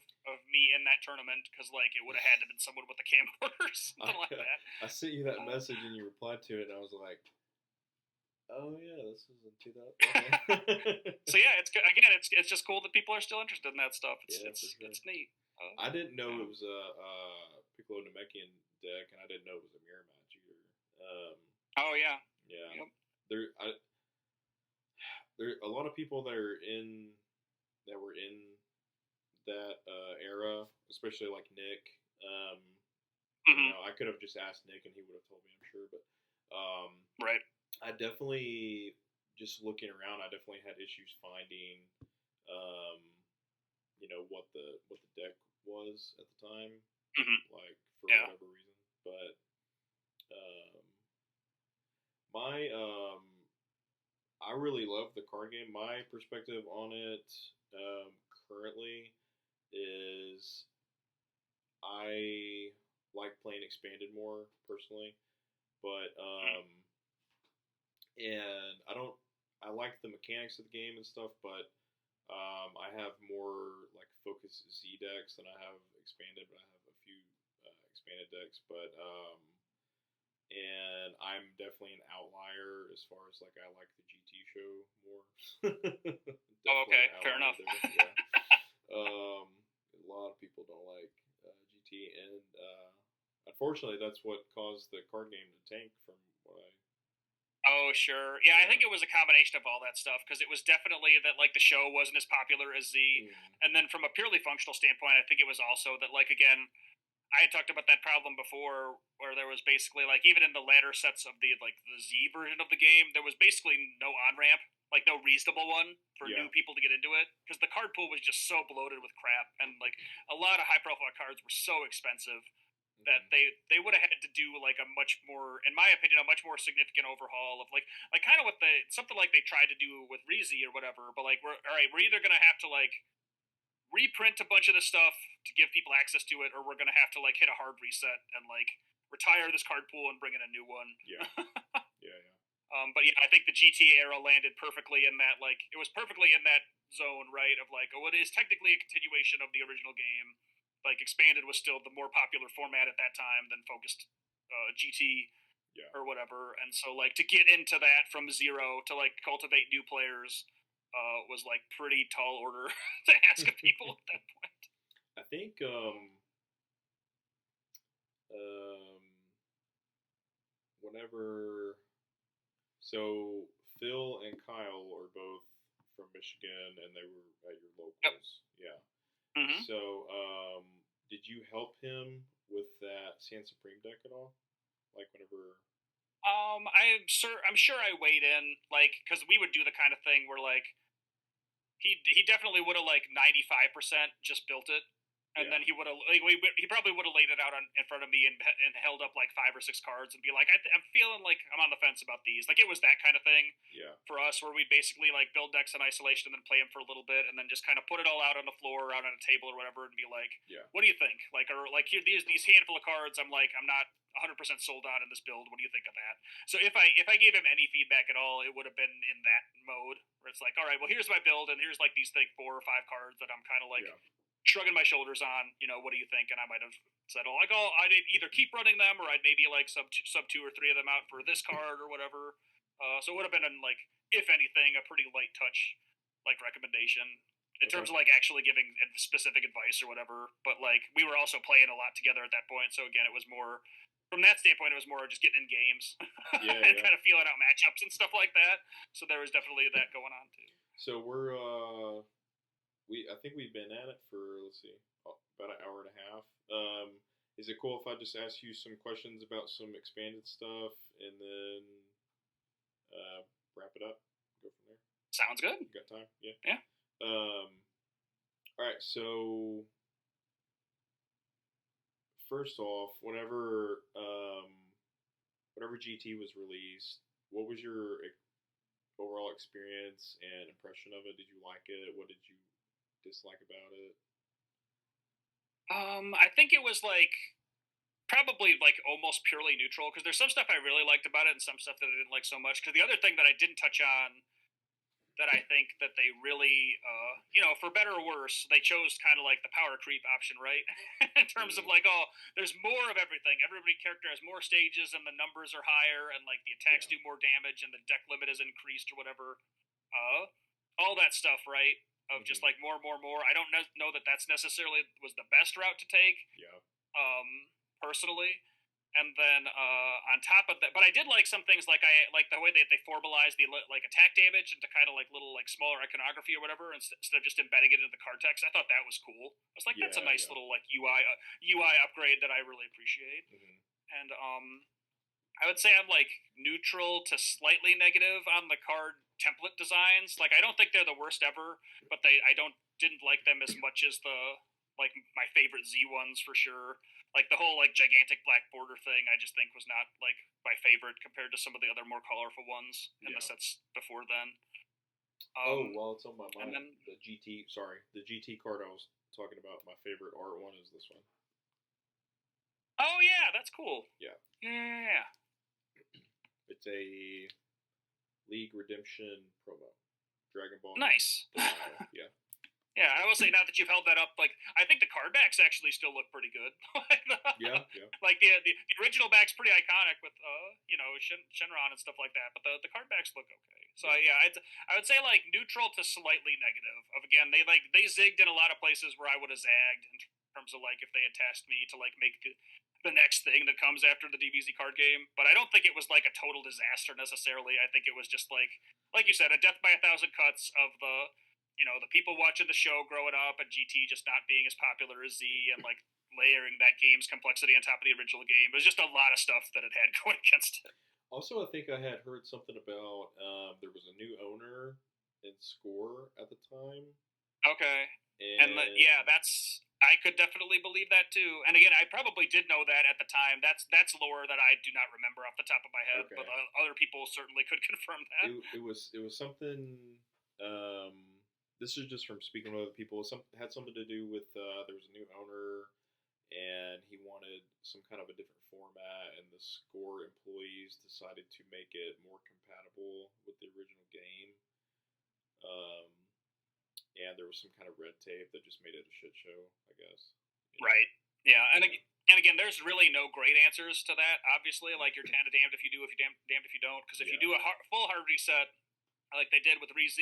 me in that tournament because like it would have had to been someone with a camcorder or something like that. I sent you that Uh, message and you replied to it, and I was like, oh, yeah, this was in 2000. Okay. so yeah, it's just cool that people are still interested in that stuff. Yeah, for sure. It's neat. I didn't know Yeah. it was a Piccolo Namekian deck, and I didn't know it was a mirror match either. Oh yeah. Yeah, Yep. there, there a lot of people that were in that era, especially like Nick. Um, Hmm. I could have just asked Nick, and he would have told me, I'm sure. But um, Right. I definitely just looking around. I definitely had issues finding, um, what the deck was at the time, Hmm. like for Yeah. whatever reason. But um, my I really love the card game. My perspective on it currently is I like playing expanded more personally, but and I like the mechanics of the game and stuff, but I have more like focus Z decks than I have expanded, but I have a few expanded decks, but and I'm definitely an outlier as far as like I like the GT show more. Oh, Definitely okay. an Fair outlier enough. there. Yeah. A lot of people don't like GT, and unfortunately, that's what caused the card game to tank. From what I, Oh, sure. Yeah, I yeah, think it was a combination of all that stuff because it was definitely that like the show wasn't as popular as Z, mm, and then from a purely functional standpoint, I think it was also that like again, I had talked about that problem before where there was basically like even in the latter sets of the Z version of the game, there was basically no on ramp, like no reasonable one for yeah, new people to get into it because the card pool was just so bloated with crap and like a lot of high profile cards were so expensive that mm-hmm, they would have had to do like a much more, in my opinion, a much more significant overhaul of like kind of what the something like they tried to do with Reezy or whatever. But like we're all right, we're either gonna have to like reprint a bunch of this stuff to give people access to it, or we're gonna have to like hit a hard reset and like retire this card pool and bring in a new one. yeah, yeah, yeah. But yeah, I think the GTA era landed perfectly in that. Like, it was perfectly in that zone, right? Of like, oh, it is technically a continuation of the original game. Like, expanded was still the more popular format at that time than focused GT Yeah. or whatever. And so, like, to get into that from zero to like cultivate new players was like pretty tall order to ask of people at that point. I think um, whenever So Phil and Kyle are both from Michigan, and they were at your Yep. locals. Yeah. Mm-hmm. So, did you help him with that Sand Supreme deck at all? Like whenever? I'm sure I weighed in, like, because we would do the kind of thing where like he definitely would have like 95% just built it, and Yeah. then he would have like he probably would have laid it out in front of me and held up like 5 or 6 cards and be like, I'm feeling like I'm on the fence about these. Like it was that kind of thing Yeah. for us where we'd basically like build decks in isolation and then play them for a little bit and then just kind of put it all out on the floor or out on a table or whatever and be like, Yeah. what do you think? Like, or like here these handful of cards, I'm like, I'm not 100% sold on in this build. What do you think of that? So if I gave him any feedback at all, it would have been in that mode where it's like, all right, well here's my build and here's like these like 4 or 5 cards that I'm kind of like Yeah. shrugging my shoulders on. What do you think? And I might have said, oh, like, oh, I'd either keep running them or I'd maybe like sub 2 or 3 of them out for this card or whatever. So it would have been like, if anything, a pretty light touch like recommendation in terms of like actually giving specific advice or whatever. But like we were also playing a lot together at that point, so again, it was more from that standpoint. It was more just getting in games Yeah. and Yeah. kind of feeling out matchups and stuff like that. So there was definitely that going on too. So we're I think we've been at it for, let's see, about an hour and a half. Is it cool if I just ask you some questions about some expanded stuff and then wrap it up? Go from there. Sounds good. You got time? Yeah. Yeah. All right. So first off, whenever GT was released, what was your overall experience and impression of it? Did you like it? What did you dislike about it? I think it was like probably like almost purely neutral because there's some stuff I really liked about it and some stuff that I didn't like so much. Because the other thing that I didn't touch on that I think that they really, for better or worse, they chose kind of like the power creep option, right? In terms of like, oh, there's more of everything. Every character has more stages and the numbers are higher and like the attacks do more damage and the deck limit is increased or whatever. All that stuff, right? Of just like more, more, more. I don't know that that's necessarily was the best route to take. Yeah. Personally. And then on top of that, but I did like some things like I like the way that they formalized the like attack damage into kind of like little like smaller iconography or whatever instead of just embedding it into the card text. I thought that was cool. I was like, that's a nice little like UI upgrade that I really appreciate. And I would say I'm like neutral to slightly negative on the card template designs. Like I don't think they're the worst ever, but I didn't like them as much as the like my favorite Z ones for sure. Like the whole like gigantic black border thing, I just think was not like my favorite compared to some of the other more colorful ones in the sets before then. Well, it's on my mind. Then, the GT card I was talking about. My favorite art one is this one. oh yeah, that's cool. Yeah. Yeah. It's a League Redemption promo. Dragon Ball. Nice. Yeah. Yeah, I will say now that you've held that up, like I think the card backs actually still look pretty good. Yeah. Like the original back's pretty iconic with Shenron and stuff like that, but the card backs look okay. So yeah, I would say like neutral to slightly negative. Of again, they zigged in a lot of places where I would have zagged in terms of like if they had tasked me to like make the next thing that comes after the DBZ card game. But I don't think it was like a total disaster necessarily. I think it was just like you said, a death by 1,000 cuts of the people watching the show growing up and GT just not being as popular as Z and like layering that game's complexity on top of the original game. It was just a lot of stuff that it had going against it. Also, I think I had heard something about there was a new owner in Score at the time. Okay. And I could definitely believe that too. And again, I probably did know that at the time. That's lore that I do not remember off the top of my head, but other people certainly could confirm that. It was something. This is just from speaking with other people. Had something to do with there was a new owner, and he wanted some kind of a different format, and the Score employees decided to make it more compatible with the original game. And there was some kind of red tape that just made it a shit show, I guess. Right. Yeah, and again, there's really no great answers to that. Obviously, like you're kind of damned if you do, if you damned if you don't. Because if you do a full hard reset, like they did with Re-Z,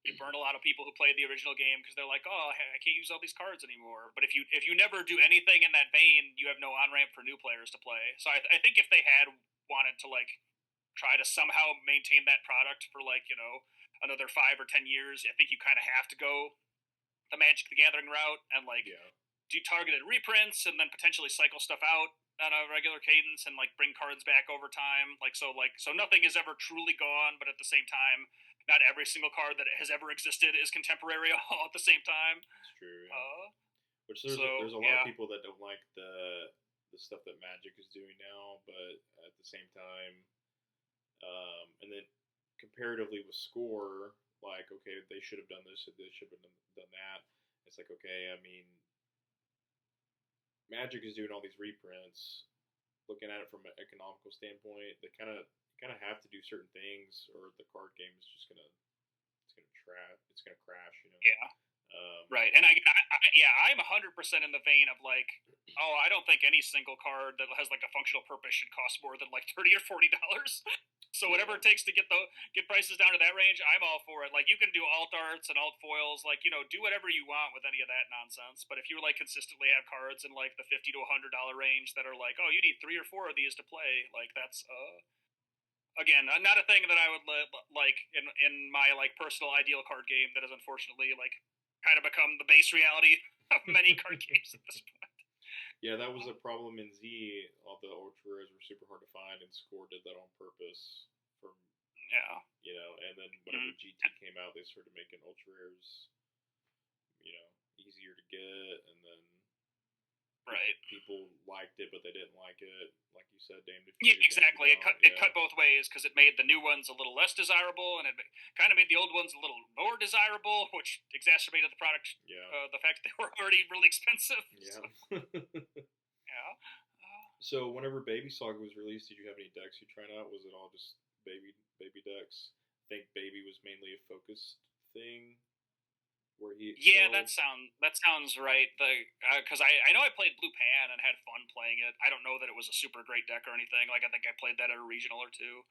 you burn a lot of people who played the original game because they're like, oh, I can't use all these cards anymore. But if you never do anything in that vein, you have no on ramp for new players to play. So I think if they had wanted to like try to somehow maintain that product for like another 5 or 10 years, I think you kind of have to go the Magic the Gathering route and like Yeah. do targeted reprints and then potentially cycle stuff out on a regular cadence and like bring cards back over time. So nothing is ever truly gone, but at the same time, not every single card that has ever existed is contemporary all at the same time. It's true. Yeah. Uh, Which so there's a lot of yeah, people that don't like the stuff that Magic is doing now, but at the same time, and then comparatively with Score, like okay, they should have done this, they should have done that. It's like okay, I mean, Magic is doing all these reprints. Looking at it from an economical standpoint, they kind of have to do certain things, or the card game is just it's gonna crash, you know. yeah. Um, Right, and yeah, I'm 100% in the vein of like, oh, I don't think any single card that has like a functional purpose should cost more than like $30 or $40. So whatever yeah, it takes to get prices down to that range, I'm all for it. Like you can do alt arts and alt foils, like do whatever you want with any of that nonsense. But if you like consistently have cards in like the $50 to $100 range that are like, oh, you need 3 or 4 of these to play, like that's again not a thing that I would like in my like personal ideal card game that has unfortunately like kind of become the base reality of many card games at this point. yeah, that was a problem in Z. All the ultra rares were super hard to find, and Score did that on purpose for Yeah. and then whenever Mm-hmm. GT came out, they started making ultra rares, easier to get, and then Right. people liked it, but they didn't like it. Like you said, damned if Yeah, you did, damned if you exactly. It cut don't. it cut both ways because it made the new ones a little less desirable, and it kind of made the old ones a little more desirable, which exacerbated the product. Yeah, The fact that they were already really expensive. So, yeah. yeah. So whenever Baby Saga was released, did you have any decks you tried out? Was it all just baby decks? I think Baby was mainly a focused thing where he Yeah, excelled. that sounds right. Because I know I played Blue Pan and had fun playing it. I don't know that it was a super great deck or anything. Like I think I played that at a regional or two.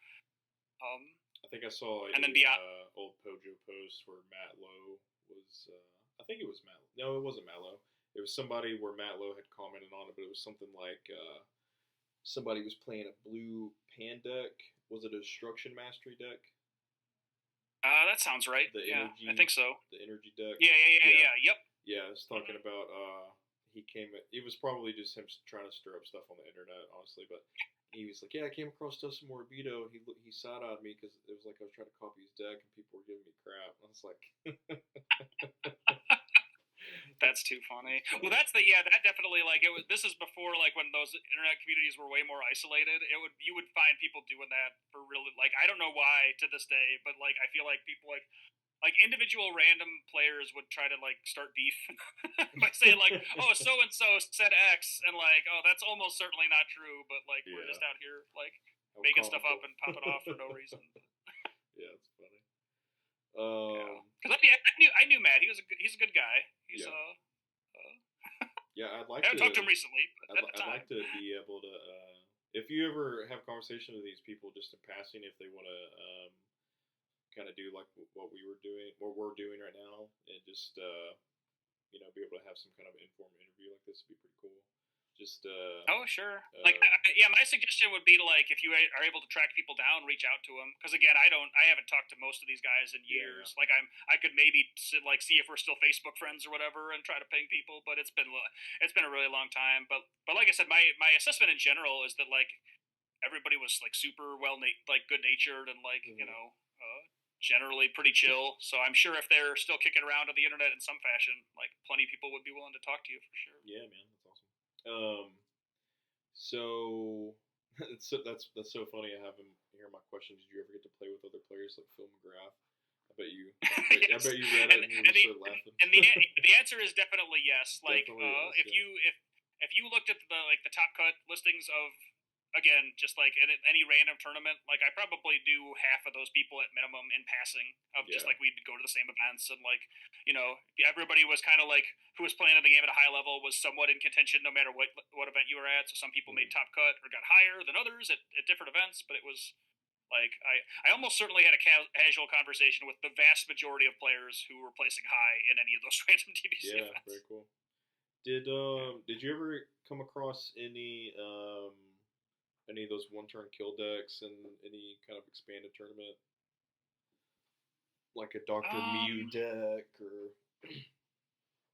Um, I think I saw a and then beyond. old Pojo post where Matt Lowe was. I think it was Matt. No, it wasn't Matt Lowe. It was somebody where Matt Lowe had commented on it, but it was something like somebody was playing a blue pan deck. Was it a Destruction Mastery deck? That sounds right. The Yeah, energy, I think so. the energy deck. Yeah. Yep. Yeah, I was talking Mm-hmm. about he came. It was probably just him trying to stir up stuff on the internet, honestly. But he was like, "Yeah, I came across Dustin Morabito. He side eyed me because it was like I was trying to copy his deck, and people were giving me crap." I was like, That's too funny. Well, funny. that definitely like it was. This is before like when those internet communities were way more isolated. You would find people doing that for really like I don't know why to this day, but like I feel like people like individual random players would try to like start beef by saying like, oh, so and so said X, and like, oh, that's almost certainly not true, but like we're Yeah, just out here like how making stuff up comical. and popping off for no reason. Yeah, it's funny. Yeah, because I knew Matt. He's a good guy. He's Yeah, uh yeah. I'd I like haven't talked to to. him recently, but at the I'd time. like to be able to. If you ever have conversation with these people just in passing, if they want to kind of do like what we're doing right now, and just be able to have some kind of informal interview like this would be pretty cool. Just Oh, sure. Like, yeah, my suggestion would be to like, if you are able to track people down, reach out to them. Because again, I haven't talked to most of these guys in yeah, yeah, years. Like, I could maybe see if we're still Facebook friends or whatever, and try to ping people. But it's been a really long time. But like I said, my assessment in general is that like everybody was like super like good natured and like mm-hmm. generally pretty chill. So I'm sure if they're still kicking around on the internet in some fashion, like plenty of people would be willing to talk to you for sure. Yeah, man, that's awesome. So that's so funny. I have him here. My question: did you ever get to play with other players like Phil McGrath? I bet you. I Yes, bet you read it and you and just started laughing. the answer is definitely yes. Like Definitely yes. if Yeah. if you looked at the top cut listings of again just like in any random tournament, like I probably knew half of those people at minimum in passing of just Yeah. like we'd go to the same events and like everybody was kind of like who was playing the game at a high level was somewhat in contention no matter what event you were at. So some people Mm-hmm. made top cut or got higher than others at different events, but it was like I almost certainly had a casual conversation with the vast majority of players who were placing high in any of those random DBC Yeah. Very events. cool. Did you ever come across any Any of those one-turn kill decks in any kind of expanded tournament, like a Doctor Mew Um, deck or?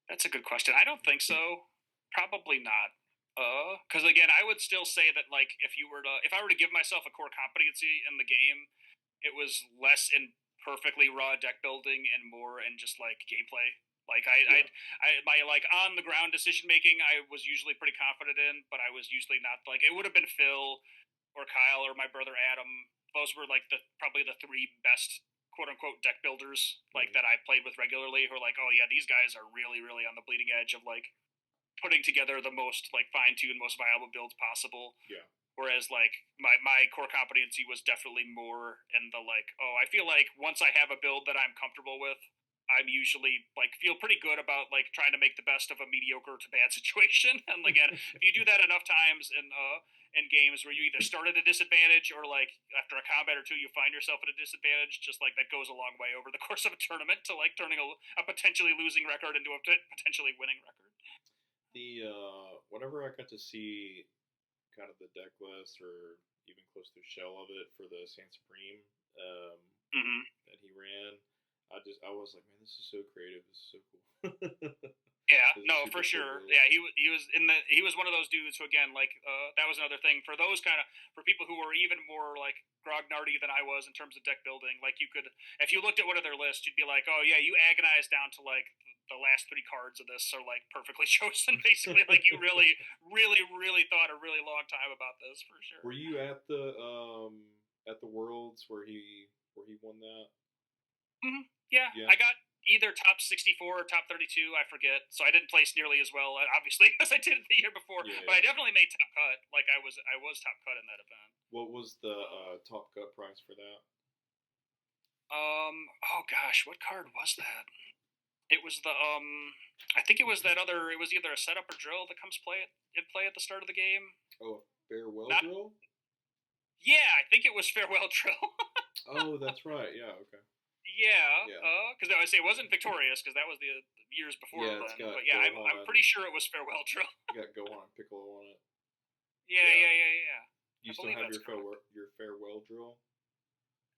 that's a good question. I don't think so. Probably not. Because again, I would still say that like if I were to give myself a core competency in the game, it was less in perfectly raw deck building and more in just like gameplay. Like Yeah. my like on the ground decision making, I was usually pretty confident in, but I was usually not. Like it would have been Phil or Kyle or my brother Adam. Those were like the probably the three best quote unquote deck builders like Mm-hmm. that I played with regularly. Who are like, oh yeah, these guys are really on the bleeding edge of like putting together the most like fine tuned, most viable builds possible. Yeah. Whereas like my core competency was definitely more in the like, oh, I feel like once I have a build that I'm comfortable with, I'm usually like feel pretty good about like trying to make the best of a mediocre to bad situation. And again, if you do that enough times in games where you either start at a disadvantage or like after a combat or two you find yourself at a disadvantage, just like that goes a long way over the course of a tournament to like turning a potentially losing record into a potentially winning record. The whenever I got to see kind of the deck list or even close to a shell of it for the San Supreme um, Mm-hmm. that he ran, I was like, man, this is so creative. This is so cool. Yeah, This is no, for super cool sure. build. Yeah, he was one of those dudes who again like that was another thing for those kind of for people who were even more like grognardy than I was in terms of deck building. Like you could if you looked at one of their lists, you'd be like, oh yeah, you agonized down to like the last three cards of this are like perfectly chosen. Basically, like you really thought a really long time about this for Were sure. you at the Worlds where he won that? Hmm. Yeah, Yeah. I got either top 64 or top 32. I forget. So I didn't place nearly as well, obviously, as I did the year before. Yeah, But I yeah. definitely made top cut. Like I was top cut in that event. What was the Uh, top cut price for that? oh gosh, what card was that? It was the I think it was that other. It was either a setup or drill that comes play at the start of the game. Oh, a farewell Not drill. yeah, I think it was farewell drill. Oh, that's right. Yeah. Okay. Yeah, Yeah. because I would say it wasn't victorious because that was the years before Yeah. It's then. got But yeah, I'm Gohan. pretty sure it was farewell drill. Got Gohan and Piccolo on it. Yeah. Yeah. You I still believe have that's correct. your farewell drill?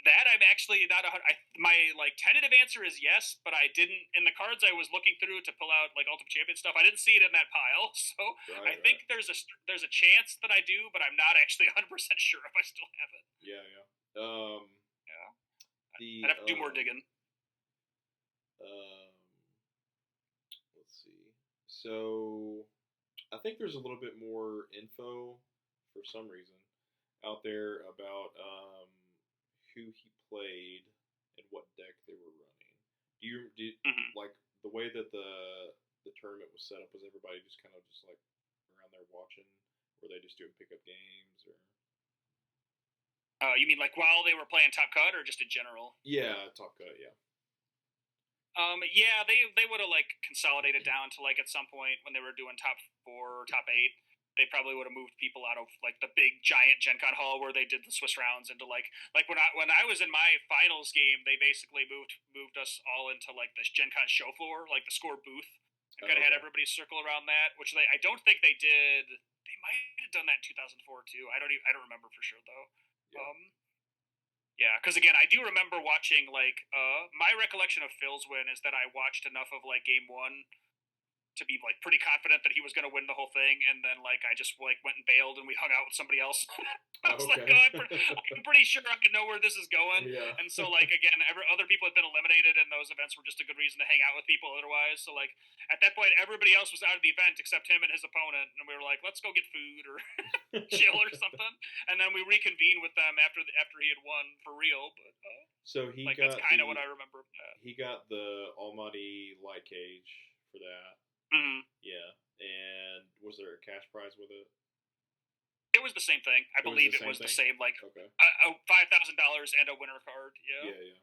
That I'm actually not a hundred. My like tentative answer is yes, but I didn't in the cards I was looking through to pull out like Ultimate Champion stuff. I didn't see it in that pile, so Right. I Right. think there's a chance that I do, but I'm not actually 100% sure if I still have it. Yeah. Yeah. Yeah, The I'd have to do more digging. um, let's see. So I think there's a little bit more info for some reason out there about who he played and what deck they were running. Do you Hmm. like the way that the tournament was set up? Was everybody just kind of just like around there watching? Were they just doing pickup games or? You mean like while they were playing Top Cut or just in general? Yeah, top cut. Yeah. Yeah, they would have like consolidated down to like at some point when they were doing top four or top eight, they probably would have moved people out of like the big giant Gen Con hall where they did the Swiss rounds into like when I was in my finals game, they basically moved us all into like this Gen Con show floor, like the score booth, and kind Oh, of had okay. everybody circle around that, which I don't think they did. They might have done that in 2004 too. I don't remember for sure though. Yeah. Yeah, because again, I do remember watching like my recollection of Phil's win is that I watched enough of like game one to be like pretty confident that he was going to win the whole thing, and then like I just like went and bailed, and we hung out with somebody else. I was Oh, like, okay. oh, I'm pretty sure I know where this is going. Yeah. And so like again, other people had been eliminated, and those events were just a good reason to hang out with people. Otherwise, so like at that point, everybody else was out of the event except him and his opponent, and we were like, let's go get food or chill or something, and then we reconvened with them after he had won for real. But So he like that's got kind of what I remember of that. the Almighty Light Cage for that. Mm-hmm. Yeah. And was there a cash prize with it? It was the same thing. I It was the believe it same was the thing. same, like Okay. $5,000 and a winner card. Yeah. Yeah, yeah,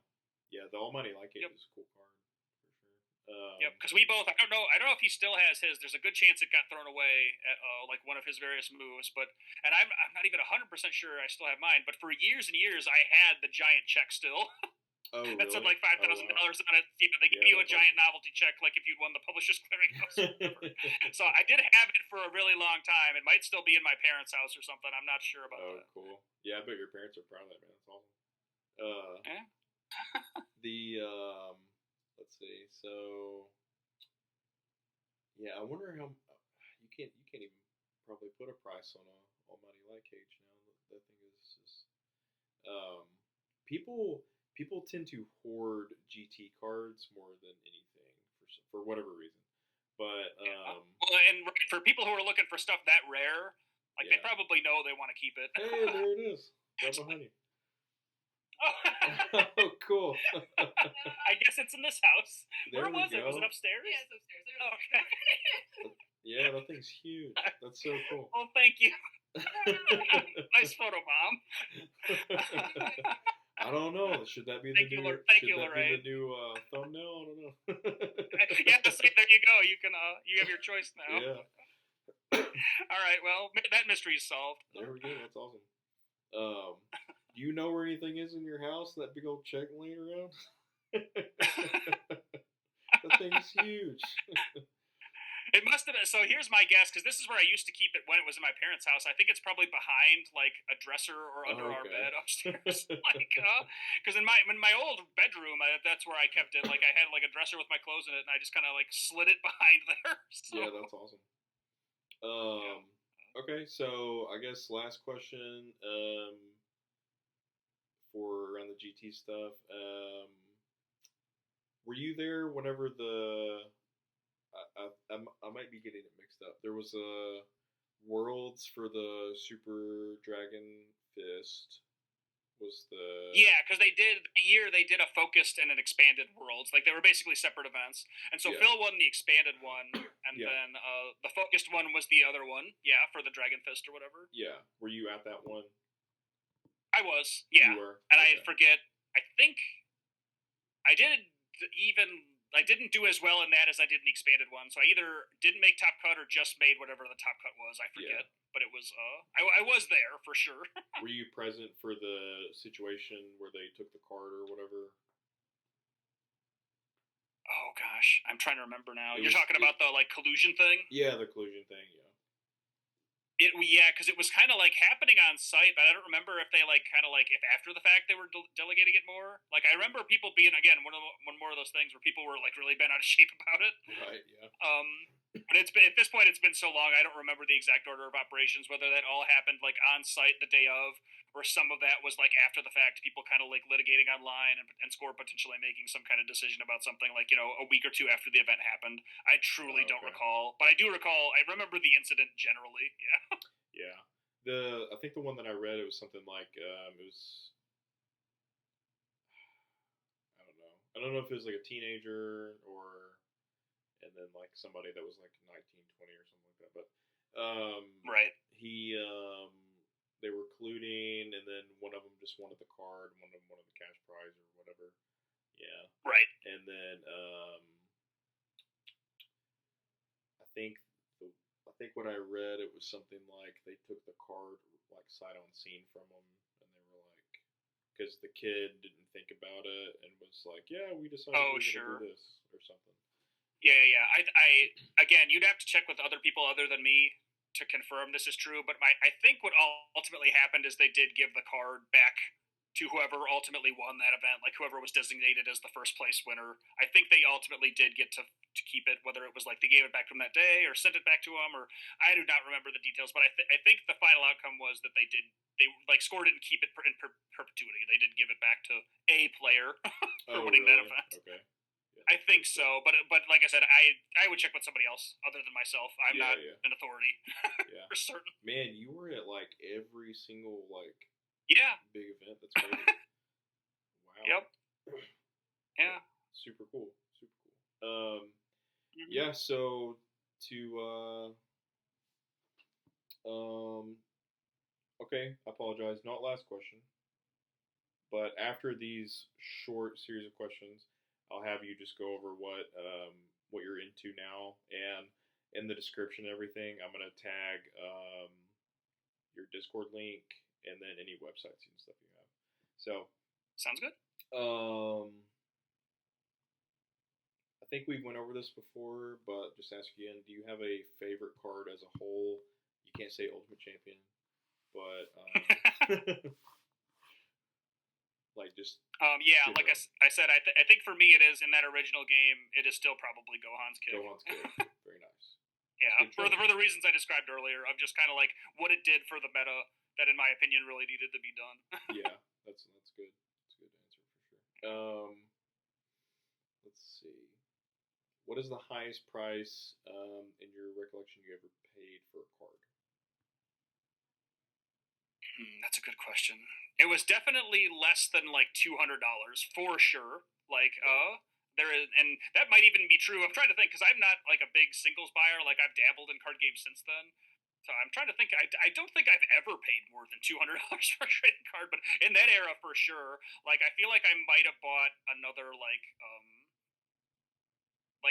yeah. The Almighty Light Cage Yep. is a cool card for sure. Yep. Because we both. I don't know. I don't know if he still has his. There's a good chance it got thrown away at like one of his various moves. But and I'm not even 100% sure I still have mine. But for years and years, I had the giant check still. Oh, That said really? like Oh, wow. $5,000 on it. Yeah, they give Yeah, you a that's giant awesome. novelty check, like if you'd won the Publishers Clearinghouse or whatever. So I did have it for a really long time. It might still be in my parents' house or something. I'm not sure about Oh, that. cool. Yeah, I bet your parents are proud of that, man. That's awesome. Uh, Yeah. the let's see. So yeah, I wonder how you can't even probably put a price on a almighty light cage now. That thing is just um people people tend to hoard GT cards more than anything for whatever reason. But Yeah. Well, and for people who are looking for stuff that rare, like they yeah. probably know they want to keep it. Hey, there it is, right behind you. Oh. Oh, cool. I guess it's in this house. There Where we was it? Was it go. upstairs? Yeah, it's upstairs. Oh, okay. Yeah, that thing's huge. That's so cool. Well, thank you. Nice photo, Mom. I don't know. Should that be the Thank you, new? thank Should you, that be Lorraine. the new thumbnail? I don't know. Yeah, see, there you go. You can, you have your choice now. Yeah. All right. Well, that mystery is solved. There we go. That's awesome. Do you know where anything is in your house? That big old check laying around. That thing's huge. It must have been. So here's my guess, because this is where I used to keep it when it was in my parents' house. I think it's probably behind like a dresser or under our Okay. bed upstairs. Like, because in my old bedroom, that's where I kept it. Like I had like a dresser with my clothes in it, and I just kind of like slid it behind there. So, Yeah, that's awesome. yeah. Okay, so I guess last question. For around the GT stuff. Were you there whenever I might be getting it mixed up. There was a Worlds for the Super Dragon Fist. Was the Yeah, because they did a year. They did a focused and an expanded worlds. Like they were basically separate events. And so Yeah. Phil won the expanded one, and Yeah. then the focused one was the other one. Yeah, for the Dragon Fist or whatever. Yeah. Were you at that one? I was. Yeah, You were. and Okay. I forget. I think I didn't I didn't do as well in that as I did in the expanded one. So I either didn't make top cut or just made whatever the top cut was. I forget. Yeah. But it was I was there for sure. Were you present for the situation where they took the card or whatever? Oh gosh, I'm trying to remember now. It You're was- talking about the like collusion thing? Yeah, the collusion thing. Yeah. Yeah, because it was kind of like happening on site, but I don't remember if they like kind of like if after the fact they were delegating it more. Like I remember people being again one more of those things where people were like really bent out of shape about it. Right. Yeah. But it's been at this point it's been so long I don't remember the exact order of operations, whether that all happened like on site the day of, or some of that was like after the fact, people kind of like litigating online and score potentially making some kind of decision about something like a week or two after the event happened. I truly don't Okay. recall, but I do recall. I remember the incident generally. Yeah. Yeah. I think the one that I read, it was something like it was, I don't know if it was like a teenager or and then like somebody that was like 19, 20 or something like that. But Right. they were colluding, and then one of them just wanted the card, one of them wanted the cash prize or whatever. Yeah. Right. And then think I think what I read, it was something like they took the card like sight unseen from them, and they were like, because the kid didn't think about it and was like, yeah, we decided we were sure. gonna do this or something. Yeah. I again, you'd have to check with other people other than me to confirm this is true. But I think what ultimately happened is they did give the card back to whoever ultimately won that event, like whoever was designated as the first place winner. I think they ultimately did get to keep it, whether it was like they gave it back to him that day or sent it back to him, or I do not remember the details. But I think the final outcome was that they like score didn't keep it in perpetuity. They did give it back to a player for winning that event. Okay. Yeah, I think so, but like I said, I would check with somebody else other than myself. I'm not an authority Yeah. for certain. Man, you were at like every single like big event. That's crazy. Wow. Yep. Yeah. Super cool. Super cool. Yeah. So to okay, I apologize. Not last question, but after these short series of questions, I'll have you just go over what you're into now, and in the description and everything, I'm gonna tag your Discord link and then any websites and stuff you have. So sounds good. I think we went over this before, but just ask again. Do you have a favorite card as a whole? You can't say Ultimate Champion, but like just Yeah, like general. I said, I think for me it is in that original game. It is still probably Gohan's kick. Gohan's kick, very nice. It's a Yeah, good for choice. the reasons I described earlier, of just kind of like what it did for the meta that, in my opinion, really needed to be done. Yeah, that's good. That's a good answer for sure. Let's see. What is the highest price in your recollection you ever paid for a card? That's a good question. It was definitely less than like $200 for sure. Like, there is, and that might even be true. I'm trying to think because I'm not like a big singles buyer. Like, I've dabbled in card games since then. So I'm trying to think. I don't think I've ever paid more than $200 for a trading card, but in that era for sure. Like, I feel like I might have bought another like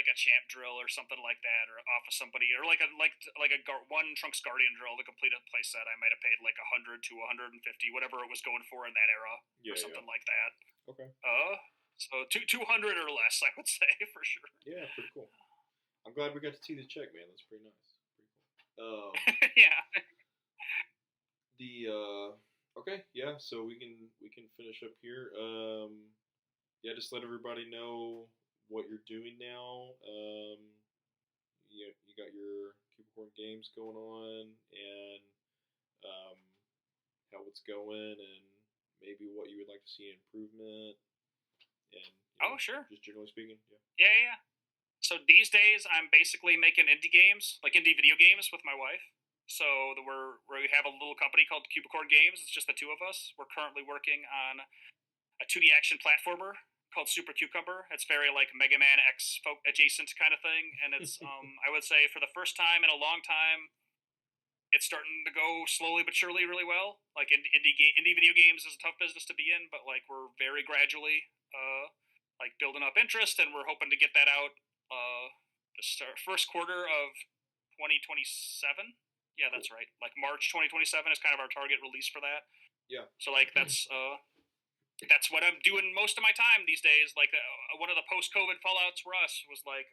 a champ drill or something like that, or off of somebody, or one Trunks Guardian drill to complete a play set. I might have paid like 100 to 150, whatever it was going for in that era, or Yeah, yeah. something like that. Okay. So 200 or less, I would say for sure. Yeah, pretty cool. I'm glad we got to see the check, man. That's pretty nice. Pretty cool. Yeah. Okay, yeah. So we can finish up here. Yeah, just let everybody know what you're doing now. You got your CubiCorn Games going on, and um, how it's going, and maybe what you would like to see improvement, and Oh, sure. just generally speaking. Yeah. Yeah, yeah, yeah. So these days, I'm basically making indie games, like indie video games, with my wife. So we have a little company called CubiCorn Games. It's just the two of us. We're currently working on a 2D action platformer called Super Cucumber. It's very like Mega Man X folk adjacent kind of thing, and it's I would say for the first time in a long time, it's starting to go slowly but surely really well. Like indie video games is a tough business to be in, but like we're very gradually like building up interest, and we're hoping to get that out the first quarter of 2027. Yeah, Cool. that's right. Like March 2027 is kind of our target release for that. Yeah. So like that's what I'm doing most of my time these days. Like one of the post-COVID fallouts for us was like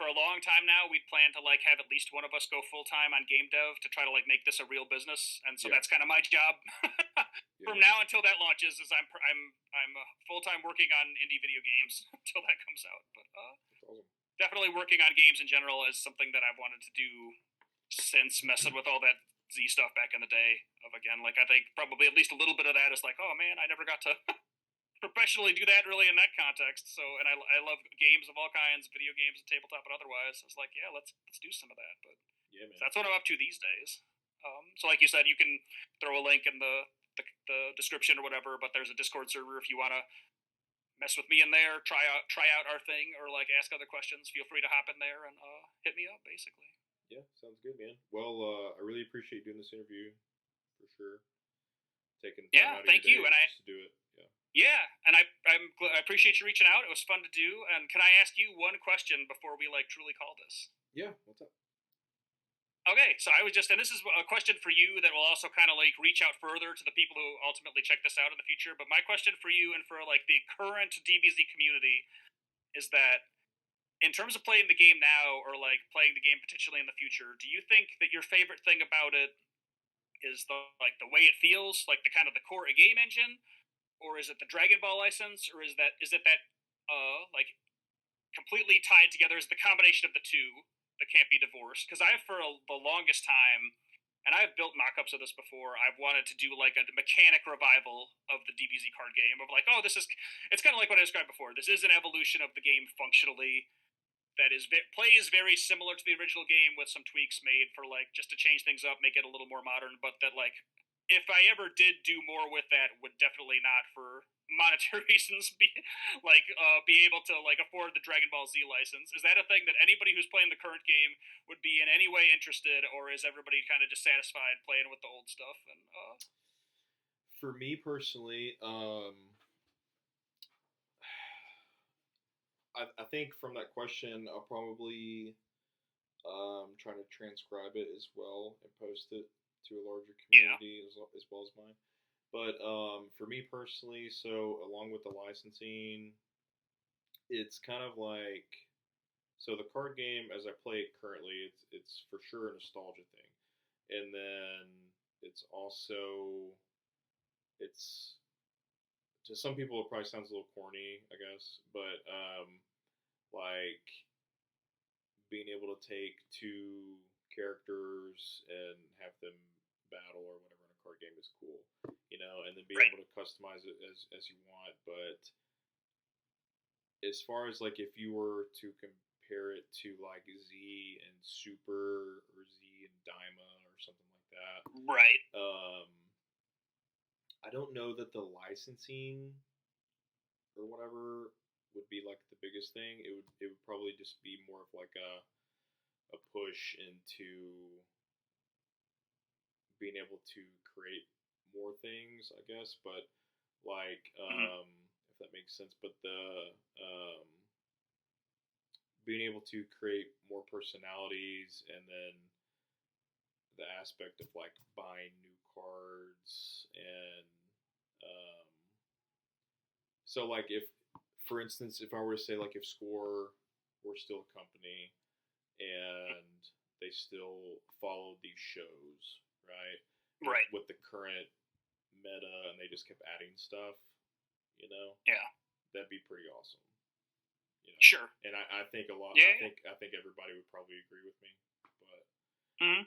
for a long time now we'd planned to like have at least one of us go full time on game dev to try to like make this a real business, and so Yeah. that's kind of my job from Yeah. now until that launches. Is I'm full time working on indie video games until that comes out. But That's awesome. definitely working on games in general is something that I've wanted to do since messing with all that Z stuff back in the day. Of again, like I think probably at least a little bit of that is like, oh man, I never got to professionally do that really in that context. So, and I love games of all kinds, video games and tabletop and otherwise. So it's like, yeah, let's do some of that. But Yeah, man. so that's what I'm up to these days. So like you said, you can throw a link in the description or whatever. But there's a Discord server if you want to mess with me in there, try out our thing, or like ask other questions. Feel free to hop in there and hit me up, basically. Yeah, sounds good, man. Well, I really appreciate doing this interview for sure. Taking time Yeah, out of your thank day you. And just to do it. Yeah. yeah, and I appreciate you reaching out. It was fun to do. And can I ask you one question before we like truly call this? Yeah. What's up? Okay, so I was just, and this is a question for you that will also kind of like reach out further to the people who ultimately check this out in the future. But my question for you and for like the current DBZ community is that in terms of playing the game now or like playing the game potentially in the future, do you think that your favorite thing about it is the way it feels, like the kind of the core game engine, or is it the Dragon Ball license, or is it that like completely tied together? Is the combination of the two that can't be divorced? Because I, for the longest time, and I've built mock-ups of this before, I've wanted to do like a mechanic revival of the DBZ card game of like, oh, it's kind of like what I described before. This is an evolution of the game functionally that plays very similar to the original game with some tweaks made for like just to change things up, make it a little more modern, but that like if I ever did do more with that, would definitely not for monetary reasons be able to like afford the Dragon Ball Z license. Is that a thing that anybody who's playing the current game would be in any way interested, or is everybody kind of just satisfied playing with the old stuff? And For me personally, I think from that question, I'll probably try to transcribe it as well and post it to a larger yeah, community as well as mine. But for me personally, so along with the licensing, it's kind of like so the card game as I play it currently, it's for sure a nostalgia thing, and then it's also it's to some people it probably sounds a little corny, I guess, but like being able to take two characters and have them battle or whatever in a card game is cool, and then be Right. able to customize it as you want. But as far as like if you were to compare it to like Z and Super or Z and Daima or something like that, Right. I don't know that the licensing or whatever would be like the biggest thing. It would probably just be more of like a push into being able to create more things, I guess. But like, Mm-hmm. if that makes sense. But the being able to create more personalities, and then the aspect of like buying new cards, and um, so like if, for instance, if I were to say like if Score were still a company and they still followed these shows, right? Right. With the current meta, and they just kept adding stuff, you know, Yeah. that'd be pretty awesome. Sure. And I think a lot. Yeah. I think everybody would probably agree with me. But Mm-hmm.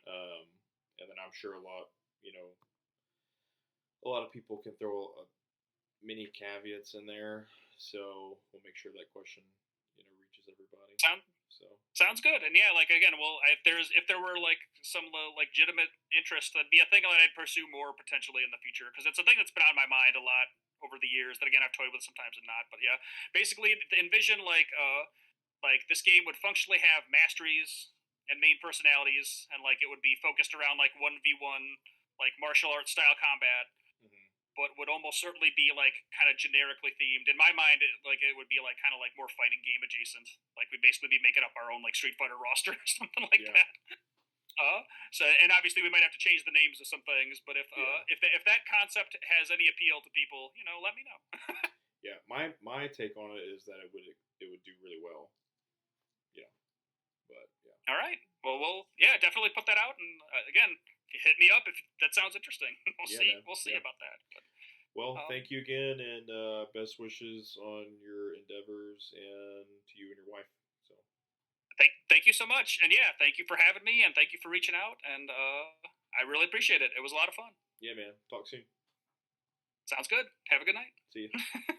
and then I'm sure a lot of people can throw many caveats in there. So we'll make sure that question reaches everybody. Sound So Sounds good. And yeah, like again, well, if there were like some legitimate interest, that'd be a thing that I'd pursue more potentially in the future because it's a thing that's been on my mind a lot over the years. That again, I've toyed with sometimes and not. But yeah, basically, envision like this game would functionally have masteries and main personalities, and like it would be focused around like 1v1 like martial arts style combat, mm-hmm. but would almost certainly be like kind of generically themed. In my mind, it would be like kind of like more fighting game adjacent. Like we'd basically be making up our own like Street Fighter roster or something like Yeah. that. So and obviously we might have to change the names of some things, but Yeah. if that concept has any appeal to people, let me know. Yeah. My take on it is that it would do really well. Yeah. But yeah. All right. Well, yeah, definitely put that out, and again, hit me up if that sounds interesting. We'll Yeah, see. man. We'll see Yeah. about that. But, Well, um, thank you again, and best wishes on your endeavors, and to you and your wife. So, thank you so much, and yeah, thank you for having me, and thank you for reaching out, and I really appreciate it. It was a lot of fun. yeah, man. Talk soon. Sounds good. Have a good night. See you.